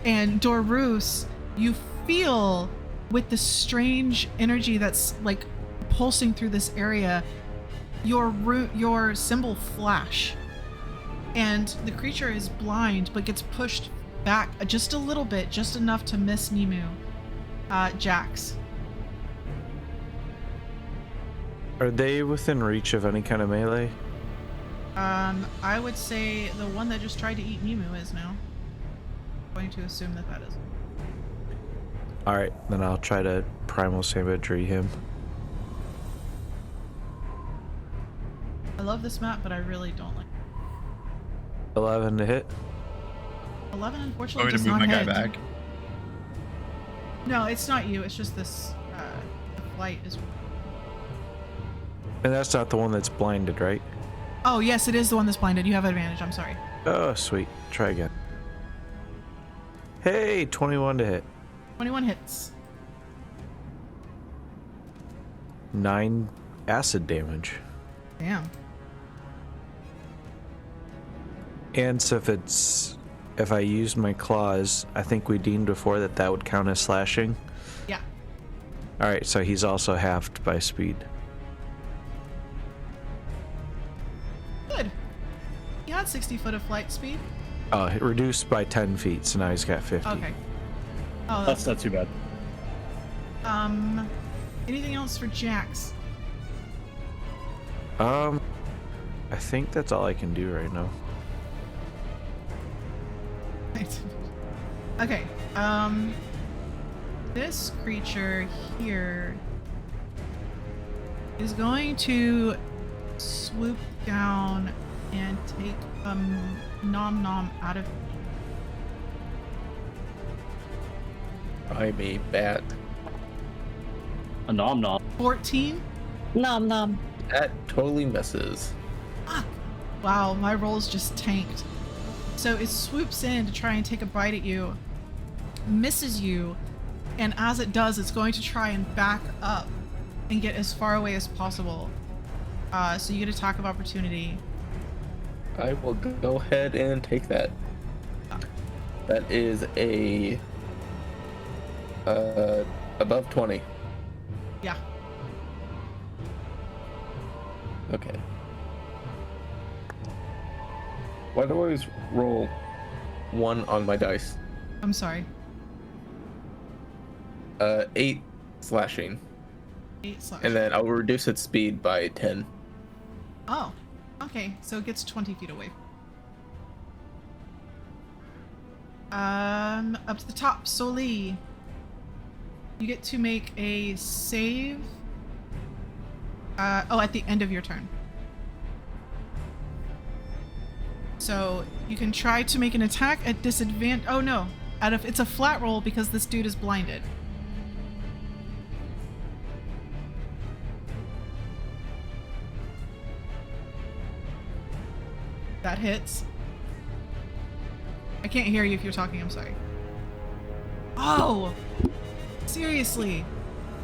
And Dorus, you feel with the strange energy that's like pulsing through this area, your symbol flash. And the creature is blind, but gets pushed back just a little bit, just enough to miss Nemu. Jax. Are they within reach of any kind of melee? I would say the one that just tried to eat Nemu is now. I'm going to assume that is. Alright, then I'll try to primal savagery him. I love this map, but I really don't like it. 11 to hit. 11 Want unfortunately me to does move not my hit. guy back? No, it's not you. It's just this the flight is. And that's not the one that's blinded, right? Oh yes, it is the one that's blinded. You have advantage. I'm sorry. Oh, sweet. Try again. Hey, 21 to hit. 21 hits. 9 acid damage. Damn. And so if I used my claws, I think we deemed before that would count as slashing. Yeah. Alright, so he's also halved by speed. Good. He had 60 foot of flight speed. Oh, it reduced by 10 feet, so now he's got 50. Okay. Oh, That's not too bad. anything else for Jax? I think that's all I can do right now. Okay. This creature here is going to swoop down and take Nom Nom out of. I'm a bat. A nom nom. 14. Nom nom. That totally misses. Fuck. Wow, my rolls just tanked. So it swoops in to try and take a bite at you, misses you, and as it does, it's going to try and back up and get as far away as possible. So you get attack of opportunity. I will go ahead and take that. That is a above 20. Yeah. Okay. Why do I always roll 1 on my dice? I'm sorry. 8 slashing. 8 slash. And then I'll reduce its speed by 10. Oh. Okay, so it gets 20 feet away. Up to the top, Soli. You get to make a save. At the end of your turn. So you can try to make an attack at disadvantage. Oh no, it's a flat roll because this dude is blinded. That hits. I can't hear you if you're talking, I'm sorry. Oh! Seriously?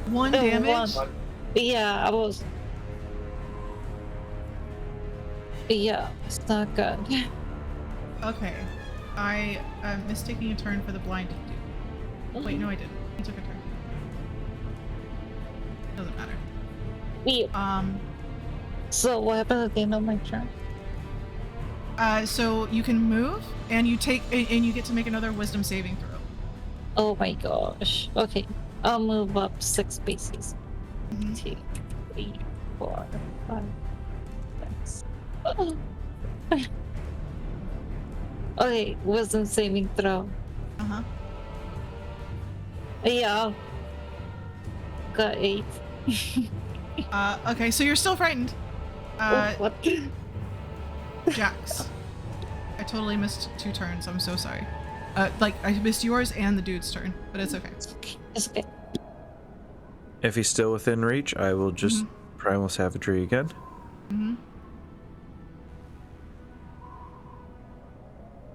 1 Oh, damage? 1. Yeah, I was. Yeah, it's not good. Okay. I missed taking a turn for the blind dude. Wait, no I didn't. He took a turn. Doesn't matter. Yeah. So what happens at the end of my turn? So you can move, and you get to make another wisdom saving throw. Oh my gosh. Okay. I'll move up 6 spaces. Mhm. 2, 3, 4, 5, 6. Okay, wisdom saving throw. Uh-huh. Yeah. Got 8. Okay, so you're still frightened. What? Jax. I totally missed 2 turns. I'm so sorry. I missed yours and the dude's turn, but it's okay. It's okay. If he's still within reach, I will just primal savagery again. Mm-hmm.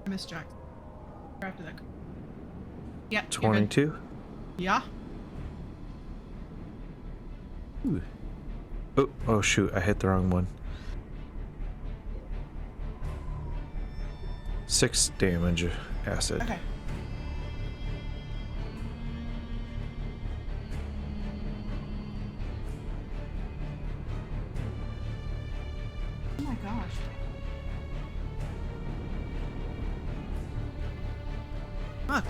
I missed Jax. After that. Yeah. you're good. 22. Yeah. Ooh. Oh shoot, I hit the wrong one. 6 damage acid. Okay. Oh my gosh. Fuck.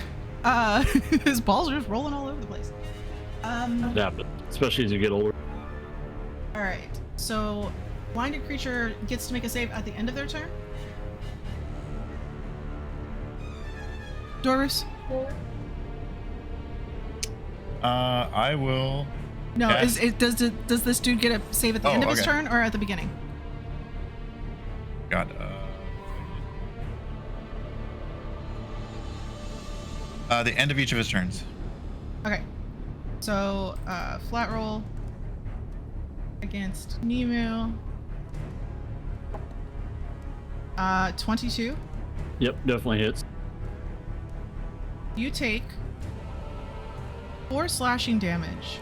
His balls are just rolling all over the place. Yeah, but especially as you get older. Alright, so blinded creature gets to make a save at the end of their turn. Dorus? I will. No, cast- does this dude get a save at the end of his okay. turn or at the beginning? God. The end of each of his turns. Okay. So, flat roll against Nemu. 22. Yep, definitely hits. You take 4 slashing damage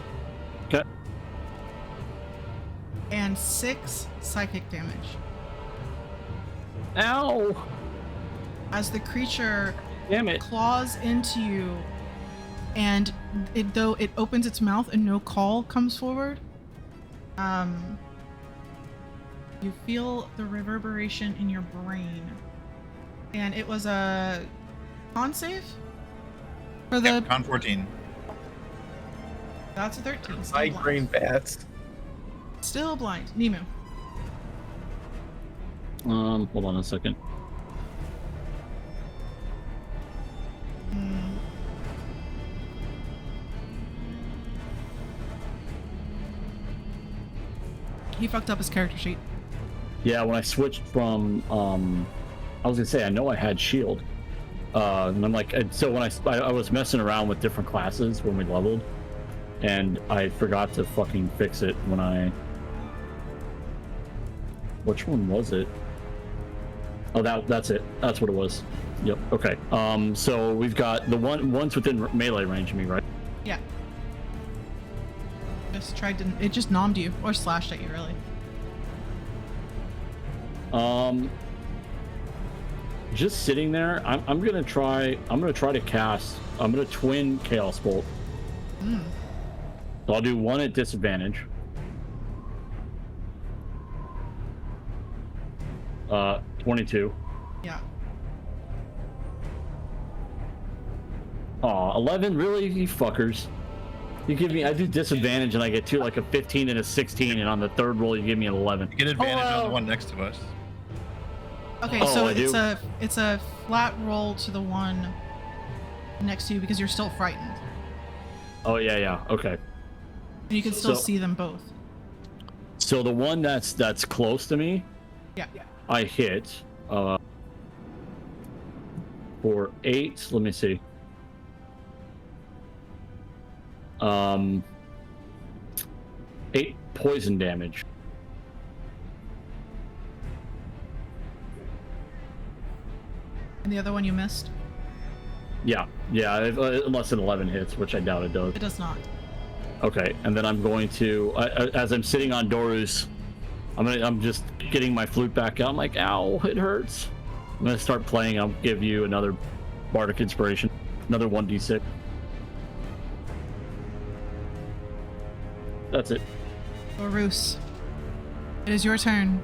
Okay. and 6 psychic damage Ow! as the creature Damn it. claws into you, and though it opens its mouth and no call comes forward, you feel the reverberation in your brain. And it was a con save for the Yep, con 14. That's a 13. Still Migraine blind. bats. Still blind. Nemu. Hold on a second. He fucked up his character sheet. Yeah, when I switched from, I was gonna say, I know I had shield. And I'm like, so when I was messing around with different classes when we leveled, and I forgot to fucking fix it when I, which one was it? Oh, that's it. That's what it was. Yep. Okay. So we've got the one's within melee range of me, right? Yeah. Just tried to. It just nommed you or slashed at you, really. Just sitting there. I'm gonna try to cast. I'm gonna twin Chaos Bolt. So I'll do one at disadvantage. 22. Yeah. Aw, 11? Really? You fuckers. You give me, I do disadvantage and I get like a 15 and a 16, and on the third roll you give me an 11. You get advantage on Hello. the one next to us. Okay, Oh, so I do? it's a flat roll to the one next to you because you're still frightened, Oh yeah, okay. and you can still So- see them both. So the one that's close to me, Yeah. I hit for 8. Let me see. 8 poison damage. And the other one you missed. Yeah, unless an 11 hits, which I doubt it does. It does not. Okay, and then I'm going to, as I'm sitting on Dorus, I'm just getting my flute back out. I'm like, ow, it hurts. I'm gonna start playing. I'll give you another bardic inspiration, another 1d6. That's it. Orus, it is your turn.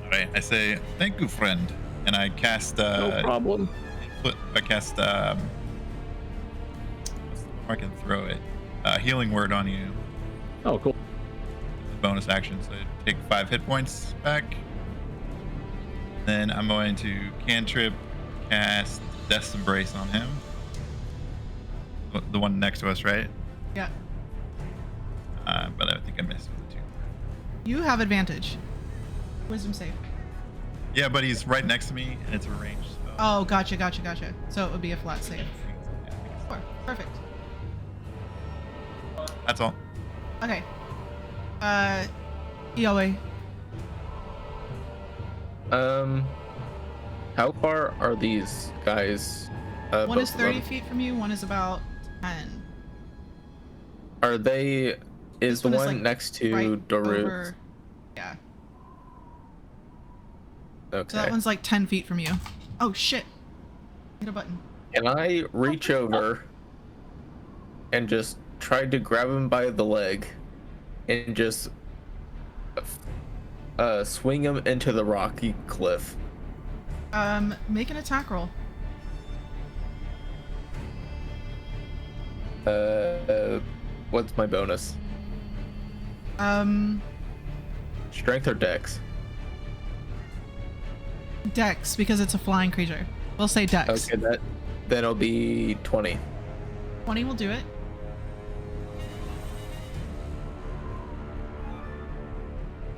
All right, I say thank you, friend, and I cast. No problem. I cast. What's the more I can throw it? Healing word on you. Oh, cool. Bonus action, so take 5 hit points back. Then I'm going to cantrip cast Death's Embrace on him. The one next to us, right? Yeah. But I think I missed with the 2. You have advantage. Wisdom save. Yeah, but he's right next to me, and it's a range spell. Oh, gotcha. So it would be a flat save. Yeah, 4. Perfect. that's all. Okay. Yahweh. How far are these guys? One both is of 30 them? feet from you, one is about 10. Are they? Is This the one is, one like, next to right Dorus? over- Yeah. Okay. So that one's like 10 feet from you. Oh shit. Hit a button. Can I reach over and just try to grab him by the leg and just swing him into the rocky cliff? Make an attack roll. What's my bonus? Strength or dex? Dex, because it's a flying creature. We'll say dex. Okay, that'll be 20. 20 will do it.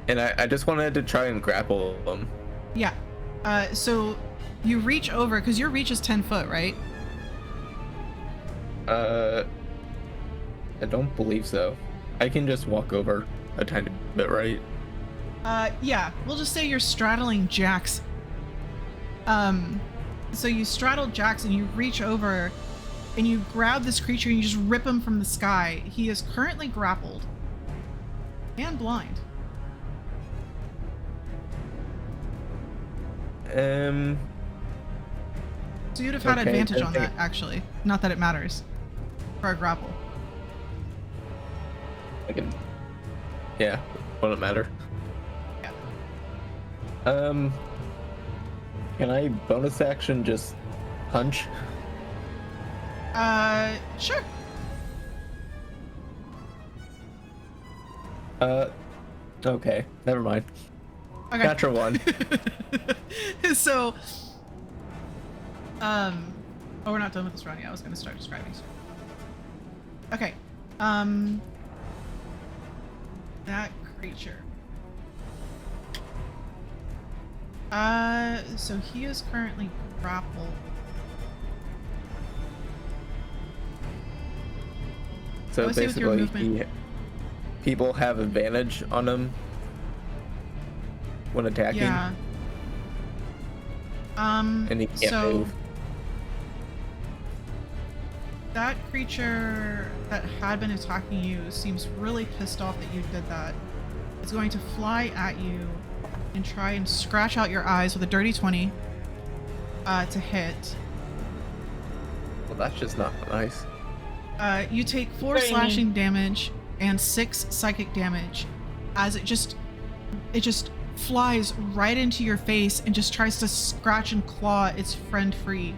And I just wanted to try and grapple him. Yeah. So you reach over, because your reach is 10 foot, right? I don't believe so. I can just walk over a tiny bit, right? Yeah. We'll just say you're straddling Jax. So you straddle Jax and you reach over and you grab this creature and you just rip him from the sky. He is currently grappled and blind. So you'd have had advantage on that, actually. Not that it matters. For a grapple. Yeah, wouldn't matter. Yeah. Can I bonus action just punch? Sure. Okay, never mind. Okay. Natural one. So, oh, we're not done with this round yet. I was going to start describing stuff. Okay. That creature. So he is currently grappled. So Let's see with your movement. People have advantage on him when attacking. Yeah. And he can't move. That creature that had been attacking you seems really pissed off that you did that. It's going to fly at you and try and scratch out your eyes with a dirty 20 to hit. Well, that's just not nice. You take 4 slashing damage and 6 psychic damage as it just flies right into your face and just tries to scratch and claw its friend free.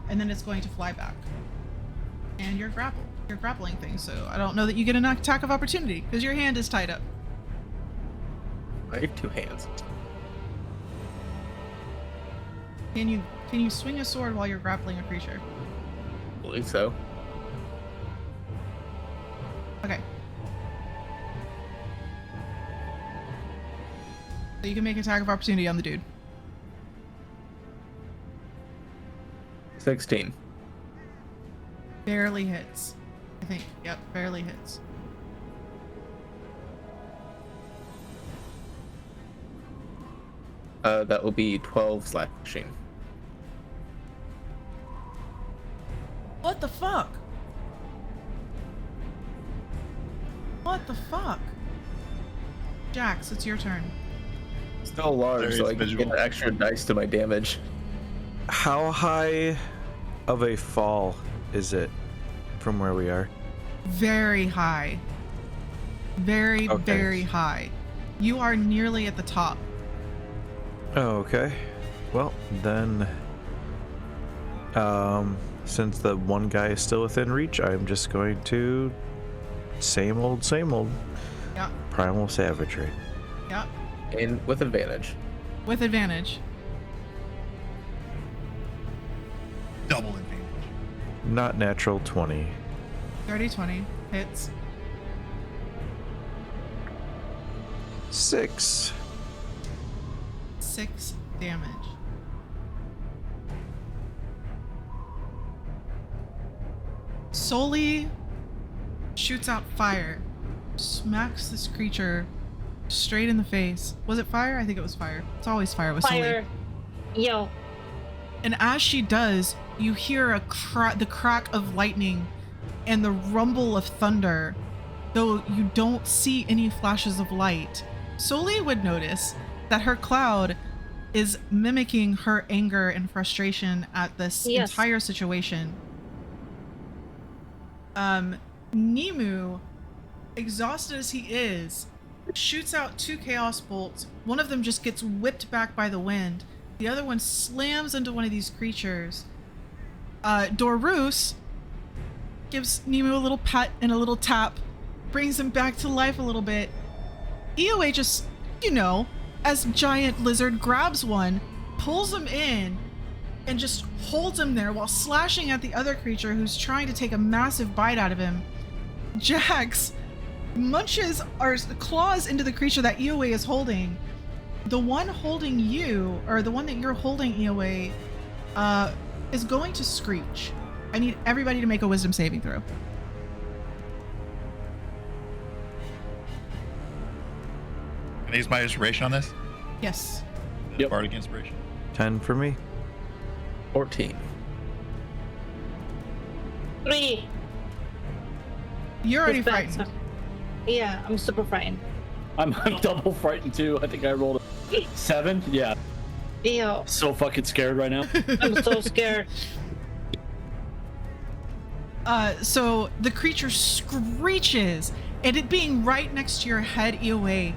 And then it's going to fly back. And you're grappled. You're grappling things, so I don't know that you get an attack of opportunity because your hand is tied up. I have 2 hands. Can you swing a sword while you're grappling a creature? I believe so. Okay. So you can make attack of opportunity on the dude. 16. Barely hits. I think. Yep, barely hits. That will be 12 slashing. What the fuck? What the fuck? Jax, it's your turn. Still large, so I can get extra dice to my damage. How high of a fall is it from where we are? Very high. Very, very high. You are nearly at the top. Oh, okay. Well, then, since the one guy is still within reach, I'm just going to same old, Yeah. primal savagery. Yeah. And with advantage. With advantage. Double advantage. Not natural 20. Dirty 20 hits. 6. 6 damage. Soli shoots out fire, smacks this creature straight in the face. Was it fire? I think it was fire. It's always fire with Soli. Fire. Yo. And as she does, you hear the crack of lightning and the rumble of thunder, though you don't see any flashes of light. Soli would notice that her cloud is mimicking her anger and frustration at this entire situation. Nemu, exhausted as he is, shoots out 2 chaos bolts. One of them just gets whipped back by the wind. The other one slams into one of these creatures. Dorus gives Nemu a little pet and a little tap, brings him back to life a little bit. EOA just, as giant lizard grabs one, pulls him in, and just holds him there while slashing at the other creature who's trying to take a massive bite out of him. Jax munches or claws into the creature that EOA is holding. The one holding you, or the one that you're holding, EOA, is going to screech. I need everybody to make a wisdom saving throw. Can I use my inspiration on this? Yes. Yep. Bardic inspiration. 10 for me. 14. 3. You're already It's bad, frightened. so- Yeah, I'm super frightened. I'm double frightened too. I think I rolled a 7. Yeah. Ew, So fucking scared right now. I'm so scared. So the creature screeches, and it being right next to your head, EOA,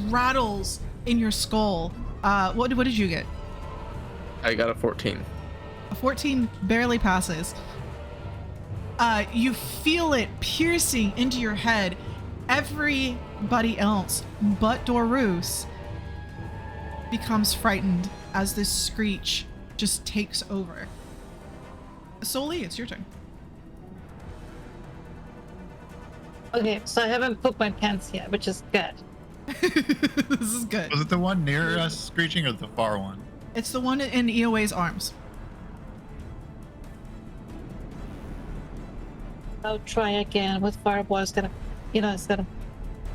rattles in your skull. What did you get? I got a 14. A 14 barely passes. You feel it piercing into your head. Everybody else but Dorus becomes frightened as this screech just takes over. Soli, it's your turn. Okay, so I haven't pooped my pants yet, which is good. This is good. Was it the one near us screeching or the far one? It's the one in EOA's arms. I'll try again with fireball. It's gonna, it's gonna.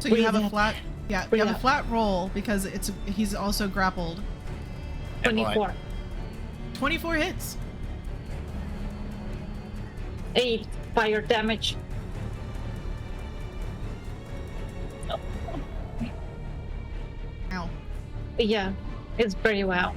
So you have a breathe in. flat, you Breathe have a out. flat roll because he's also grappled. 24. 24 hits. 8 fire damage. Ow. Yeah, it's very well.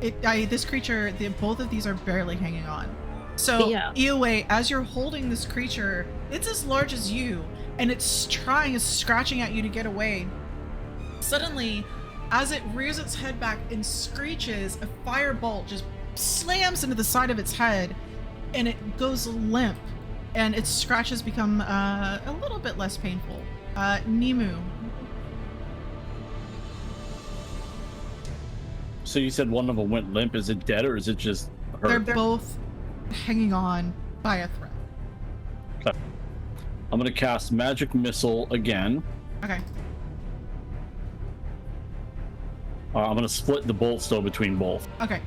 This creature, both of these are barely hanging on. So EOA, as you're holding this creature, it's as large as you, and it's scratching at you to get away. Suddenly, as it rears its head back and screeches, a firebolt just slams into the side of its head, and it goes limp, and its scratches become a little bit less painful. Nemu. So you said one of them went limp. Is it dead or is it just hurt? They're both hanging on by a thread. Okay. I'm gonna cast Magic Missile again. Okay. I'm gonna split the bolts though between both. Okay.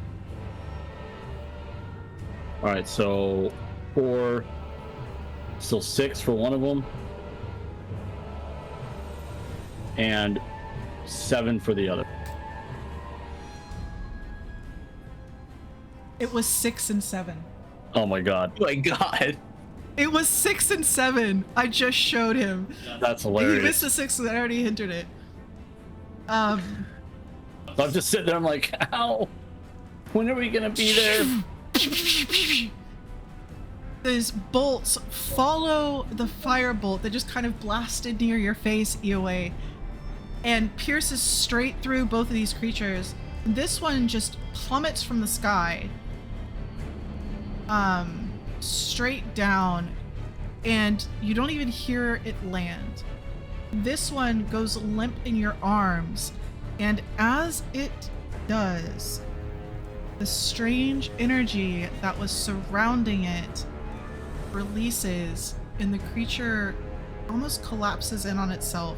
All right, so 4, still 6 for one of them, and 7 for the other. It was 6 and 7. Oh my god. Oh my god. It was 6 and 7. I just showed him. That's He hilarious. missed a 6 and I already hinted it. I'm just sitting there, I'm like, ow. When are we gonna be there? These bolts follow the firebolt that just kind of blasted near your face, EOA, and pierces straight through both of these creatures. This one just plummets from the sky, straight down, and you don't even hear it land. This one goes limp in your arms, and as it does, the strange energy that was surrounding it releases, and the creature almost collapses in on itself.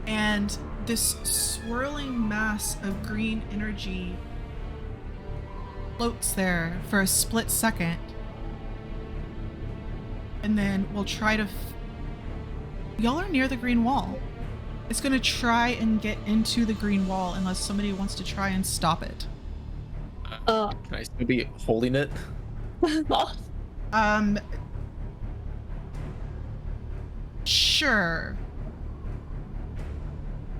And this swirling mass of green energy floats there for a split second. And then we'll try to... Y'all are near the green wall. It's gonna try and get into the green wall unless somebody wants to try and stop it. Uh, Can I still be holding it? Sure.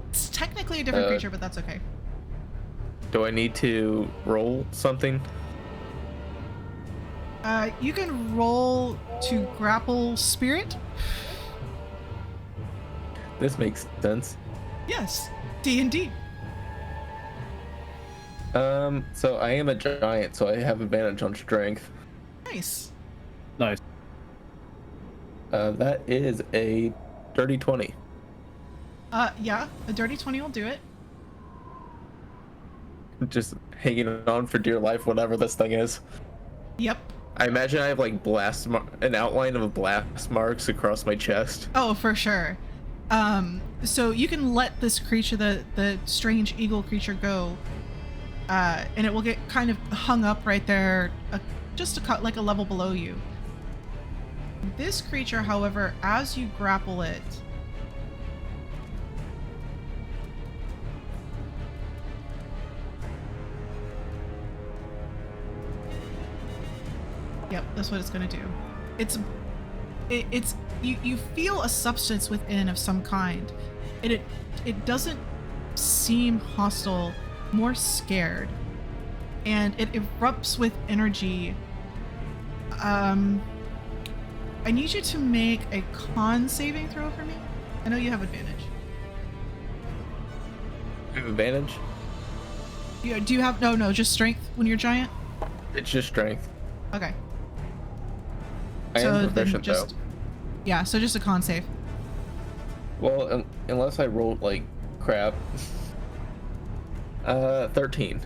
It's technically a different creature, but that's okay. Do I need to roll something? You can roll to grapple spirit. This makes sense. Yes, D&D. So I am a giant, so I have advantage on strength. Nice. Nice. That is a dirty 20. Yeah, a dirty 20 will do it. Just hanging on for dear life, whatever this thing is. Yep. I imagine I have like an outline of blast marks across my chest. Oh, for sure. So you can let this creature, the strange eagle creature, go, and it will get kind of hung up right there, like a level below you. This creature, however, as you grapple it, yep, that's what it's gonna do. It's you feel a substance within of some kind. It doesn't seem hostile, more scared, and it erupts with energy. I need you to make a con saving throw for me. I know you have advantage. You have advantage? Do you have no just strength when you're giant? It's just strength. Okay. I am proficient though. Yeah, so just a con save. Well, unless I rolled like crap. 13.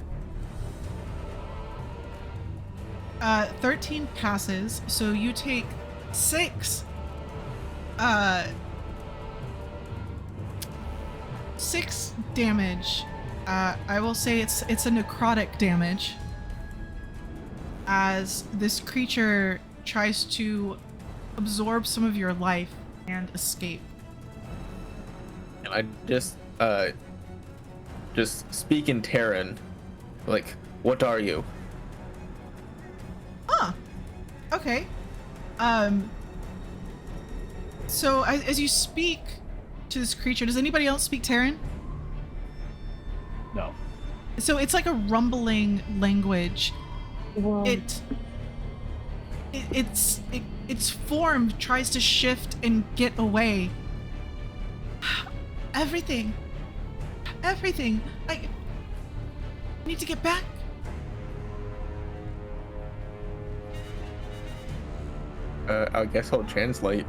13 passes, so you take 6 damage. I will say it's a necrotic damage as this creature tries to absorb some of your life and escape. And I just speak in Terran, like, what are you? Huh. Okay. So as you speak to this creature, does anybody else speak Terran? No. So it's like a rumbling language. Wow. Its form tries to shift and get away. Everything. I need to get back. I guess I'll translate.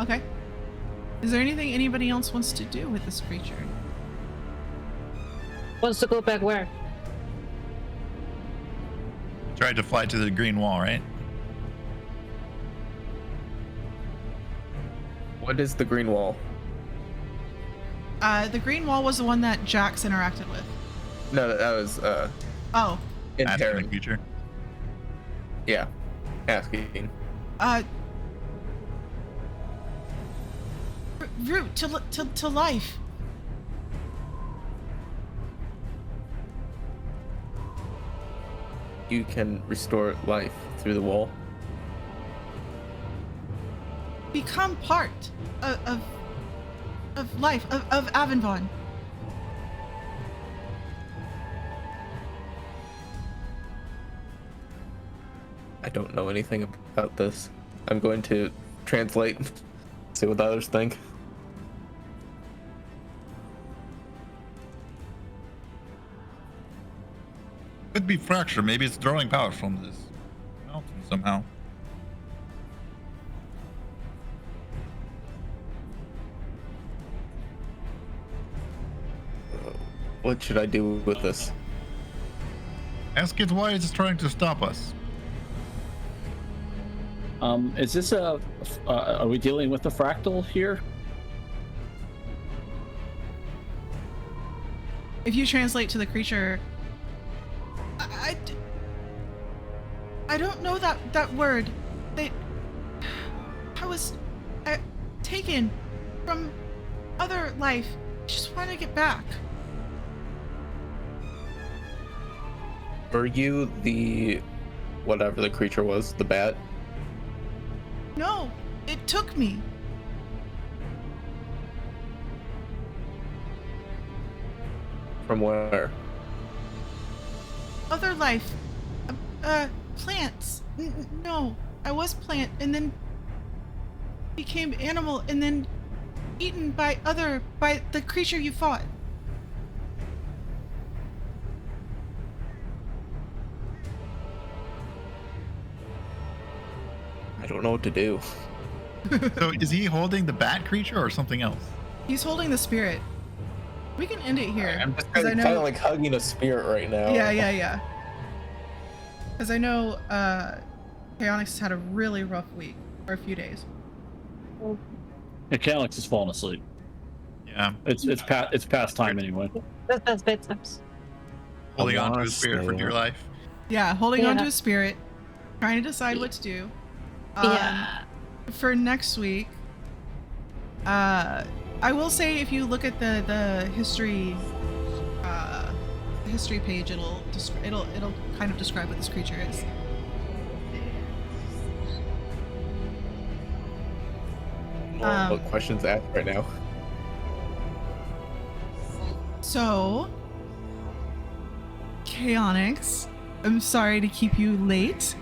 Okay. Is there anything anybody else wants to do with this creature? Wants to go back where? Tried to fly to the green wall, right? What is the green wall? The green wall was the one that Jax interacted with. No, that was Oh. in Asking the Terran. creature. Yeah, asking. Root to life. You can restore life through the wall. Become part of life, of Avenvon. I don't know anything about this. I'm going to translate, see what the others think. Could be fracture. Maybe it's drawing power from this mountain somehow. What should I do with this? Ask it why it's trying to stop us. Is this are we dealing with a fractal here? If you translate to the creature, I don't know that word. I was taken from other life. I just want to get back. Were you the whatever the creature was, the bat? No, it took me. From where? Other life. Plants. No, I was plant and then became animal and then eaten by the creature you fought. I don't know what to do. So is he holding the bat creature or something else? He's holding the spirit. We can end it here. I'm just 'cause I kind know- of like hugging a spirit right now. Yeah. Because I know Chaotix has had a really rough week, or a few days. Yeah, Calyx has fallen asleep. Yeah. It's past time anyway. That's bedtimes. Holding on to wanna his spirit for say dear it. life. Yeah, holding on to Yeah. his spirit, trying to decide what to do. Yeah. For next week, I will say if you look at the history page, it'll kind of describe what this creature is. What questions to ask right now? So, Chaotix, I'm sorry to keep you late.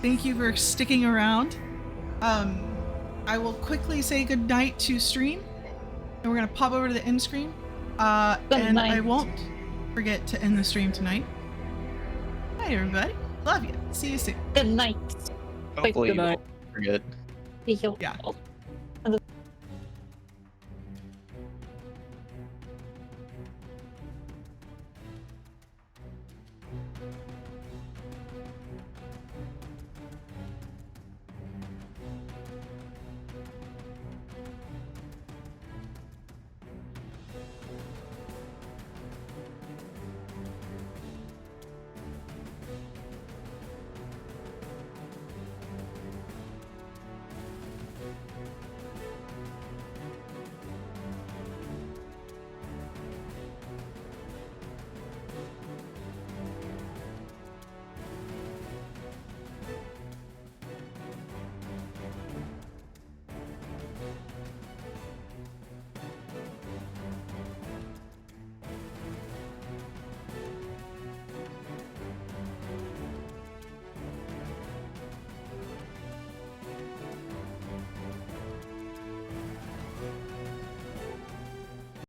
Thank you for sticking around. I will quickly say goodnight to stream, and we're gonna pop over to the end screen. And I night. won't forget to end the stream tonight. Bye, everybody. Love you. See you soon. Good night. Hopefully good you night. won't forget. See you. Yeah. all.